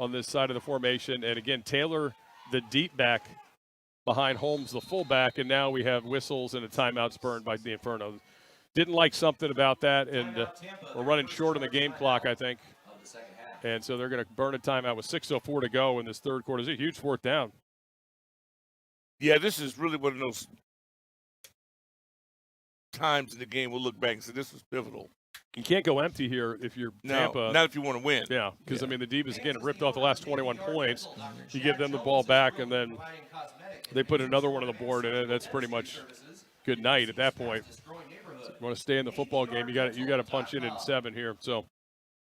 on this side of the formation. And again, Taylor, the deep back behind Holmes, the fullback. And now we have whistles and a timeout burned by the Inferno. Didn't like something about that, and we're running short on the game clock, I think. And so they're going to burn a timeout with 6:04 to go in this third quarter. It's a huge 4th down. Yeah, this is really one of those times in the game we'll look back and say this was pivotal. You can't go empty here if you're Tampa. No, not if you want to win. Yeah, because, I mean, the Divas, again, ripped off the last 21 points. You give them the ball back, and then they put another one on the board, and that's pretty much good night at that point. So if you want to stay in the football game, you got to punch in 7 here. So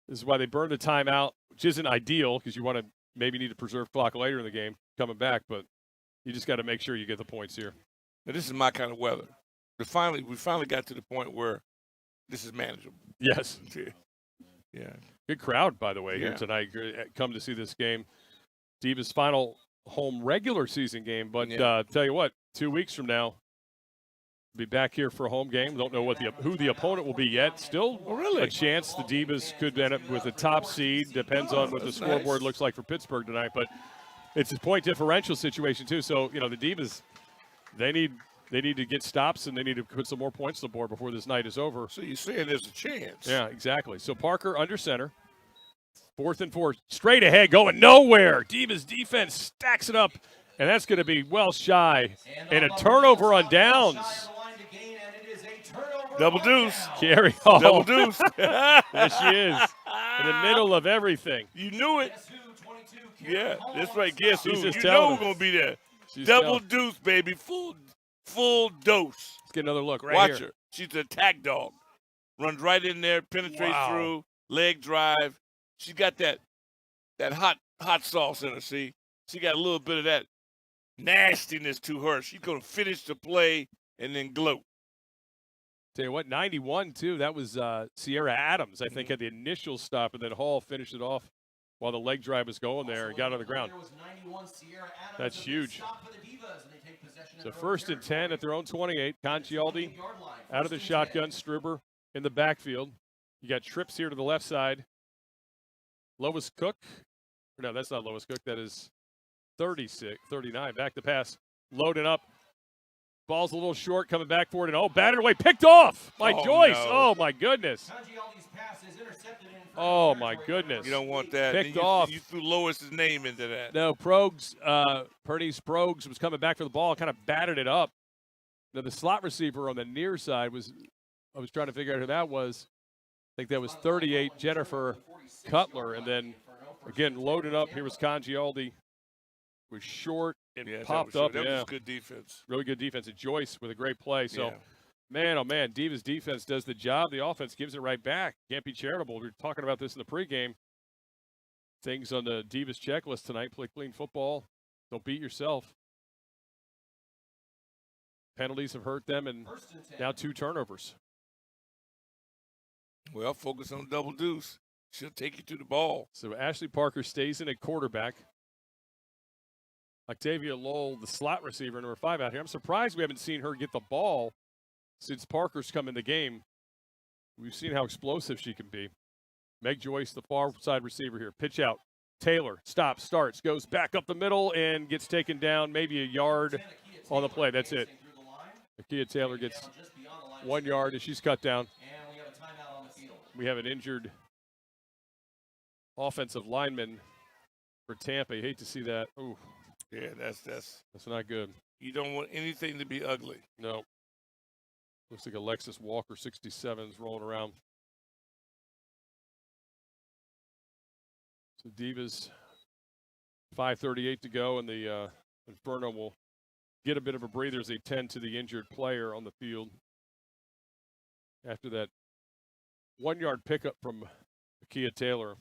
this is why they burned the timeout, which isn't ideal because you want to maybe need to preserve clock later in the game coming back, but you just got to make sure you get the points here. Now, this is my kind of weather. We finally got to the point where this is manageable. Yes. Yeah. Good crowd, by the way, here Yeah. tonight. Come to see this game. Divas' final home regular season game. But tell you what, 2 weeks from now, be back here for a home game. Don't know who the opponent will be yet. Still a chance the Divas could end up with the top seed. Depends on what the scoreboard looks like for Pittsburgh tonight. But it's a point differential situation, too. So, the Divas, they need to get stops, and they need to put some more points on the board before this night is over. So you're saying there's a chance. Yeah, exactly. So Parker under center. 4th and 4. Straight ahead, going nowhere. Divas defense stacks it up, and that's going to be well shy. And a turnover on downs. Double deuce. Carry Hall. Double deuce. There she is. In the middle of everything. You knew it. Yeah, that's right. Guess who? She's just You know telling who's going to be there. She's Double telling. deuce, baby. Full dose. Let's get another look right Watch here. her. She's an attack dog. Runs right in there, penetrates through, leg drive. She got that hot sauce in her, see? She got a little bit of that nastiness to her. She's going to finish the play and then gloat. Tell you what, 91, too. That was Sierra Adams, I think, had the initial stop, and then Hall finished it off while the leg drive was going there and got on the ground. That's huge. So 1st and 10 at their own 28. Congialdi out of the shotgun. Struber in the backfield. You got trips here to the left side. Lois Cook. No, that's not Lois Cook. That is 39. Back to pass. Loading up. Ball's a little short, coming back for it, and batted away, picked off by Joyce. No. Oh, my goodness. Oh, my goodness. You don't want that. Picked you, off. You threw Lois's name into that. No, Pernice Progs was coming back for the ball, kind of batted it up. Now, the slot receiver on the near side I was trying to figure out who that was. I think that was 38, Jennifer Cutler. And then, again, loaded up. Here was Congialdi. Was short and popped up. That was good defense. Really good defense. And Joyce with a great play. So, man, oh, man, Divas defense does the job. The offense gives it right back. Can't be charitable. We were talking about this in the pregame. Things on the Divas checklist tonight. Play clean football. Don't beat yourself. Penalties have hurt them, and now 2 turnovers. Well, focus on double deuce. She'll take you to the ball. So Ashley Parker stays in at quarterback. Octavia Lowell, the slot receiver, number 5 out here. I'm surprised we haven't seen her get the ball since Parker's come in the game. We've seen how explosive she can be. Meg Joyce, the far side receiver here. Pitch out. Taylor stops, starts, goes back up the middle, and gets taken down maybe a yard on the play. That's it. Akia Taylor gets 1 yard, and she's cut down. We have an injured offensive lineman for Tampa. You hate to see that. Ooh. Yeah, that's not good. You don't want anything to be ugly. No. Looks like Alexis Walker, 67, is rolling around. So Divas, 5:38 to go, and the Inferno will get a bit of a breather as they tend to the injured player on the field. After that 1-yard pickup from Akia Taylor.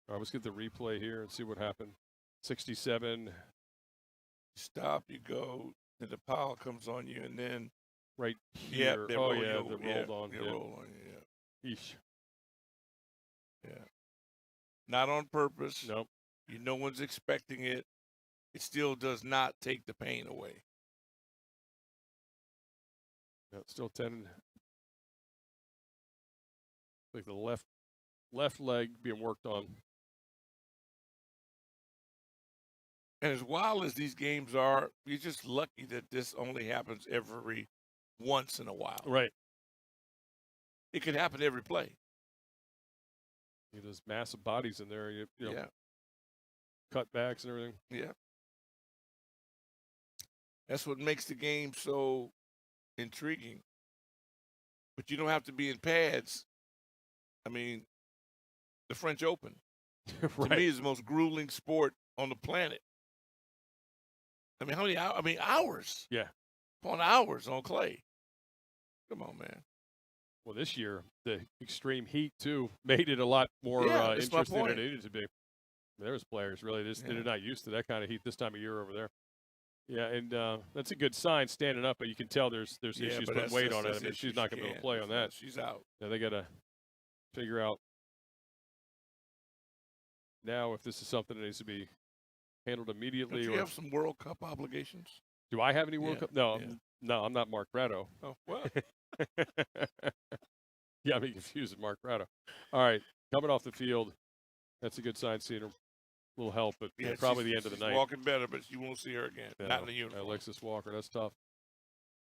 All right, let's get the replay here and see what happened. 67. Stop, you go, and the pile comes on you, and then right here. they Oh, roll yeah, you, they rolled on. They Yeah. roll on you, Eesh. yeah. Not on purpose. Nope. No one's expecting it. It still does not take the pain away. No, still 10. Like the left leg being worked on. And as wild as these games are, you're just lucky that this only happens every once in a while. Right. It could happen every play. There's massive bodies in there. You know, Yeah. cutbacks and everything. Yeah. That's what makes the game so intriguing. But you don't have to be in pads. I mean, the French Open, Right. to me, is the most grueling sport on the planet. I mean, how many hours? I mean, hours. Yeah. Upon hours on clay. Come on, man. Well, this year, the extreme heat, too, made it a lot more Yeah, that's my interesting than point. it needed to be. There was players, really, they're not used to that kind of heat this time of year over there. Yeah, and that's a good sign standing up, but you can tell there's Yeah, issues but putting weight that's on it. I the mean, issue. she's not She going to be able to can't. play on that. She's out. Now they got to figure out now if this is something that needs to be handled immediately. Don't or you have some World Cup obligations? do I have any World Yeah, Cup? No, yeah. no, I'm not Mark Ratto. Oh, well. Yeah, I'm confused with Mark Ratto. All right, coming off the field, that's a good sign. Seeing her, a little help, but Yeah, probably she's- the end of the she's night. walking better, but you won't see her again. Yeah, Not in the uniform. Alexis Walker, that's tough.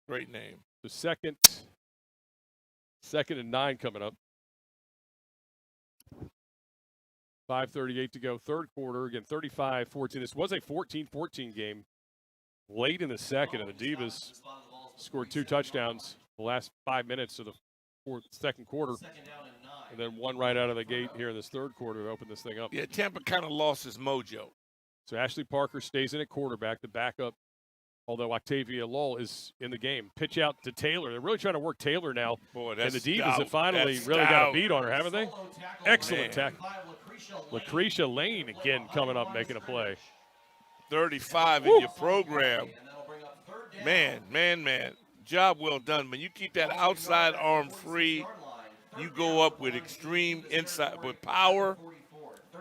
Great name. The second and 9 coming up. 5:38 to go. Third quarter, again, 35-14. This was a 14-14 game late in the second, and the Divas scored 2 touchdowns the last 5 minutes of the second quarter. And then one right out of the gate here in this third quarter to open this thing up. Yeah, Tampa kind of lost his mojo. So Ashley Parker stays in at quarterback, the backup, although Octavia Lull is in the game. Pitch out to Taylor. They're really trying to work Taylor now. Boy, and that's the Divas stout. have finally That's really got a stout. beat on her, haven't they? Excellent Man. tackle. Lucretia Lane again coming up making a play. 35 in your program. Man. Job well done. When you keep that outside arm free, you go up with extreme inside, with power,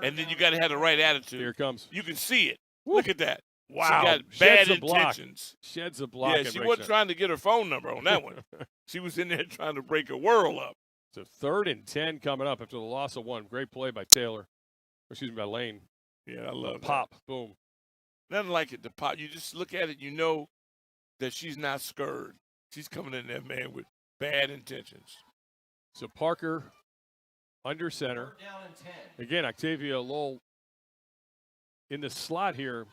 and then you got to have the right attitude. Here it comes. You can see it. Look at that. Wow. She got Sheds bad a block. intentions. Sheds a block. Yeah, and she breaks wasn't it. trying to get her phone number on that one. She was in there trying to break a whirl up. So 3rd and 10 coming up after the loss of 1. Great play by Taylor. Excuse me, by Lane. Yeah, I love pop. Boom. Nothing like it. The pop. You just look at it, you know that she's not scared. She's coming in there, man, with bad intentions. So Parker under center. Again, Octavia Lowell in the slot here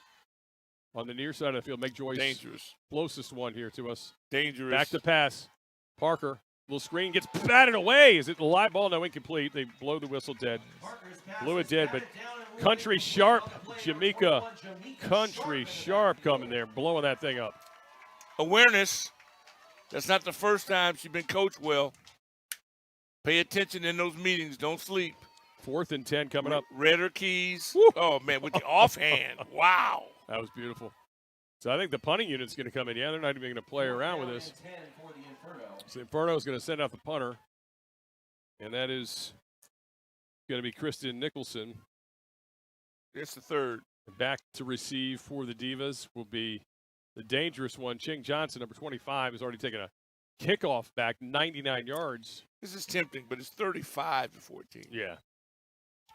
on the near side of the field. Make Joyce Dangerous. Closest one here to us. Dangerous. Back to pass. Parker. Little screen gets batted away. Is it the live ball? No, incomplete. They blow the whistle dead. Blew it dead, but Country Sharp, Jamaica Country Sharp coming there, blowing that thing up. Awareness. That's not the first time she's been coached well. Pay attention in those meetings. Don't sleep. 4th and 10 coming up. Read her keys. Oh, man, with the offhand. Wow. That was beautiful. So I think the punting unit's going to come in. Yeah, they're not even going to play around with this. So Inferno is going to send out the punter. And that is going to be Kristen Nicholson. It's the 3rd. Back to receive for the Divas will be the dangerous one. Ching Johnson, number 25, has already taken a kickoff back 99 yards. This is tempting, but it's 35-14. Yeah.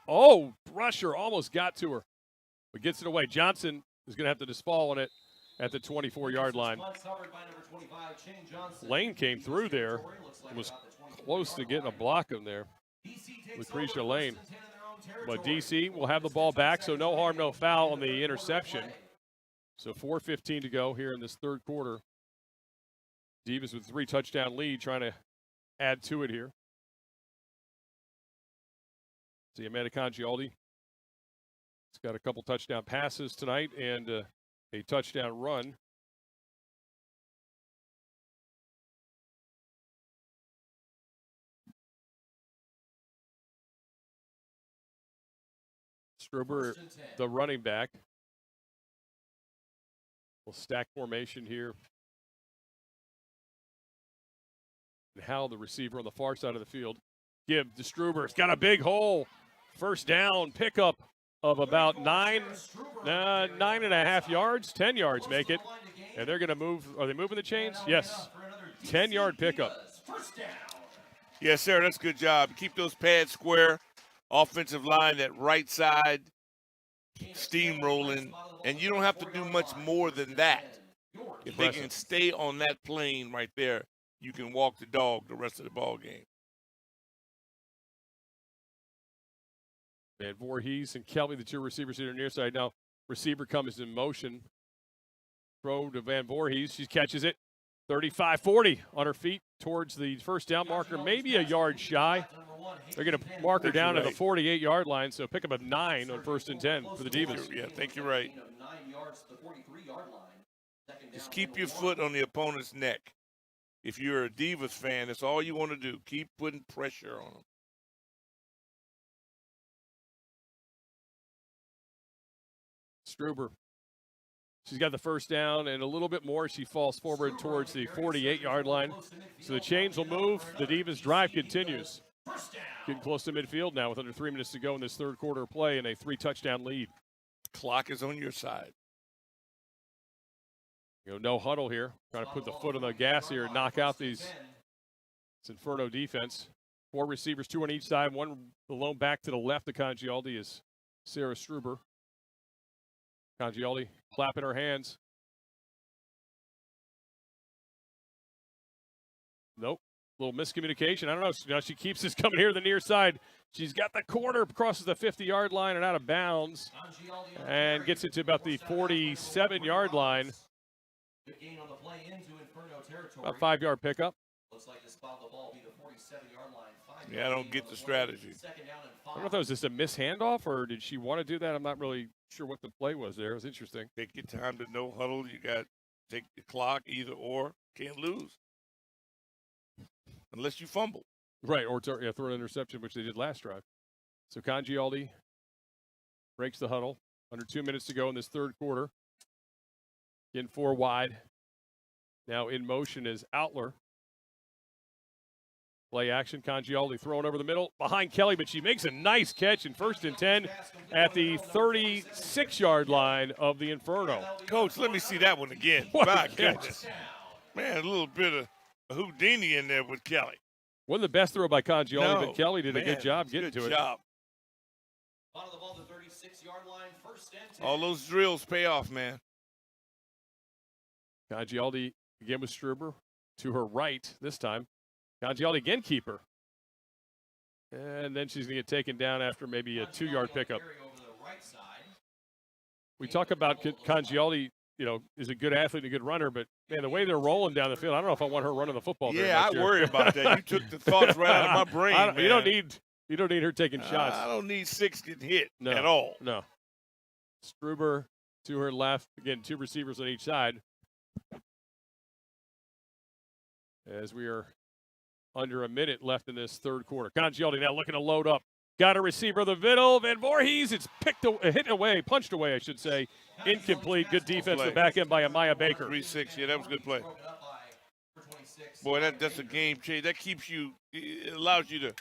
Oh, Brusher almost got to her, but gets it away. Johnson is going to have to just fall on it at the 24-yard line. Lane came through there, was close to getting a block in there. Lucretia Lane. But DC will have the ball back, so no harm, no foul on the interception. So 4:15 to go here in this third quarter. Divas with 3 touchdown lead, trying to add to it here. See Amanda Congialdi. It's got a couple touchdown passes tonight and a touchdown run. Struber, the running back. We'll stack formation here. And Hal, the receiver on the far side of the field. Give to Struber. It's got a big hole. First down pickup of about 9.5 yards. 10 yards make it. And they're going to move. Are they moving the chains? Yes. 10-yard pickup. Yes, sir. That's a good job. Keep those pads square. Offensive line, that right side, steamrolling. And you don't have to do much more than that. If they can stay on that plane right there, you can walk the dog the rest of the ball game. And Voorhees and Kelly, the two receivers here near side. Now, receiver comes in motion. Throw to Van Voorhees. She catches it. 35-40 on her feet towards the first down marker, maybe a yard shy. They're going to mark her down to the 48-yard line, so pick up a 9 on 1st and 10 for the Divas. Yeah, I think you're right. Just keep your foot on the opponent's neck. If you're a Divas fan, that's all you want to do. Keep putting pressure on them. Struber. She's got the first down and a little bit more. She falls forward towards the 48-yard line. So the chains will move. The Divas drive continues. Getting close to midfield now with under 3 minutes to go in this third quarter of play and a 3-touchdown lead. Clock is on your side. No huddle here. Trying to put the foot on the gas here and knock out these Inferno defense. 4 receivers, 2 on each side. One alone back to the left of Congialdi is Sarah Struber. Congialdi clapping her hands. Nope. Little miscommunication. I don't know. Now she keeps this coming here to the near side. She's got the corner, crosses the 50-yard line and out of bounds. And gets it to about the 47-yard line. About 5-yard pickup. Looks like the spot of the ball be the 47-yard line. Yeah, I don't get the strategy. I don't know if that was just a miss handoff or did she want to do that. I'm not really sure what the play was there. It was interesting. Take your time to no huddle. You got to take the clock, either or. Can't lose. Unless you fumble. Right, or throw an interception, which they did last drive. So Congialdi breaks the huddle. Under 2 minutes to go in this third quarter. In 4 wide. Now in motion is Outler. Play action, Congialdi throwing over the middle behind Kelly, but she makes a nice catch in 1st and 10 at the 36-yard line of the Inferno. Coach, let me see that one again. My goodness. Man, a little bit of Houdini in there with Kelly. Wasn't the best throw by Congialdi, but Kelly did a good job getting to it. Good job. Bottom of the ball, the 36-yard line, 1st and 10. All those drills pay off, man. Congialdi again with Struber to her right this time. Congialdi again keeper. And then she's going to get taken down after maybe a 2-yard pickup. We talk about Congialdi, is a good athlete and a good runner, but, man, the way they're rolling down the field, I don't know if I want her running the football. Yeah, I worry about that. You took the thoughts right out of my brain, man. You don't need her taking shots. I don't need 6 getting hit at all. No. Struber to her left. Again, 2 receivers on each side. As we are under a minute left in this third quarter. Congialdi now looking to load up. Got a receiver, the middle. Van Voorhees, it's punched away, I should say. Incomplete. Good defense. The back end by Amaya Baker. 3-6. Yeah, that was a good play. Boy, that's a game change. That keeps you, it allows you to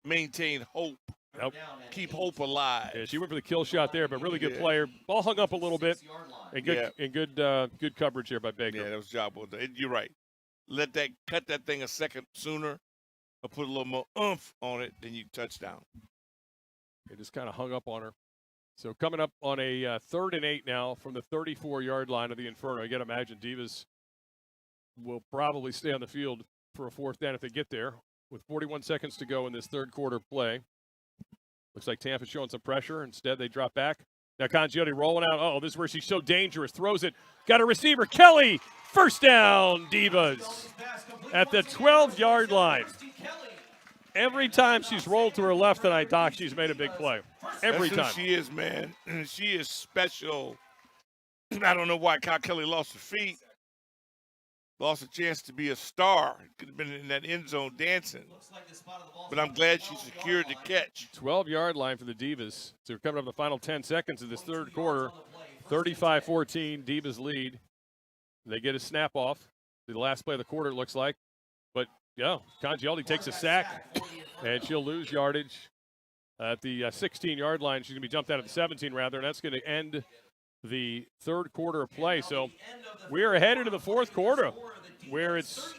maintain hope. Nope. Keep hope alive. Yeah, she went for the kill shot there, but really good player. Ball hung up a little bit. And good coverage here by Baker. Yeah, that was a job well done. You're right. Cut that thing a second sooner, or put a little more oomph on it, then you touchdown. It just kind of hung up on her. So coming up on a 3rd and 8 now from the 34-yard line of the Inferno. You got to imagine Divas will probably stay on the field for a 4th down if they get there. With 41 seconds to go in this third quarter play. Looks like Tampa's showing some pressure. Instead, they drop back. Now Congialdi rolling out. Oh, this is where she's so dangerous. Throws it. Got a receiver. Kelly. 1st down, Divas. At the 12-yard line. Every time she's rolled to her left tonight, Doc, she's made a big play. Every time. She is, man. She is special. I don't know why Kyle Kelly lost her feet. Lost a chance to be a star. Could have been in that end zone dancing. But I'm glad she secured the catch. 12-yard line for the Divas. So we're coming up the final 10 seconds of this third quarter. 35-14, Divas lead. They get a snap off. The last play of the quarter, it looks like. But, yeah, Congialdi takes a sack, and she'll lose yardage at the 16-yard line. She's going to be jumped out at the 17, rather, and that's going to end the third quarter of play. So we are headed to the fourth quarter, where it's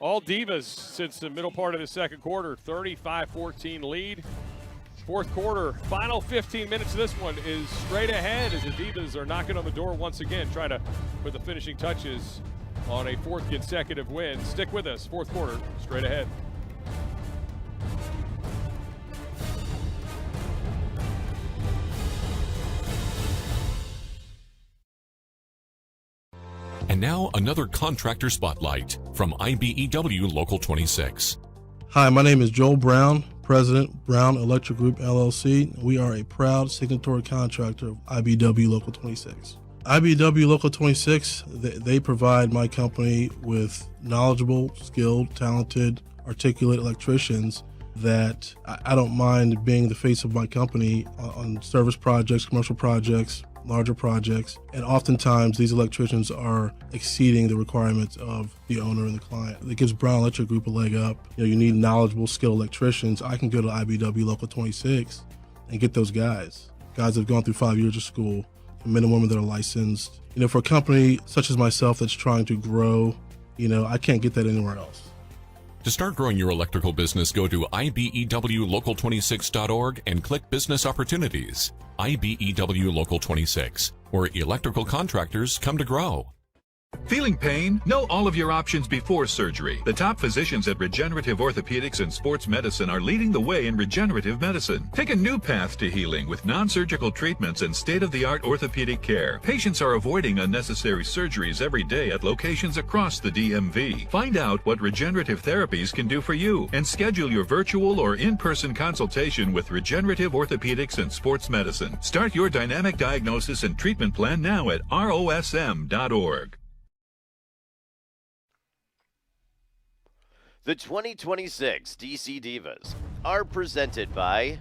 all Divas since the middle part of the second quarter. 35-14 lead. Fourth quarter, final 15 minutes of this one is straight ahead as the Divas are knocking on the door once again, trying to put the finishing touches on a 4th consecutive win. Stick with us. Fourth quarter, straight ahead. And now another contractor spotlight from IBEW Local 26. Hi, my name is Joel Brown, President, Brown Electric Group LLC. We are a proud signatory contractor of IBEW Local 26. IBEW Local 26, they provide my company with knowledgeable, skilled, talented, articulate electricians that I don't mind being the face of my company on service projects, commercial projects, larger projects, and oftentimes these electricians are exceeding the requirements of the owner and the client. It gives Brown Electric Group a leg up. You need knowledgeable, skilled electricians. I can go to IBEW Local 26 and get those guys that have gone through 5 years of school, men and women that are licensed. For a company such as myself that's trying to grow, I can't get that anywhere else. To start growing your electrical business, go to ibewlocal26.org and click Business Opportunities. IBEW Local 26, where electrical contractors come to grow. Feeling pain? Know all of your options before surgery. The top physicians at Regenerative Orthopedics and Sports Medicine are leading the way in regenerative medicine. Take a new path to healing with non-surgical treatments and state-of-the-art orthopedic care. Patients are avoiding unnecessary surgeries every day at locations across the DMV. Find out what regenerative therapies can do for you and schedule your virtual or in-person consultation with Regenerative Orthopedics and Sports Medicine. Start your dynamic diagnosis and treatment plan now at rosm.org. The 2026 DC Divas are presented by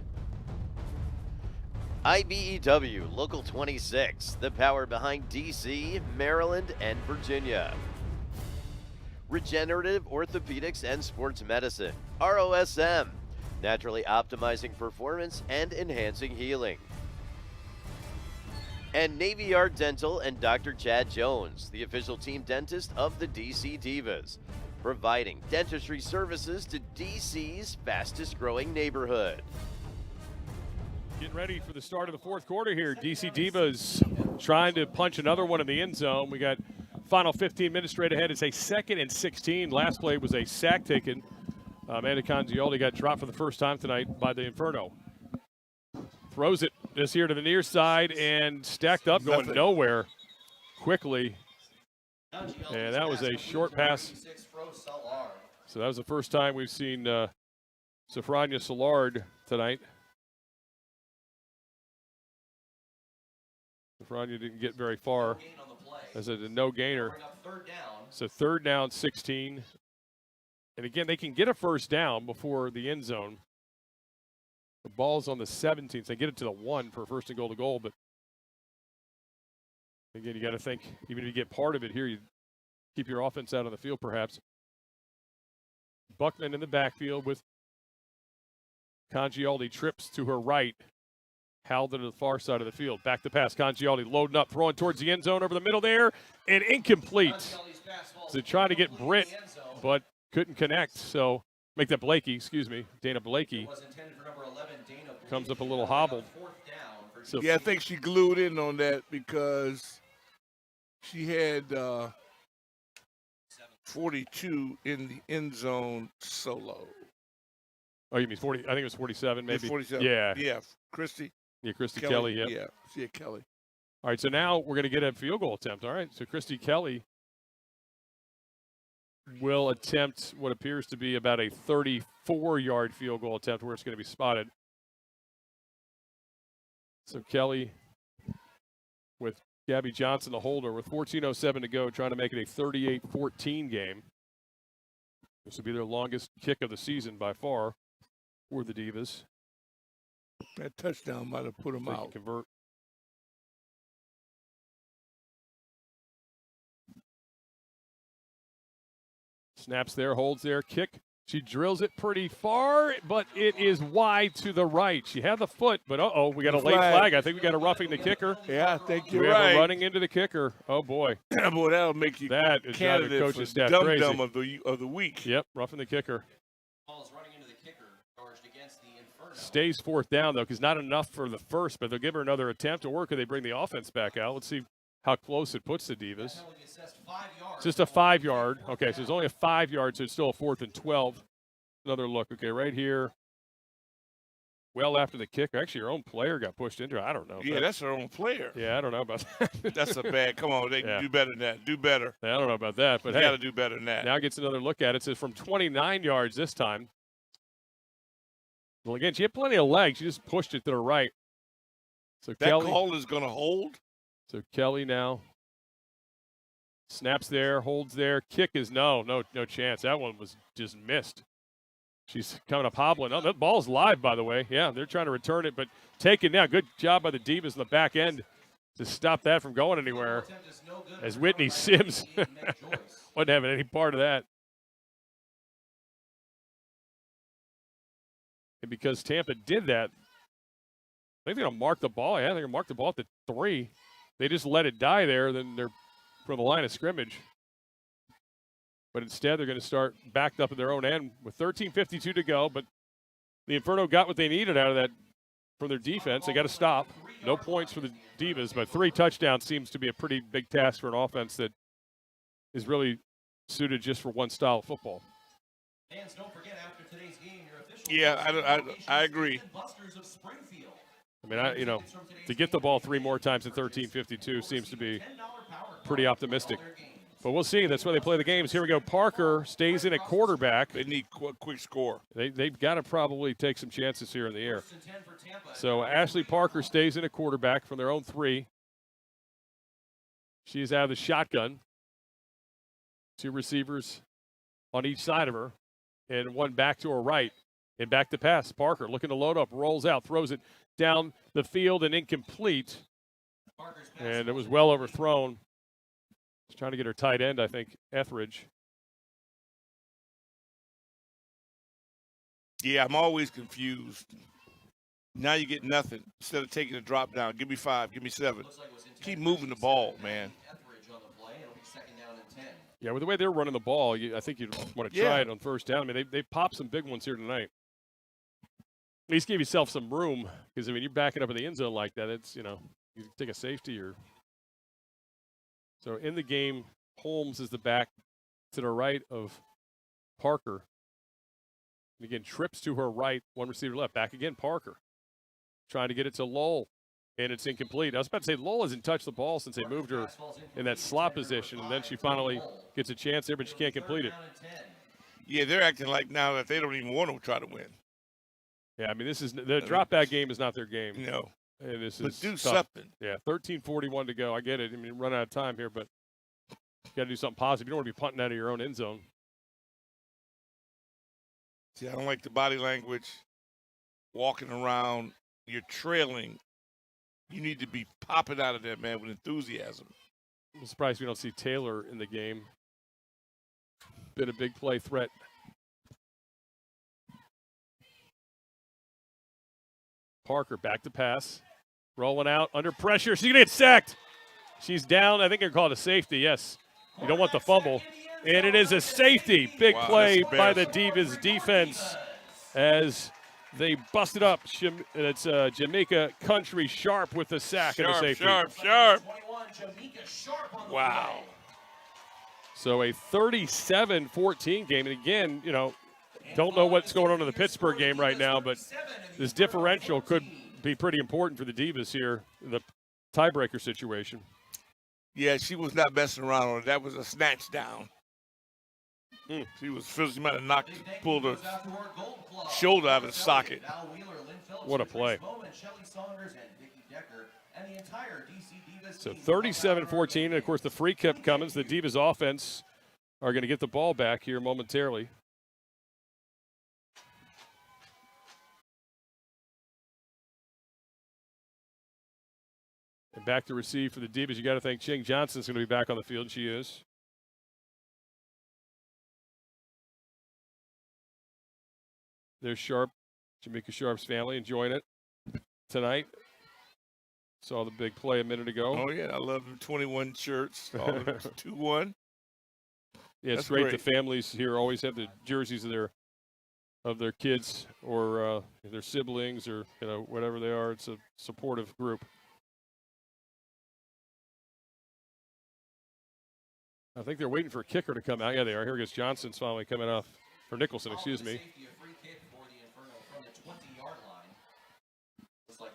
IBEW Local 26, the power behind DC, Maryland, and Virginia. Regenerative Orthopedics and Sports Medicine, ROSM, naturally optimizing performance and enhancing healing. And Navy Yard Dental and Dr. Chad Jones, the official team dentist of the DC Divas, providing dentistry services to DC's fastest growing neighborhood. Getting ready for the start of the fourth quarter here. DC Divas trying to punch another one in the end zone. We got final 15 minutes straight ahead. It's a 2nd and 16. Last play was a sack taken. Amanda Congialdi got dropped for the first time tonight by the Inferno. Throws it this here to the near side and stacked up, going nowhere quickly. And that was a short pass. So that was the first time we've seen Safrania Soulard tonight. Safrania didn't get very far as a no gainer. So 3rd down, 16. And again, they can get a first down before the end zone. The ball's on the 17th. They get it to the 1 for first and goal to goal, but again, you got to think, even if you get part of it here, you keep your offense out on the field perhaps. Buckman in the backfield with Congialdi, trips to her right. Howden to the far side of the field. Back to pass. Congialdi loading up, throwing towards the end zone over the middle there, and incomplete. So trying to get Britt, but couldn't connect. So make that Blakey, excuse me, Dana Blakey. Comes up a little hobbled. So yeah, I think she glued in on that because she had 42 in the end zone solo. Oh, you mean 40? I think it was 47, maybe. 47. Yeah. Yeah, Christy. Yeah, Christy Kelly. Yep. Yeah, she had Kelly. All right, so now we're going to get a field goal attempt. All right, so Christy Kelly will attempt what appears to be about a 34-yard field goal attempt where it's going to be spotted. So Kelly with Gabby Johnson, the holder, with 14:07 to go, trying to make it a 38-14 game. This will be their longest kick of the season by far for the Divas. That touchdown might have put them out. Convert. Snaps there, holds there, kick. She drills it pretty far, but it is wide to the right. She had the foot, but we got a late flag. I think we got a roughing the kicker. Yeah, I think you're we right. have a running into the kicker. Oh boy, boy, that'll make you that is candidate coach's for staff dumb crazy. dumb of the week. Yep, roughing the kicker. Running into the kicker, charged against the Inferno. Stays 4th down though, because not enough for the first, but they'll give her another attempt, or could they bring the offense back out? Let's see how close it puts the Divas. It's just a 5-yard. Okay, so it's only a 5-yard, so it's still a 4th and 12. Another look. Okay, right here well after the kick. Actually, her own player got pushed into it. I don't know. Yeah, that's her own player. Yeah, I don't know about that. That's a bad. Come on, they can do better than that. Do better. Yeah, I don't know about that, but you hey, got to do better than that. Now gets another look at it. It says from 29 yards this time. Well, again, she had plenty of legs. She just pushed it to the right. So that Kelly, call is going to hold. So Kelly now snaps there, holds there. Kick is no chance. That one was just missed. She's coming up hobbling. Oh, that ball's live, by the way. Yeah, they're trying to return it, but take it now. Good job by the Divas in the back end to stop that from going anywhere. As Whitney Sims wasn't having any part of that. And because Tampa did that, I think they're going to mark the ball. Yeah, they're going to mark the ball at the 3. They just let it die there. Then they're from the line of scrimmage. But instead, they're going to start backed up at their own end with 13:52 to go. But the Inferno got what they needed out of that from their defense. They got to stop. No points for the Divas, but 3 touchdowns seems to be a pretty big task for an offense that is really suited just for one style of football. Fans, don't forget after today's game, your official I agree. I mean, to get the ball 3 more times in 13:52 seems to be pretty optimistic. But we'll see. That's why they play the games. Here we go. Parker stays in at quarterback. They need quick score. They've got to probably take some chances here in the air. So Ashley Parker stays in at quarterback from their own 3. She's out of the shotgun. 2 receivers on each side of her, and 1 back to her right. And back to pass. Parker looking to load up, rolls out, throws it down the field and incomplete. And it was well overthrown. She's trying to get her tight end, I think, Etheridge. Yeah, I'm always confused. Now you get nothing. Instead of taking a drop down, give me 5, give me 7. Keep moving the ball, man. Yeah, with the way they're running the ball, I think you'd want to try it on first down. I mean, they popped some big ones here tonight. At least give yourself some room because, I mean, you're backing up in the end zone like that. It's, you take a safety or. So in the game, Holmes is the back to the right of Parker. And again, trips to her right, 1 receiver left. Back again, Parker. Trying to get it to Lowell, and it's incomplete. I was about to say, Lowell hasn't touched the ball since they moved her in that slot position, and then she finally gets a chance there, but she can't complete it. Yeah, they're acting like now that they don't even want to try to win. Yeah, I mean, the drop back game is not their game. No. And this but is do tough. something. Yeah, 13:41 to go. I get it. I mean, run out of time here, but you got to do something positive. You don't want to be punting out of your own end zone. See, I don't like the body language, walking around. You're trailing. You need to be popping out of there, man, with enthusiasm. I'm surprised we don't see Taylor in the game. Been a big play threat. Parker back to pass. Rolling out, under pressure. She's going to get sacked. She's down. I think they're called a safety, yes. You don't want the fumble. And it is a safety. Big play by the Divas defense as they busted up. And it's Jamaica Country Sharp with the sack and a safety. Sharp. Wow. So a 37-14 game. And again, don't know what's going on in the Pittsburgh game right now, but this differential could be pretty important for the Divas here in the tiebreaker situation. Yeah, she was not messing around on it. That was a snatch down. She might have pulled her shoulder out of the socket. What a play. So 37-14, and of course the free kick comes. The Divas offense are going to get the ball back here momentarily. And back to receive for the Divas. You got to think Ching Johnson's going to be back on the field. She is. There's Sharp, Jamaica Sharp's family enjoying it tonight. Saw the big play a minute ago. Oh, yeah. I love the 21 shirts. 2-1. Yeah, it's great. The families here always have the jerseys of their kids or their siblings or whatever they are. It's a supportive group. I think they're waiting for a kicker to come out. Yeah, they are. Here goes Johnson's finally coming off, or Nicholson, excuse me.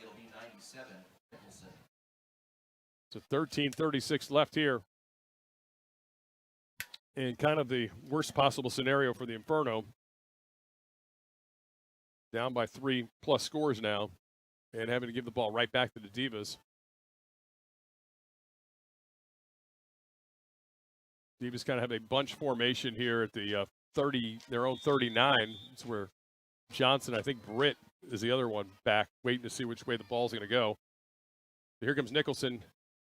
it'll be 97. So 13:36 left here. And kind of the worst possible scenario for the Inferno. Down by 3+ scores now, and having to give the ball right back to the Divas. Divas kind of have a bunch formation here at the 30, their own 39. It's where Johnson, I think Britt is the other one back, waiting to see which way the ball's going to go. Here comes Nicholson.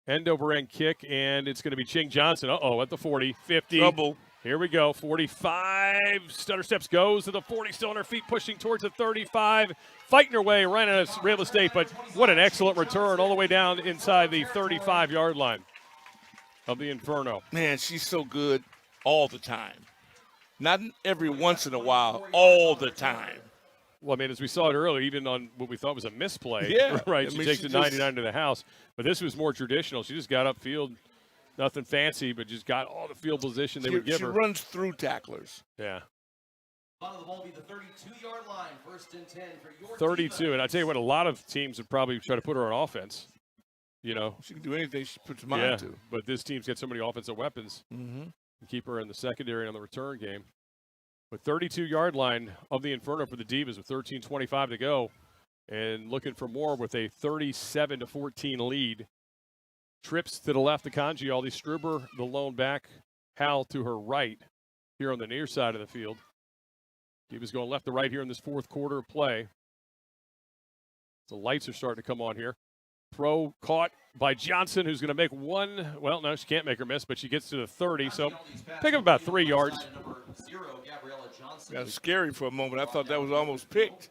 End over end kick, and it's going to be Ching Johnson. At the 40, 50. Trouble. Here we go, 45. Stutter steps, goes to the 40, still on her feet, pushing towards the 35. Fighting her way right out of real estate, but what an excellent return all the way down inside the 35-yard line of the Inferno. Man, she's so good all the time. Not every once in a while, all the time. Well, I mean, as we saw it earlier, even on what we thought was a misplay, yeah, right? I She mean, takes the 99 to the house. But this was more traditional. She just got upfield, nothing fancy, but just got all the field position they would give her. She runs through tacklers. Yeah. Bottom of the ball be the 32-yard line, 1st and 10 for your 32, Divas. and I tell you what, a lot of teams would probably try to put her on offense. You know, she can do anything she puts her mind to. But this team's got so many offensive weapons. Mm-hmm. And keep her in the secondary on the return game. With 32-yard line of the Inferno for the Divas with 13:25 to go, and looking for more with a 37-14 lead. Trips to the left of Congialdi, Struber the lone back, Hal to her right here on the near side of the field. Divas going left to right here in this fourth quarter of play. The lights are starting to come on here. Throw caught by Johnson, who's going to make one. Well, no, she can't make her miss, but she gets to the 30, so pick up about 3 yards. That was scary for a moment. I thought that was almost picked.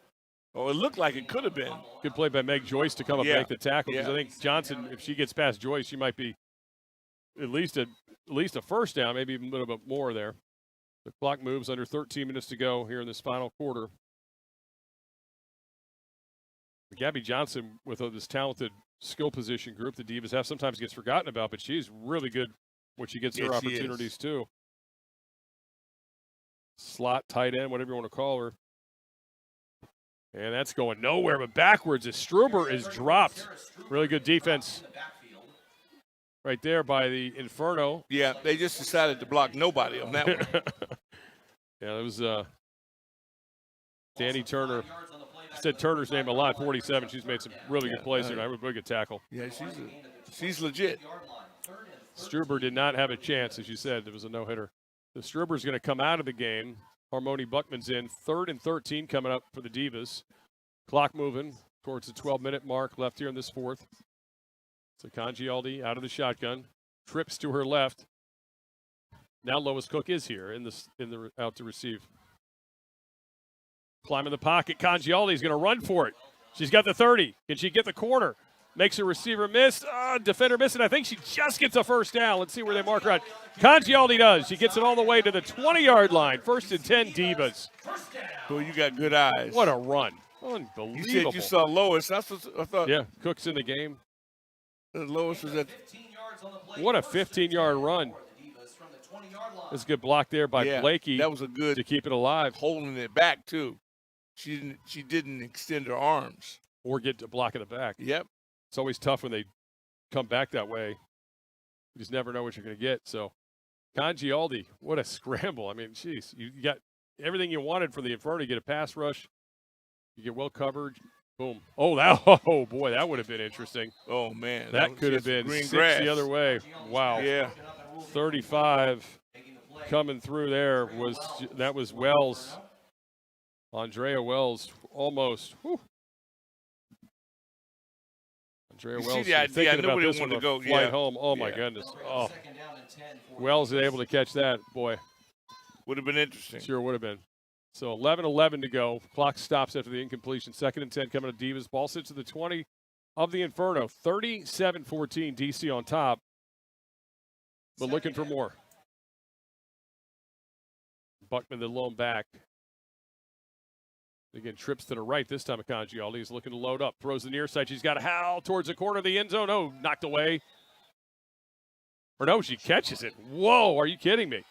Oh, it looked like it could have been. Good play by Meg Joyce to come up and make the tackle, because Yeah. I think Johnson, if she gets past Joyce, she might be at least a first down, maybe even a little bit more there. The clock moves under 13 minutes to go here in this final quarter. Gabby Johnson, with this talented skill position group the Divas have, sometimes gets forgotten about, but she's really good when she gets her Yes, she is. opportunities too. Slot, tight end, whatever you want to call her. And that's going nowhere but backwards as Struber is dropped. Really good defense right there by the Inferno. Yeah, they just decided to block nobody on that one. Yeah, it was Danny Turner. I said Turner's name a lot, 47. She's made some really good plays here. Really good tackle. Yeah, she's legit. Struber did not have a chance, as you said. There was a no-hitter. The Struber's going to come out of the game. Harmony Buckman's in. 3rd and 13 coming up for the Divas. Clock moving towards the 12-minute mark left here in this fourth. So Congialdi out of the shotgun. Trips to her left. Now Lois Cook is here in the out to receive. Climbing the pocket. Congialdi's going to run for it. She's got the 30. Can she get the corner? Makes a receiver miss. Defender miss it. I think she just gets a first down. Let's see where they mark her out. Congialdi does. She gets it all the way to the 20-yard line. 1st and 10 Divas. Well, you got good eyes. What a run. Unbelievable. You said you saw Lois. That's what I thought. Yeah, Cook's in the game. Lois was at. What a 15-yard run. That's a good block there by Blakey. That was a good to keep it alive. Holding it back, too. She didn't extend her arms. Or get to block in the back. Yep. It's always tough when they come back that way. You just never know what you're going to get. So, Congialdi, what a scramble. I mean, geez, you got everything you wanted for the Inferno. You get a pass rush. You get well covered. Boom. Oh, boy, that would have been interesting. Oh, man. That could have been green 6 grass. the other way. Wow. Yeah. 35 coming through there was Wells. Andrea Wells almost. Whew. Andrea You Wells see the idea. I thinking knew about where this they on the wanted to go. flight Yeah. home. Oh, my goodness. Oh. Wells is able to catch that. Boy. Would have been interesting. Sure would have been. So 11:11 to go. Clock stops after the incompletion. 2nd and 10 coming to Divas. Ball sits to the 20 of the Inferno. 37-14 DC on top. But looking for more. Buckman, the lone back. Again, trips to the right this time. Congialdi is looking to load up. Throws the near side. She's got a Hal towards the corner of the end zone. Oh, knocked away. Or no, she catches it. Whoa, are you kidding me?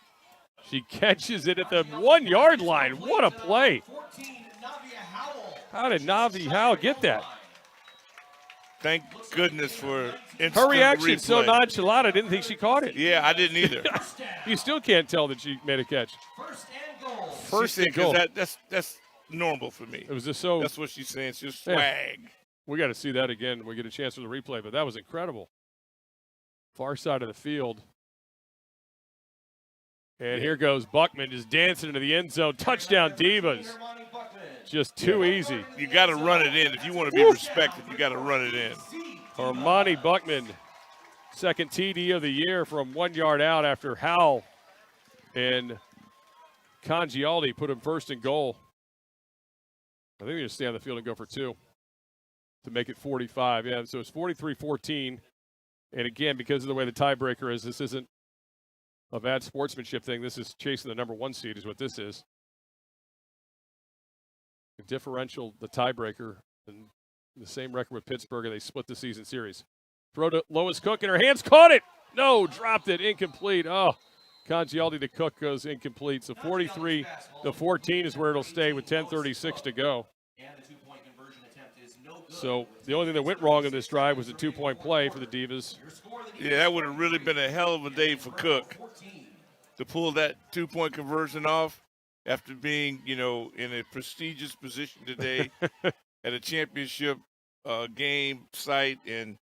She catches it at the 1-yard line. What a play. How did Navi Howell get that? Thank goodness for instant Her reaction replay. so nonchalant, I didn't think she caught it. Yeah, I didn't either. You still can't tell that she made a catch. First and goal. That's normal for me. It was just so. That's what she's saying. It's just Yeah. swag. We got to see that again when we get a chance for the replay, but that was incredible. Far side of the field. And here goes Buckman just dancing into the end zone. Touchdown, Divas. Just too easy. You got to run it in. If you want to be respected, you got to run it in. Armani Buckman, second TD of the year from 1 yard out after Howell and Congialdi put him first and goal. I think they're going to stay on the field and go for 2 to make it 45. Yeah, so it's 43-14. And again, because of the way the tiebreaker is, this isn't a bad sportsmanship thing. This is chasing the number 1 seed is what this is. The differential, the tiebreaker, and the same record with Pittsburgh, and they split the season series. Throw to Lois Cook, and her hands caught it. No, dropped it, incomplete. Oh, Congialdi to Cook goes incomplete. So 43-14 is where it'll stay with 10:36 to go. So the only thing that went wrong in this drive was a 2-point play for the Divas. Yeah, that would have really been a hell of a day for Cook to pull that 2-point conversion off after being, in a prestigious position today at a championship game site. And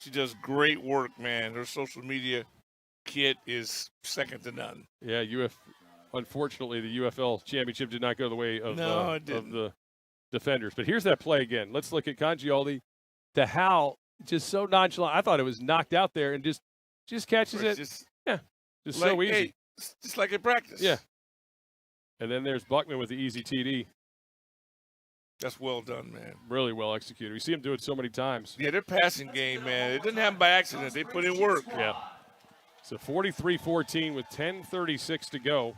she does great work, man. Her social media kit is second to none. Yeah, unfortunately, the UFL championship did not go the way of the defenders. But here's that play again. Let's look at Congialdi to Howell, just so nonchalant. I thought it was knocked out there and just catches it. Just like, so easy. Hey, just like in practice. Yeah. And then there's Buckman with the easy TD. That's well done, man. Really well executed. We see him do it so many times. Yeah, their passing game, man. It didn't happen by accident. They put in work. Yeah. So 43-14 with 10:36 to go.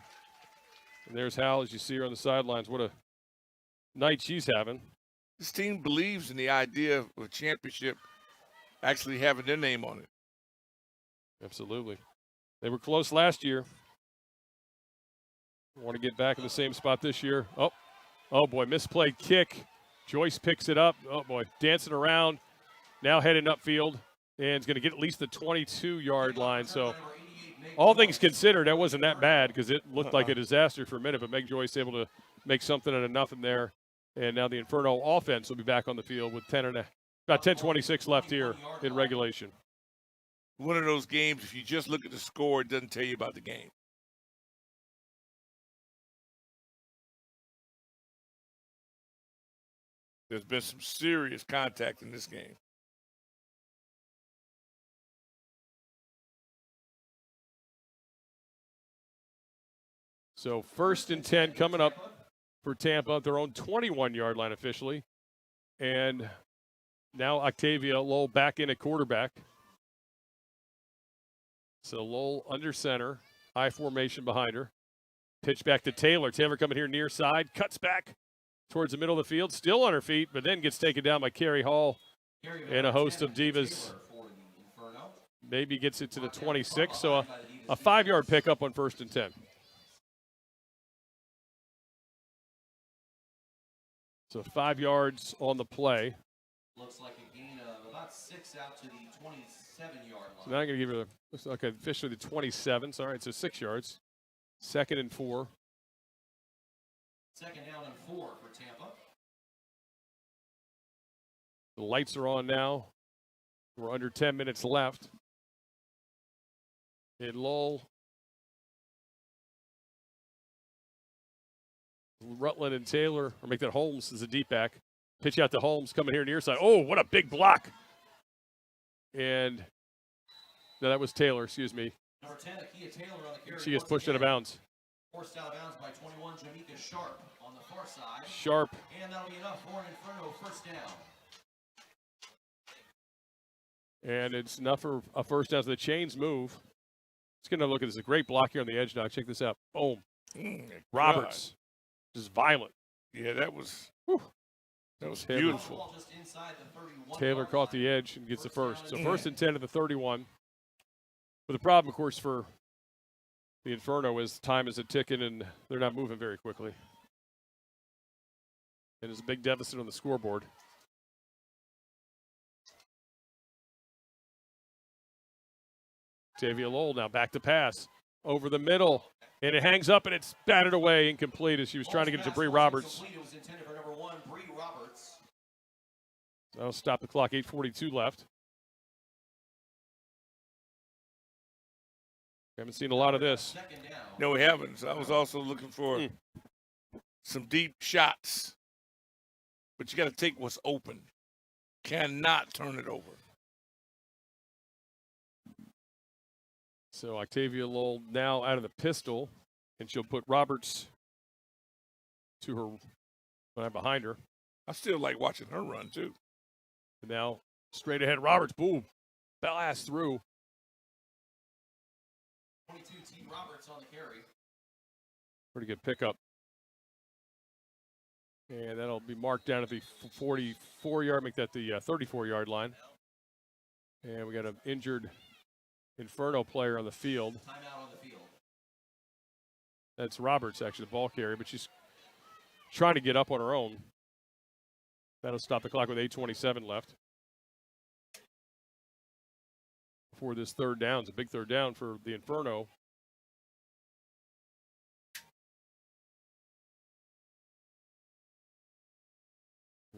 And there's Hal, as you see her on the sidelines. What a night she's having. This team believes in the idea of a championship actually having their name on it. Absolutely. They were close last year. Want to get back in the same spot this year. Oh boy, misplayed kick. Joyce picks it up. Oh boy, dancing around. Now heading upfield. And is going to get at least the 22-yard line. So all things considered, that wasn't that bad because it looked like a disaster for a minute. But Meg Joyce able to make something out of nothing there. And now the Inferno offense will be back on the field with about 10:26 left here in regulation. One of those games, if you just look at the score, it doesn't tell you about the game. There's been some serious contact in this game. So 1st and 10 coming up for Tampa at their own 21-yard line officially. And now Octavia Lowell back in at quarterback. So Lowell under center, I formation behind her. Pitch back to Taylor. Taylor coming here near side, cuts back towards the middle of the field, still on her feet, but then gets taken down by Carrie Hall and a host of Divas. Maybe gets it to the 26, so a 5-yard pickup on 1st and 10. So 5 yards on the play. Looks like a gain of about 6 out to the 27-yard line. So now I'm going to give her officially the 27. So, all right, so 6 yards. 2nd and 4. 2nd down and 4 for Tampa. The lights are on now. We're under 10 minutes left. And Lowell, Rutland and Taylor, or make that Holmes as a deep back. Pitch out to Holmes coming here near side. Oh, what a big block. And no, that was Taylor, excuse me. Number 10, Akia Taylor on the carry. She gets pushed out of bounds. Forced out of bounds by 21, Jamaica Sharp on the far side. Sharp. And that'll be enough for an Inferno 1st down. And it's enough for a 1st down. So the chains move. Let's get another look at this. A great block here on the edge now. Check this out. Boom. Roberts. Just violent. Yeah, that was Taylor. beautiful. Taylor caught the edge and gets the first. So 1st and 10 to the 31. But the problem, of course, for the Inferno is time is a ticking and they're not moving very quickly. And there's a big deficit on the scoreboard. Octavia Lowell now back to pass. Over the middle. And it hangs up and it's batted away, incomplete as she was trying to get it to Bree Roberts. It was intended for number 1, Bree Roberts. That'll stop the clock, 8:42 left. Haven't seen a lot of this. No, we haven't. So I was also looking for some deep shots. But you got to take what's open. Cannot turn it over. So Octavia Lowell now out of the pistol, and she'll put Roberts to her behind her. I still like watching her run, too. And now straight ahead, Roberts, boom, blast through. 22 T. Roberts on the carry. Pretty good pickup. And that'll be marked down at the 44-yard, make that the 34-yard line. And we got an injured Inferno player on the field. Timeout on the field. That's Roberts, actually, the ball carrier, but she's trying to get up on her own. That'll stop the clock with 8:27 left. For this third down, it's a big third down for the Inferno.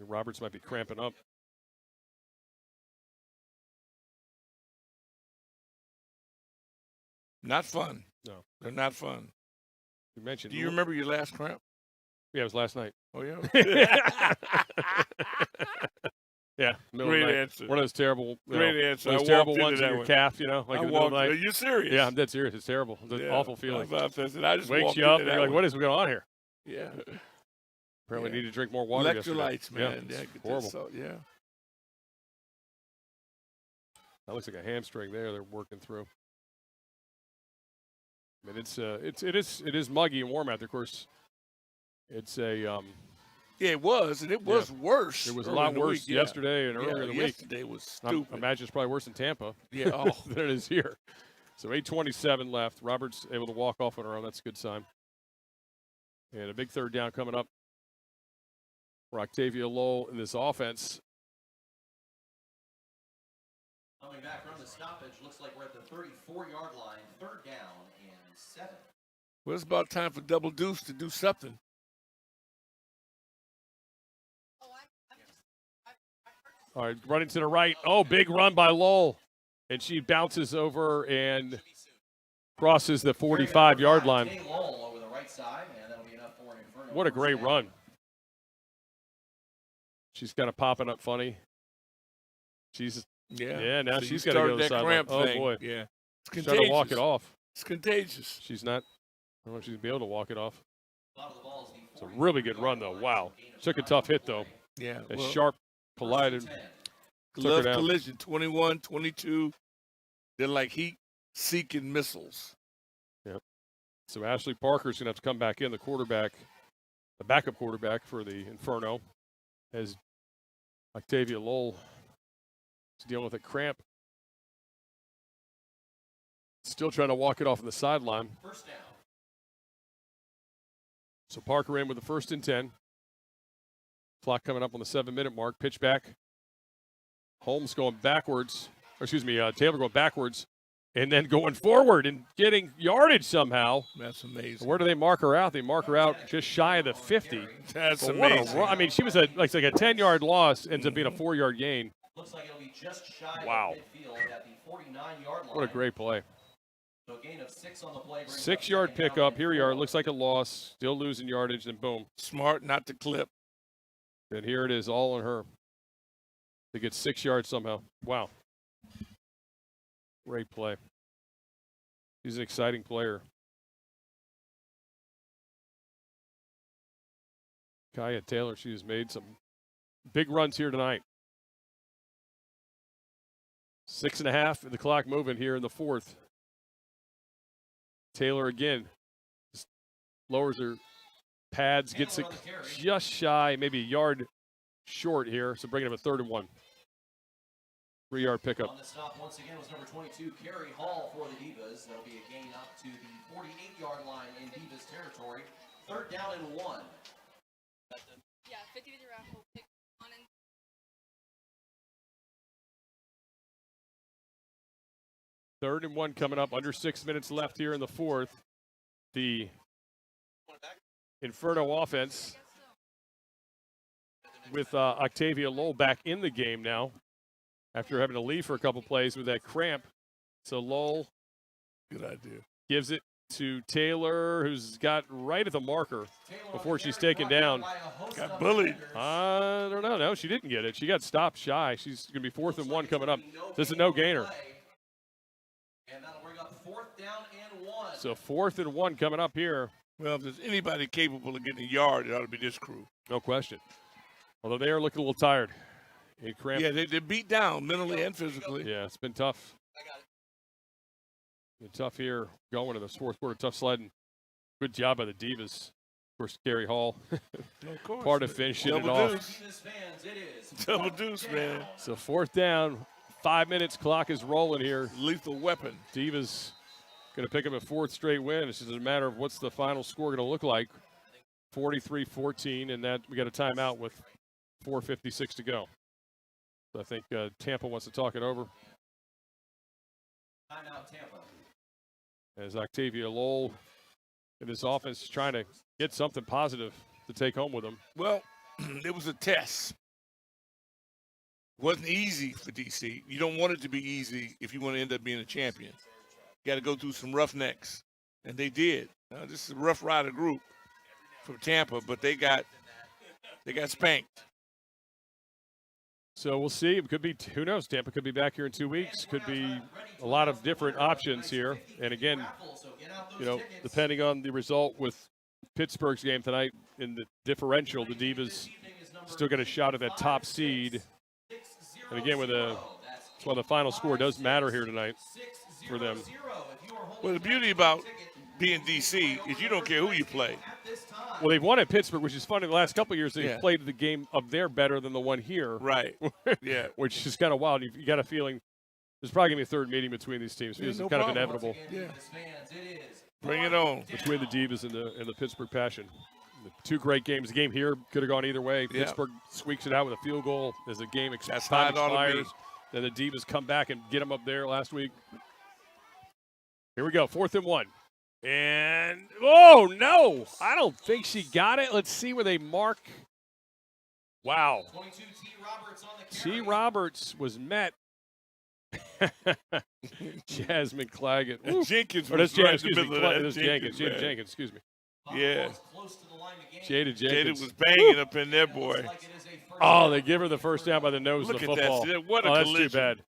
Roberts might be cramping up. Not fun. No. They're not fun. You mentioned. Do you remember your last cramp? Yeah, it was last night. Oh, yeah? Yeah. Great answer. One of those terrible, Great answer. Those I terrible walked ones into in that your one. calf, you know, like I in the middle of the walked- night. Are you serious? Yeah, I'm dead serious. It's terrible. It's an Yeah. awful feeling. I just Wakes walked you up, into and that you're like, one. what is going on here? Yeah. Apparently Yeah. need to drink more water Electrolytes, yesterday. man. Yeah, Yeah, it's get horrible. this out, yeah. That looks like a hamstring there. They're working through. I mean, it is muggy and warm out there. Of course, it's a Yeah, it was, and it was worse. It was a early lot in the worse week, yeah. yesterday and earlier in the week. Yesterday was stupid. I imagine it's probably worse in Tampa. Yeah, oh. than it is here. So 8:27 left. Roberts able to walk off on her own. That's a good sign. And a big third down coming up for Octavia Lowell in this offense. Coming back from the stoppage, looks like we're at the 34-yard line, 3rd down and 7. Well, it's about time for Double Deuce to do something. All right, running to the right. Oh, big run by Lowell. And she bounces over and crosses the 45-yard line. Tay Lowell over the right side, and that'll be enough for an Inferno. What a great run. She's kind of popping up funny. She's now So she's you got to go to started the that sideline. cramp Oh, thing. boy. Yeah. It's She's trying to walk it contagious. off. It's contagious. She's not. I don't know if she's going to be able to walk it off. A lot of the balls need It's a really good run, though. Wow. Took a tough hit, though. Yeah. A well, sharp collided. Took her glove down. collision, 21, 22. They're like heat-seeking missiles. Yep. So Ashley Parker's going to have to come back in, the backup quarterback for the Inferno, as Octavia Lowell is dealing with a cramp. Still trying to walk it off on the sideline. 1st down. So Parker in with the 1st and 10. Clock coming up on the 7-minute mark. Pitch back. Holmes going backwards. Taylor going backwards. And then going forward and getting yardage somehow. That's amazing. Where do they mark her out? They mark her out just shy of the 50. That's But what a amazing. run. I mean, she was like a 10-yard loss, ends up being a 4-yard gain. Looks like it'll be just shy Wow. of midfield at the 49-yard line. What a great play. So a gain of 6 on the play. 6-yard pickup. Here we are. It looks like a loss. Still losing yardage, and boom. Smart not to clip. And here it is, all on her. To get 6 yards somehow. Wow. Great play. She's an exciting player. Kaya Taylor, she has made some big runs here tonight. 6.5, and the clock moving here in the 4th. Taylor again just lowers her pads, gets it just shy, maybe a yard short here, so bringing up a 3rd and 1. 3-yard pickup. On the stop once again was number 22, Carrie Hall for the Divas. That'll be a gain up to the 48-yard line in Divas territory. 3rd down and 1. Yeah, 50 to the raffle. Pick 1 and 3rd and 1 coming up. Under 6 minutes left here in the fourth. The Inferno offense with Octavia Lowell back in the game now after having to leave for a couple plays with that cramp. So Lowell, good idea, gives it to Taylor, who's got right at the marker before she's taken down. Got bullied. I don't know. No, she didn't get it. She got stopped shy. She's going to be 4th and 1 coming up. This is a no-gainer. And that'll bring up 4th down and 1. So 4th and 1 coming up here. Well, if there's anybody capable of getting a yard, it ought to be this crew. No question. Although they are looking a little tired. Yeah, they're beat down mentally and physically. Yeah, it's been tough. Been tough here going to the fourth quarter. Tough sledding. Good job by the Divas. Of course, Gary Hall. Of course. Part of finishing it off. Double deuce, man. So 4th down. 5 minutes. Clock is rolling here. Lethal weapon. Divas going to pick up a 4th straight win. It's just a matter of what's the final score going to look like. 43-14, and that we got a timeout with 4:56 to go. So I think Tampa wants to talk it over. Timeout, Tampa. As Octavia Lowell in this offense is trying to get something positive to take home with them. Well, it was a test. It wasn't easy for DC. You don't want it to be easy if you want to end up being a champion. You got to go through some roughnecks, and they did. This is a Rough Rider group from Tampa, but they got spanked. So we'll see. It could be, who knows, Tampa could be back here in 2 weeks. Could be a lot of different options here. And again, you know, depending on the result with Pittsburgh's game tonight in the differential, the Divas still get a shot at that top seed. And again, that's why the final score does matter here tonight for them. Well, the beauty about being DC is you don't care who you play. Well, they've won at Pittsburgh, which is funny. The last couple of years, they've played the game up there better than the one here. Right. Yeah. Which is kind of wild. You got a feeling there's probably going to be a third meeting between these teams. It's kind of inevitable. Yeah. Bring it on. Between the Divas and the Pittsburgh Passion. The 2 great games. The game here could have gone either way. Yeah. Pittsburgh squeaks it out with a field goal as the game That's how it ought to be. expires. Then the Divas come back and get them up there last week. Here we go. 4th and 1. And, oh, no. I don't think she got it. Let's see where they mark. Wow. T. Roberts was met. Jasmine Claggett. And Jenkins or was Jenkins, right in the middle of that. Jada Jenkins, excuse me. Yeah. Jada Jenkins. Jada was banging up in there, boy. Oh, they give her the first down by the nose Look of the at football. that. What a that's collision. too bad.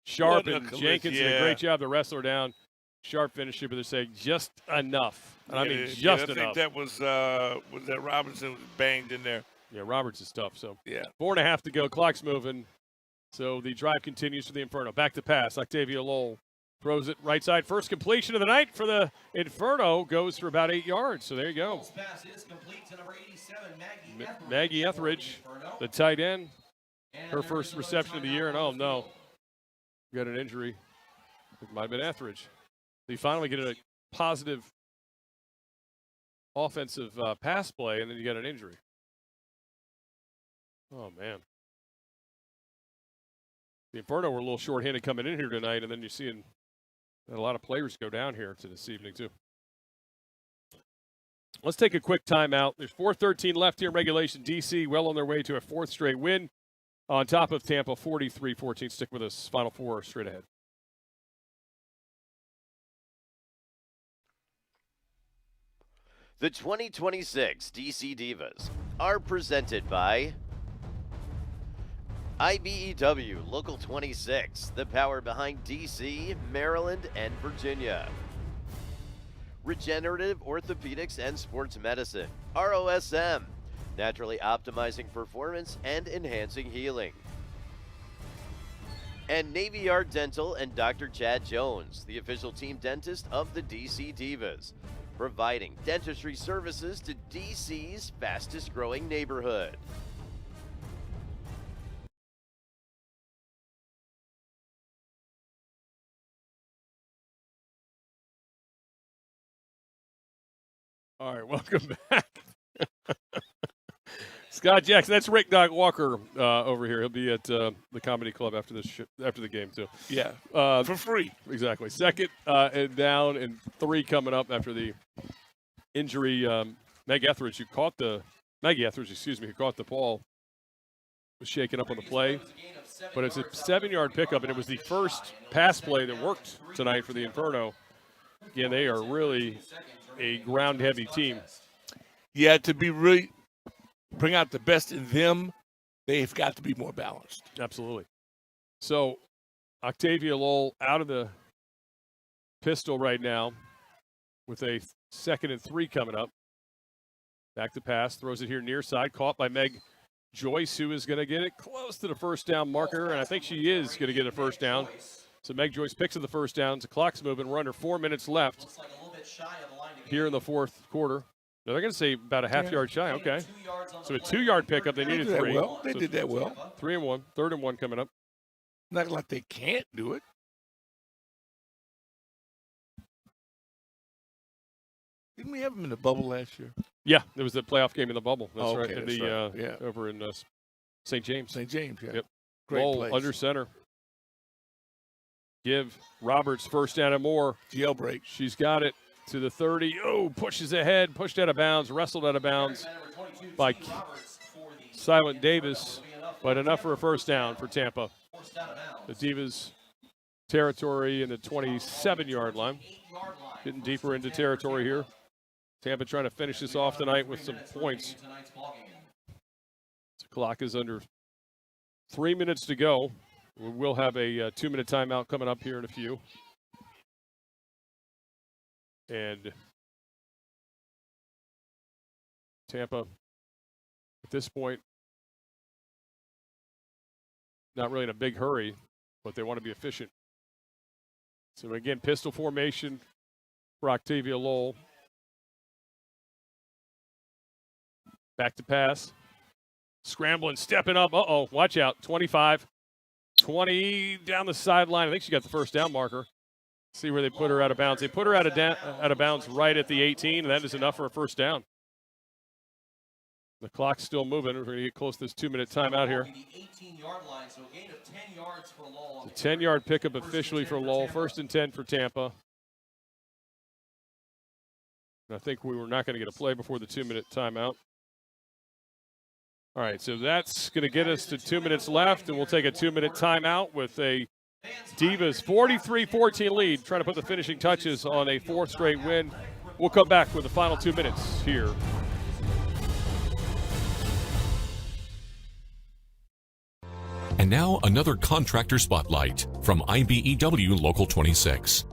Sharp What a and collision. Jenkins did a great job to wrestle her down. Sharp finisher, but they're saying just enough. And I mean just enough. I think that was that Robinson was banged in there. Yeah, Roberts is tough. So yeah, 4.5 to go. Clock's moving. So the drive continues for the Inferno. Back to pass. Octavia Lowell throws it right side. First completion of the night for the Inferno goes for about 8 yards. So there you go. Pass is complete to number 87, Maggie Etheridge, the tight end. Her first reception of the year, and oh no, got an injury. It might have been Etheridge. They finally get a positive offensive pass play, and then you got an injury. Oh, man. The Inferno were a little short-handed coming in here tonight, and then you're seeing a lot of players go down here to this evening, too. Let's take a quick timeout. There's 4:13 left here in regulation. DC well on their way to a 4th straight win on top of Tampa, 43-14. Stick with us. Final 4 straight ahead. The 2026 DC Divas are presented by IBEW Local 26, the power behind DC, Maryland, and Virginia. Regenerative Orthopedics and Sports Medicine, ROSM, naturally optimizing performance and enhancing healing. And Navy Yard Dental and Dr. Chad Jones, the official team dentist of the DC Divas, providing dentistry services to DC's fastest growing neighborhood. All right, welcome back. Scott Jackson. That's Rick Doc Walker over here. He'll be at the Comedy Club after after the game, too. Yeah, for free. Exactly. Second and down and 3 coming up after the injury. Maggie Etheridge, who caught the ball, was shaken up on the play. But it's a 7-yard pickup, and it was the first pass play that worked tonight for the Inferno. Again, they are really a ground-heavy team. Yeah, to be really bring out the best in them, they've got to be more balanced. Absolutely. So, Octavia Lowell out of the pistol right now with a 2nd and 3 coming up. Back to pass, throws it here near side, caught by Meg Joyce, who is going to get it close to the first down marker, and I think she is going to get a first down. So Meg Joyce picks up the first down. The clock's moving. We're under 4 minutes left here in the fourth quarter. No, they're going to say about a half-yard shy. Okay. So a 2-yard pickup. They needed 3. Well. They did that well. 3 and 1. 3rd and 1 coming up. Not like they can't do it. Didn't we have them in the bubble last year? Yeah, there was the playoff game in the bubble. That's okay, right. In that's the, right. Yeah. Over in St. James. St. James, yeah. Yep. Great Lowell place. under center. Give Roberts first down and more. Jailbreak. She's got it to the 30. Oh, pushes ahead, pushed out of bounds, wrestled out of bounds by Silent Davis, but enough for a first down for Tampa. The Divas territory in the 27-yard line. Getting deeper into territory here. Tampa trying to finish this off tonight with some points. The clock is under 3 minutes to go. We will have a 2-minute timeout coming up here in a few. And Tampa, at this point, not really in a big hurry, but they want to be efficient. So again, pistol formation for Octavia Lowell. Back to pass. Scrambling, stepping up. Uh-oh, watch out. 25. 20 down the sideline. I think she got the first down marker. See where they put her out of bounds. They put her out of bounds right at the 18, and that is enough for a first down. The clock's still moving. We're going to get close to this 2-minute timeout here. It's a 10-yard pickup officially for Lowell. 1st and 10 for Tampa. And I think we were not going to get a play before the 2-minute timeout. All right, so that's going to get us to 2 minutes left, and we'll take a 2-minute timeout with a Divas 43-14 lead, trying to put the finishing touches on a 4th straight win. We'll come back with the final 2 minutes here. And now another contractor spotlight from IBEW Local 26.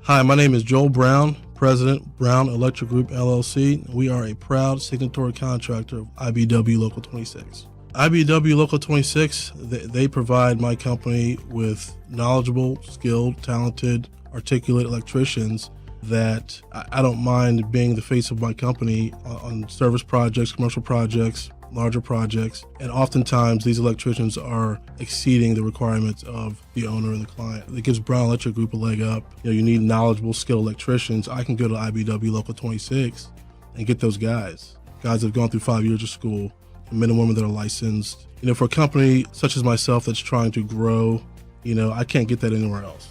Hi, my name is Joel Brown, President, Brown Electric Group, LLC. We are a proud signatory contractor of IBEW Local 26. IBEW Local 26, they provide my company with knowledgeable, skilled, talented, articulate electricians that I don't mind being the face of my company on service projects, commercial projects, larger projects, and oftentimes these electricians are exceeding the requirements of the owner and the client. It gives Brown Electric Group a leg up. You need knowledgeable, skilled electricians. I can go to IBEW Local 26 and get those guys that have gone through 5 years of school, men and women that are licensed. For a company such as myself that's trying to grow, I can't get that anywhere else.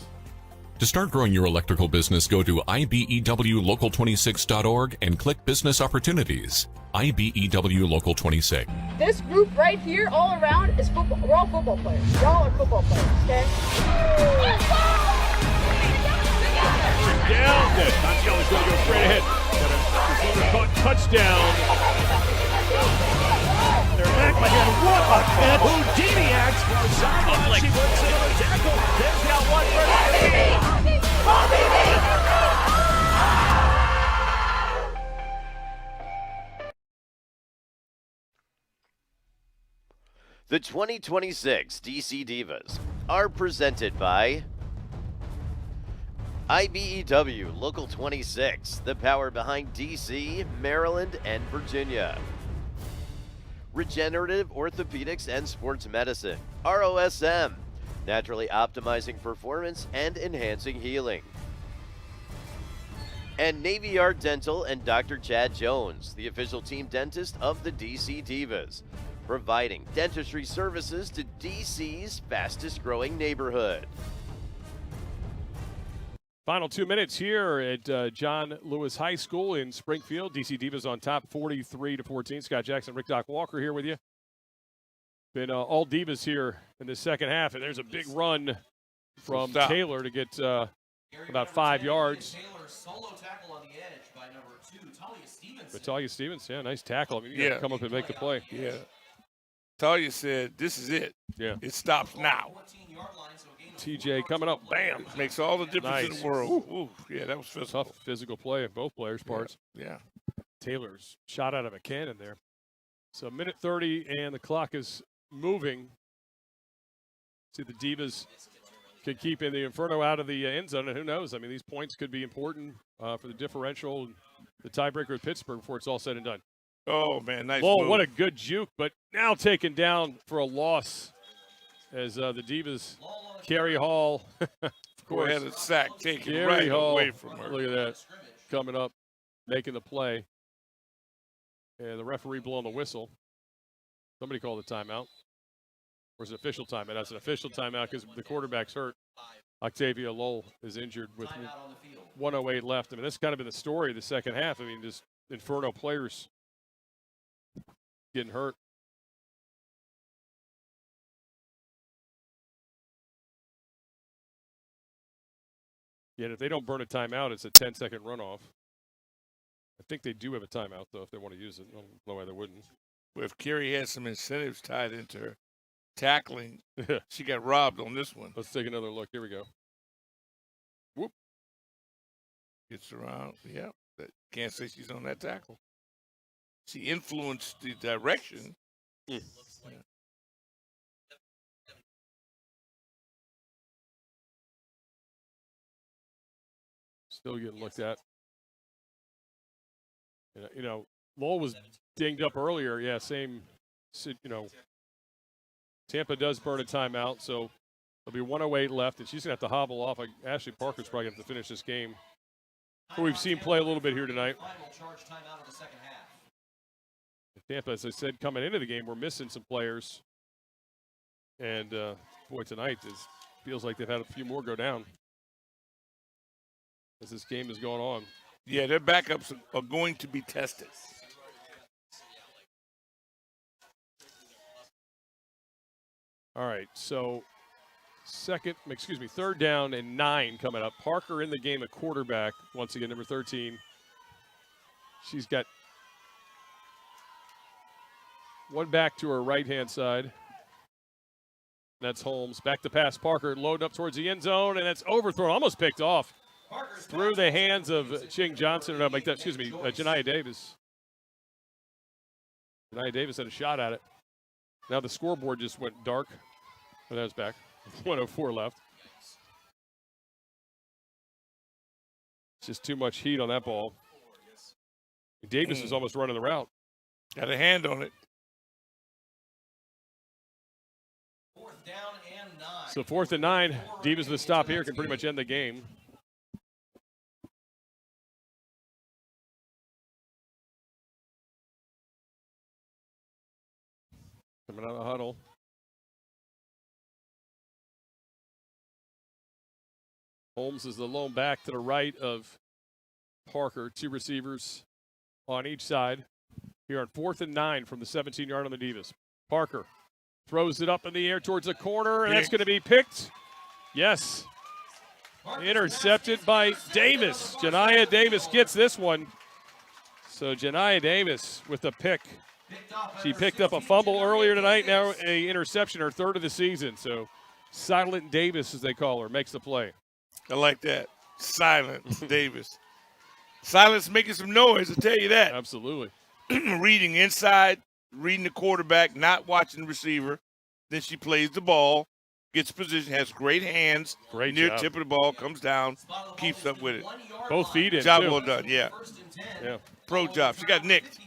To start growing your electrical business, go to ibewlocal26.org and click Business Opportunities. IBEW Local 26. This group right here, all around, is football. We're all football players. Y'all are football players, okay? Down. Conchielli's going to go straight ahead. Got a touchdown. They're back by him. What a catch. Houdini acts. She works another tackle. There's now one for The 2026 DC Divas are presented by IBEW Local 26, the power behind DC, Maryland, and Virginia. Regenerative Orthopedics and Sports Medicine, ROSM, naturally optimizing performance and enhancing healing. And Navy Yard Dental and Dr. Chad Jones, the official team dentist of the DC Divas, providing dentistry services to DC's fastest growing neighborhood. Final 2 minutes here at John Lewis High School in Springfield. DC Divas on top 43-14. Scott Jackson, Rick Doc Walker here with you. Been all Divas here in the second half, and there's a big run from Taylor to get about 5 yards. Taylor solo tackle on the edge by number 2, Talia Stevenson. Talia Stevens, yeah, nice tackle. I mean, you gotta come up and make the play. Yeah. Talia said, this is it. Yeah. It stops now. TJ coming up, bam. Makes all the difference in the world. Ooh, yeah, that was physical. Tough physical play at both players' parts. Yeah. Taylor's shot out of a cannon there. So minute 30, and the clock is moving. See, the Divas can keep in the Inferno out of the end zone, and who knows? I mean, these points could be important for the differential, the tiebreaker with Pittsburgh before it's all said and done. Oh, man, nice Lowell, move. what a good juke, but now taken down for a loss as the Divas, Carrie Hall, of course. Had a sack taken Carrie right Hall, away from her. Look at that, coming up, making the play. And the referee blowing the whistle. Somebody called a timeout. Or is it official timeout? That's an official timeout because the quarterback's hurt. Octavia Lowell is injured with 1:08 left. I mean, that's kind of been the story of the second half. I mean, just Inferno players getting hurt. Yet if they don't burn a timeout, it's a 10-second runoff. I think they do have a timeout, though, if they want to use it. I don't know why they wouldn't. Well, if Carrie had some incentives tied into her tackling, she got robbed on this one. Let's take another look. Here we go. Whoop. Gets around. Yeah. Can't say she's on that tackle. She influenced the direction. Yeah. Still getting looked at. You know, Lowell was dinged up earlier. Yeah, same, you know. Tampa does burn a timeout, so there'll be 1:08 left, and she's going to have to hobble off. Ashley Parker's probably going to have to finish this game, who we've seen play a little bit here tonight. Tampa, as I said, coming into the game, we're missing some players. And, boy, tonight feels like they've had a few more go down as this game is going on. Yeah, their backups are going to be tested. All right, so third down and 9 coming up. Parker in the game at quarterback, once again, number 13. She's got one back to her right-hand side. That's Holmes. Back to pass. Parker loading up towards the end zone, and that's overthrown, almost picked off. Through the hands of Ching Johnson, Janiah Davis. Janiah Davis had a shot at it. Now the scoreboard just went dark. Oh, that's back. 1:04 left. It's just too much heat on that ball. Davis is almost running the route. Got a hand on it. So 4th and 9. Divas with a stop here can pretty much end the game. Coming out of the huddle. Holmes is the lone back to the right of Parker. 2 receivers on each side. Here on 4th and 9 from the 17-yard on the Divas. Parker throws it up in the air towards the corner, and that's going to be picked. Yes. Intercepted by Davis. Janiah Davis gets this one. So Janiah Davis with the pick. She picked up a fumble earlier tonight, now an interception, her 3rd of the season. So Silent Davis, as they call her, makes the play. I like that. Silent Davis. Silent's making some noise, I'll tell you that. Absolutely. Reading inside, reading the quarterback, not watching the receiver. Then she plays the ball, gets position, has great hands. Great near job. tip of the ball, comes down, keeps up with it. Both feet in, job too. well done, yeah. Yeah. Pro job. She got nicked.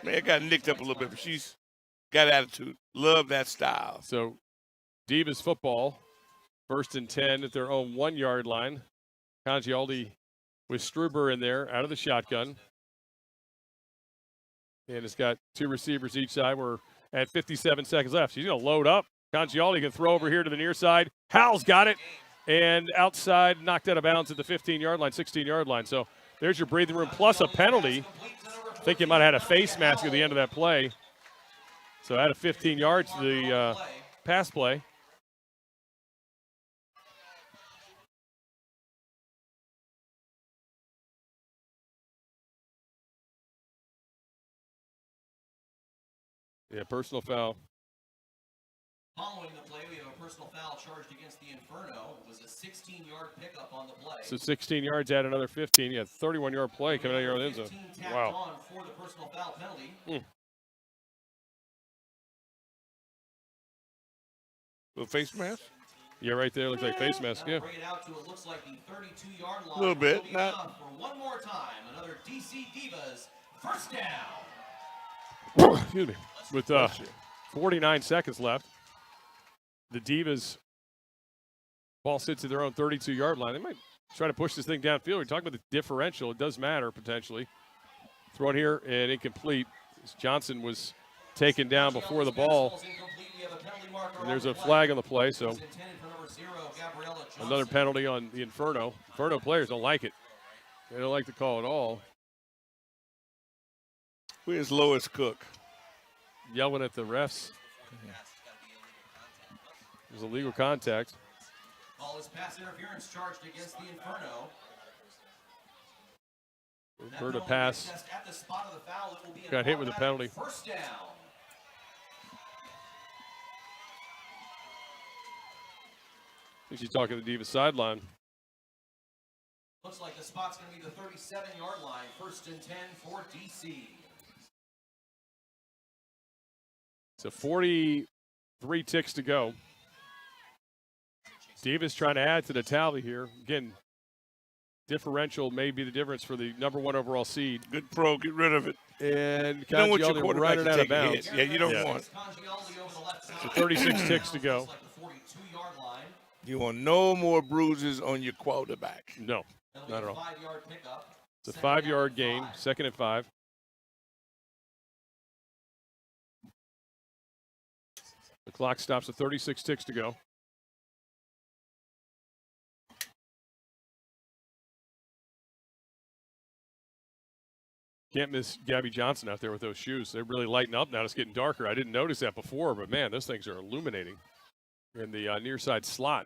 Man, got nicked up a little bit, but she's got attitude. Love that style. So Divas football, 1st and 10 at their own 1-yard line. Congialdi with Struber in there out of the shotgun. And it's got 2 receivers each side. We're at 57 seconds left. She's going to load up. Congialdi can throw over here to the near side. Howell's got it. And outside, knocked out of bounds at the 15-yard line, 16-yard line. So there's your breathing room plus a penalty. I think you might have had a face mask at the end of that play. So out of 15 yards, the pass play. Yeah, personal foul. Following the play, we have a personal foul charged against the Inferno. It was a 16-yard pickup on the play. So 16 yards, add another 15. You had 31-yard play coming out of your own end zone. Wow. On for the personal foul penalty. The face mask? Yeah, right there. Looks like face mask. Yeah. Bring it out to it looks like the 32-yard line. A little bit. Not for one more time. Another DC Divas first down. Excuse me. With 49 seconds left, the Divas ball sits at their own 32-yard line. They might try to push this thing downfield. We're talking about the differential. It does matter potentially. Thrown here and incomplete. Johnson was taken down before the ball. And there's a flag on the play, so another penalty on the Inferno. Inferno players don't like it. They don't like the call at all. Where's Lois Cook? Yelling at the refs. There's illegal contact. Ball is pass interference charged against the Inferno. Heard a pass. At the spot of the foul, it will be got hit with a penalty. First down. I think she's talking to the Divas sideline. Looks like the spot's going to be the 37-yard line. First and 10 for DC. So 43 ticks to go. Divas trying to add to the tally here. Again, differential may be the difference for the #1 overall seed. Good pro, get rid of it. And you don't want your Congialdi quarterback running to out take of bounds. a hit. Yeah, you don't want. So 36 ticks to go. You want no more bruises on your quarterback. No, not at all. It's a 5-yard gain, 2nd and 5. The clock stops at 36 ticks to go. Can't miss Gabby Johnson out there with those shoes. They're really lighting up now. It's getting darker. I didn't notice that before, but, man, those things are illuminating in the near side slot.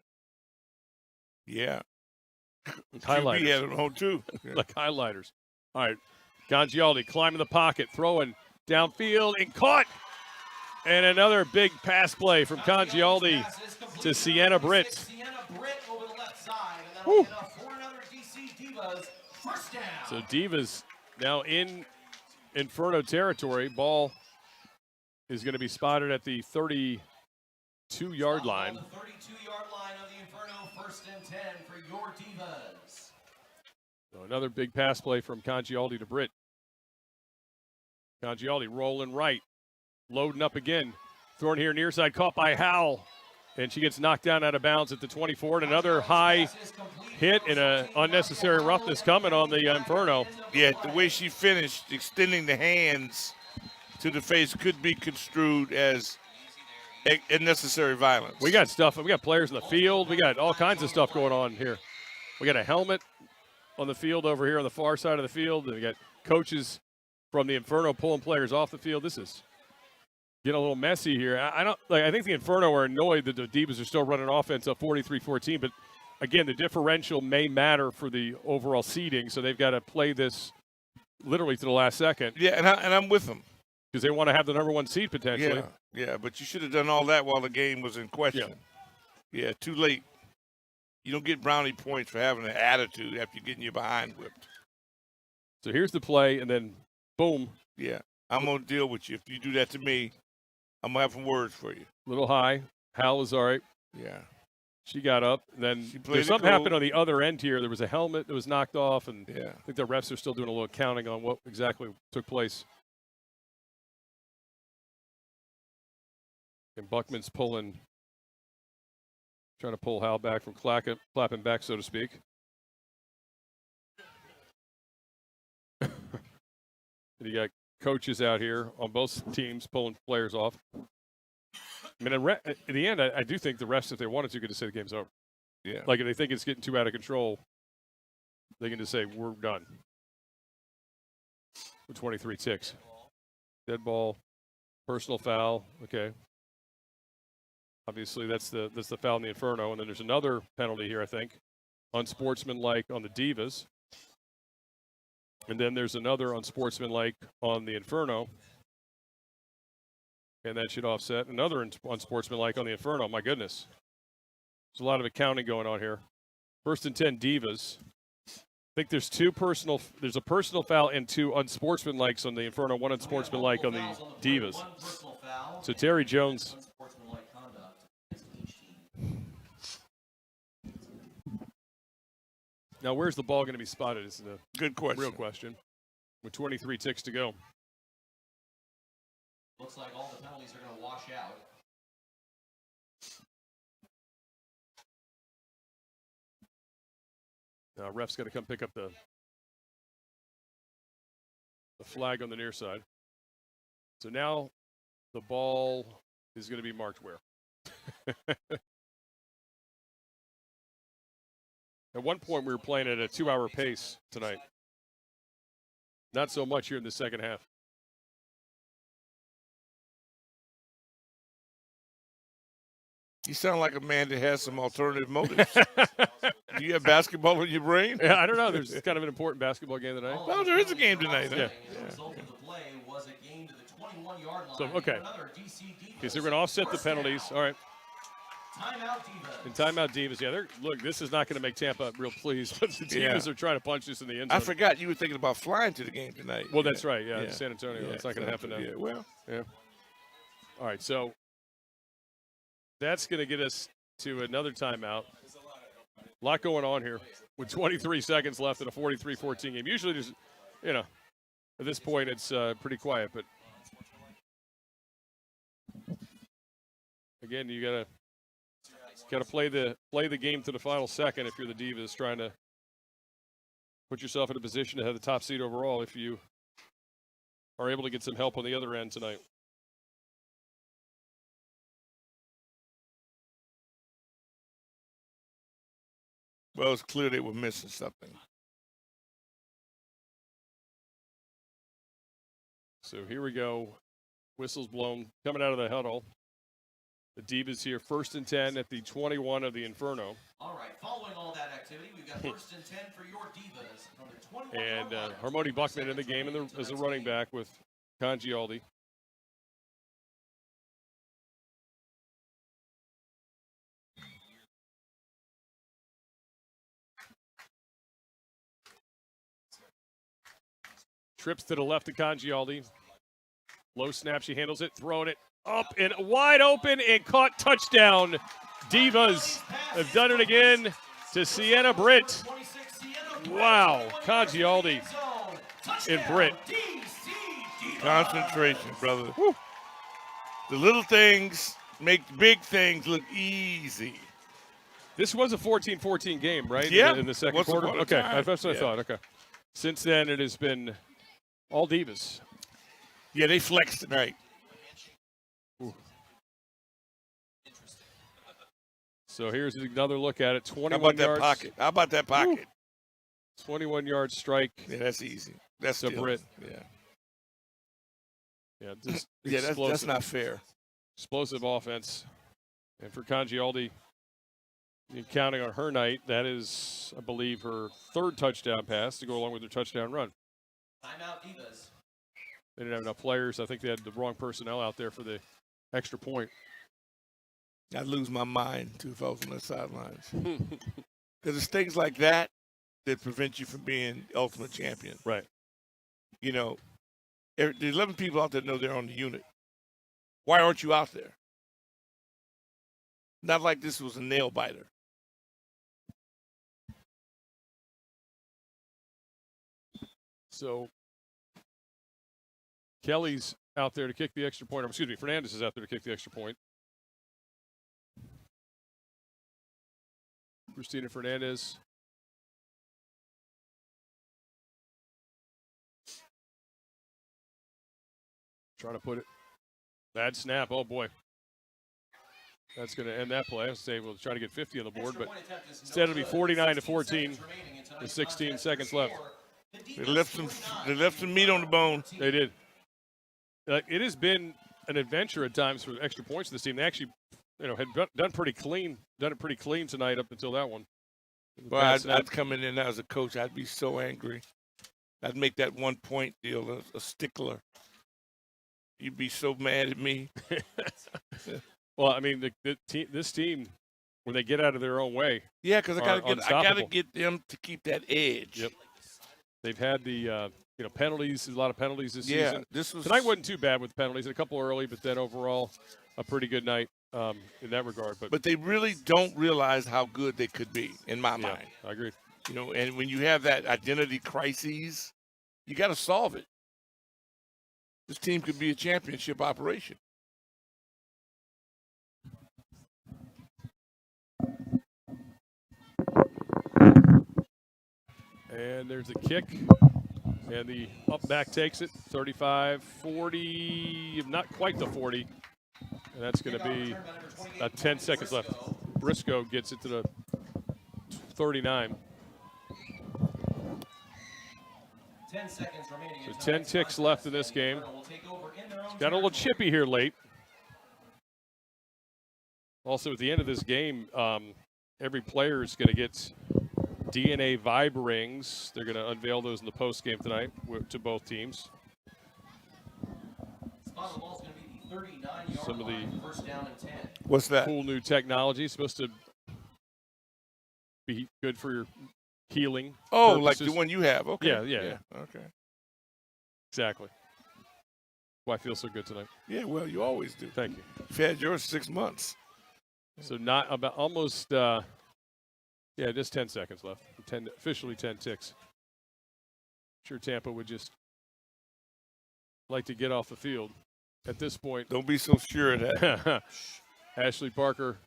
Yeah. Highlighters. QB had it on, too. Like highlighters. All right. Congialdi climbing the pocket, throwing downfield, and caught. And another big pass play from Congialdi to Sienna Britt. Sienna Britt over the left side, and that'll be enough for another DC Divas first down. So Divas now in Inferno territory. Ball is going to be spotted at the 32-yard line. The 32-yard line of the Inferno, first and 10 for your Divas. So another big pass play from Congialdi to Britt. Congialdi rolling right, loading up again. Thrown here near side, caught by Howell. And she gets knocked down out of bounds at the 24. And another high hit and an unnecessary roughness coming on the Inferno. Yeah, the way she finished, extending the hands to the face could be construed as unnecessary violence. We got stuff. We got players in the field. We got all kinds of stuff going on here. We got a helmet on the field over here on the far side of the field. And we got coaches from the Inferno pulling players off the field. This is getting a little messy here. I think the Inferno are annoyed that the Divas are still running offense up 43-14, but again, the differential may matter for the overall seeding, so they've got to play this literally to the last second. Yeah, and I'm with them. Because they want to have the #1 seed potentially. Yeah, but you should have done all that while the game was in question. Yeah, too late. You don't get brownie points for having an attitude after you're getting your behind whipped. So here's the play, and then boom. Yeah, I'm going to deal with you. If you do that to me, I'm going to have some words for you. Little high. Hal is all right. Yeah. She got up. Then there's something happened on the other end here. There was a helmet that was knocked off, and I think the refs are still doing a little counting on what exactly took place. And Buckman's trying to pull Hal back from clapping back, so to speak. And you got coaches out here on both teams pulling players off. I mean, in the end, I do think the refs, if they wanted to, could just say the game's over. Yeah. Like, if they think it's getting too out of control, they can just say, we're done. With 23 ticks. Dead ball, personal foul. Okay. Obviously, that's the foul in the Inferno. And then there's another penalty here, I think. Unsportsmanlike on the Divas. And then there's another unsportsmanlike on the Inferno. And that should offset another unsportsmanlike on the Inferno. My goodness. There's a lot of accounting going on here. 1st and 10 Divas. I think there's there's a personal foul and 2 unsportsmanlikes on the Inferno, 1 unsportsmanlike on the Divas. So Terry Jones. Now, where's the ball going to be spotted is the good question. Real question. With 23 ticks to go. Looks like all the penalties are going to wash out. Now, ref's got to come pick up the flag on the near side. So now the ball is going to be marked where? At one point, we were playing at a 2-hour pace tonight. Not so much here in the second half. You sound like a man that has some alternative motives. Do you have basketball in your brain? Yeah, I don't know. There's kind of an important basketball game tonight. No, there is a game tonight. Yeah. The result of the play was a game to the 21-yard line. So, okay. Okay, so we're going to offset the penalties. All right. Timeout Divas. And timeout Divas. Yeah, look, this is not going to make Tampa real pleased, but the Divas are trying to punch this in the end zone. I forgot you were thinking about flying to the game tonight. Well, that's right. Yeah, San Antonio. Yeah, that's not going to happen now. Yeah, well. Yeah. All right, so that's going to get us to another timeout. A lot going on here with 23 seconds left in a 43-14 game. Usually there's, at this point it's pretty quiet, but again, you got to play the game to the final second if you're the Divas, trying to put yourself in a position to have the top seed overall if you are able to get some help on the other end tonight. Well, it's clear they were missing something. So here we go. Whistles blown, coming out of the huddle. The Divas here, 1st and 10 at the 21 of the Inferno. All right, following all that activity, we've got 1st and 10 for your Divas on the 21. And Harmony Buckman in the game as a running back with Congialdi. Trips to the left of Congialdi. Low snap, she handles it, throwing it up and wide open and caught, touchdown. Divas have done it again to Sienna Britt. Wow, Congialdi and Britt. Concentration, brother. Woo. The little things make big things look easy. This was a 14-14 game, right? Yeah. In the second quarter? Okay, that's what I thought. Okay. Since then, it has been all Divas. Yeah, they flexed tonight. Ooh. So here's another look at it. 21 How about yards. that pocket? How about that pocket? 21-yard strike. Yeah, that's easy. That's to Britt. Yeah. Yeah, just that's not fair. Explosive offense. And for Congialdi, counting on her night, that is, I believe, her 3rd touchdown pass to go along with her touchdown run. Timeout Divas. They didn't have enough players. I think they had the wrong personnel out there for the extra point. I'd lose my mind, too, if I was on the sidelines. Because it's things like that that prevent you from being the ultimate champion. Right. The 11 people out there know they're on the unit. Why aren't you out there? Not like this was a nail biter. So Kelly's out there to kick the extra point. Excuse me, Fernandez is out there to kick the extra point. Christina Fernandez. Trying to put it. Bad snap. Oh, boy. That's going to end that play. I was say we'll try to get 50 on the board, but instead it'll be 49-14 with 16 seconds left. They left some meat on the bone. They did. It has been an adventure at times for extra points for this team. They actually, had done it pretty clean tonight up until that one. Well, I'd come in there as a coach. I'd be so angry. I'd make that 1 point deal a stickler. You'd be so mad at me. Well, I mean, this team, when they get out of their own way, yeah, because I gotta get them to keep that edge. Yep. They've had the penalties. There's a lot of penalties this season. Tonight wasn't too bad with penalties. A couple early, but then overall, a pretty good night in that regard. But they really don't realize how good they could be, in my mind. I agree. And when you have that identity crises, you got to solve it. This team could be a championship operation. And there's a kick, and the up back takes it, 35-40, not quite the 40, and that's going to be 10 seconds left. Briscoe gets it to the 39. 10 seconds remaining. So 10 ticks left in this game. It's got a little chippy here late. Also, at the end of this game, every player is going to get DNA Vibe rings. They're going to unveil those in the post game tonight to both teams. Some of the what's that? Cool new technology supposed to be good for your healing. Oh, purposes. like the one you have. Okay. Yeah. Okay. Exactly. Why I feel so good tonight. Yeah, well, you always do. Thank you. You've had yours 6 months. So not about almost. Just 10 seconds left. Officially 10 ticks. Sure, Tampa would just like to get off the field at this point. Don't be so sure of that. Ashley Parker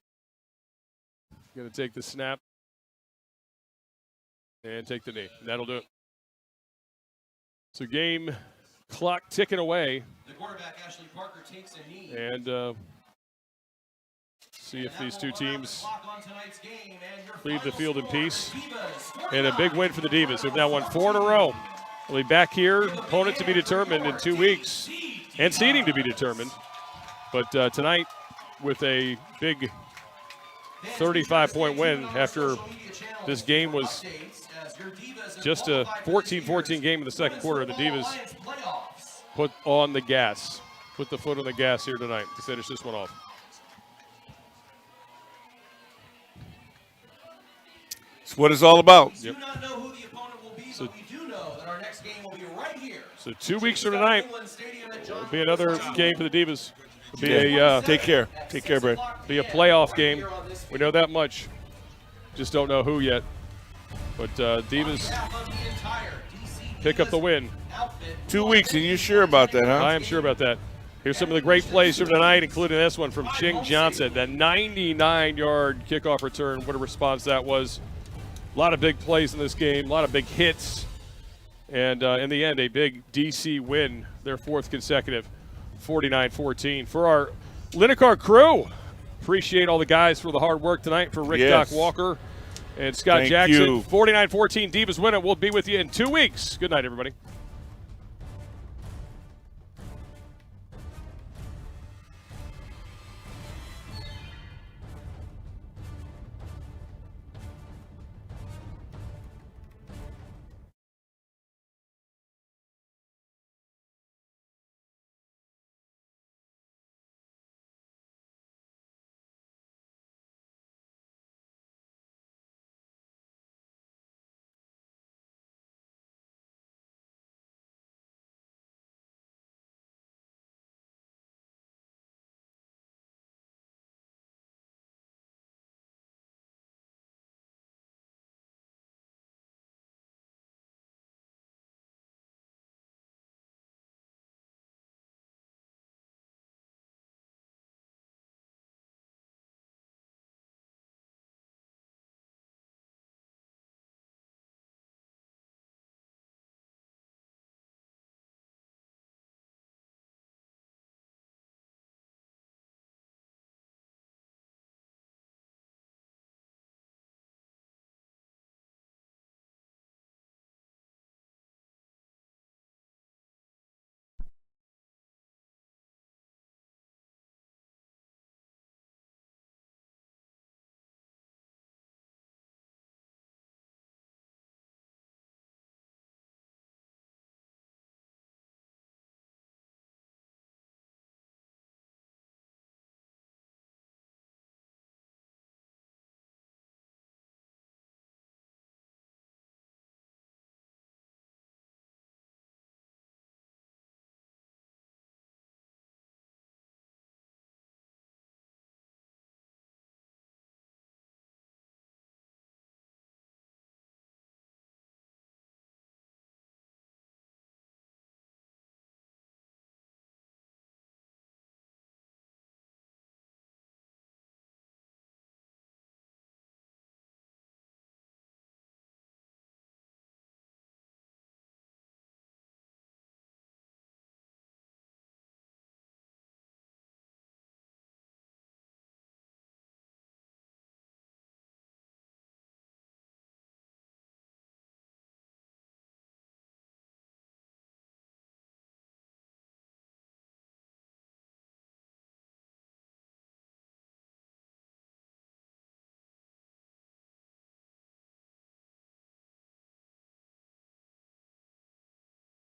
going to take the snap and take the knee. That'll do it. So game clock ticking away. The quarterback, Ashley Parker, takes a knee. And see if these two teams leave the field in peace. And a big win for the Divas, who've now won 4 in a row. They'll be back here, opponent to be determined in 2 weeks, and seeding to be determined. But tonight, with a big 35-point win after this game was just a 14-14 game in the second quarter, the Divas put on the gas, put the foot on the gas here tonight to finish this one off. It's what it's all about. Yep. We do not know who the opponent will be, but we do know that our next game will be right here. So 2 weeks from tonight, it'll be another game for the Divas. It'll be take care. Take care, Brad. Be a playoff game. We know that much. Just don't know who yet. But Divas pick up the win. 2 weeks, and you're sure about that, huh? I am sure about that. Here's some of the great plays from tonight, including this one from Ching Johnson, that 99-yard kickoff return. What a response that was. A lot of big plays in this game, a lot of big hits. And in the end, a big DC win, their 4th consecutive, 49-14. For our Linecar crew, appreciate all the guys for the hard work tonight. For Rick Doc Walker and Scott Jackson, 49-14, Divas win it. We'll be with you in 2 weeks. Good night, everybody.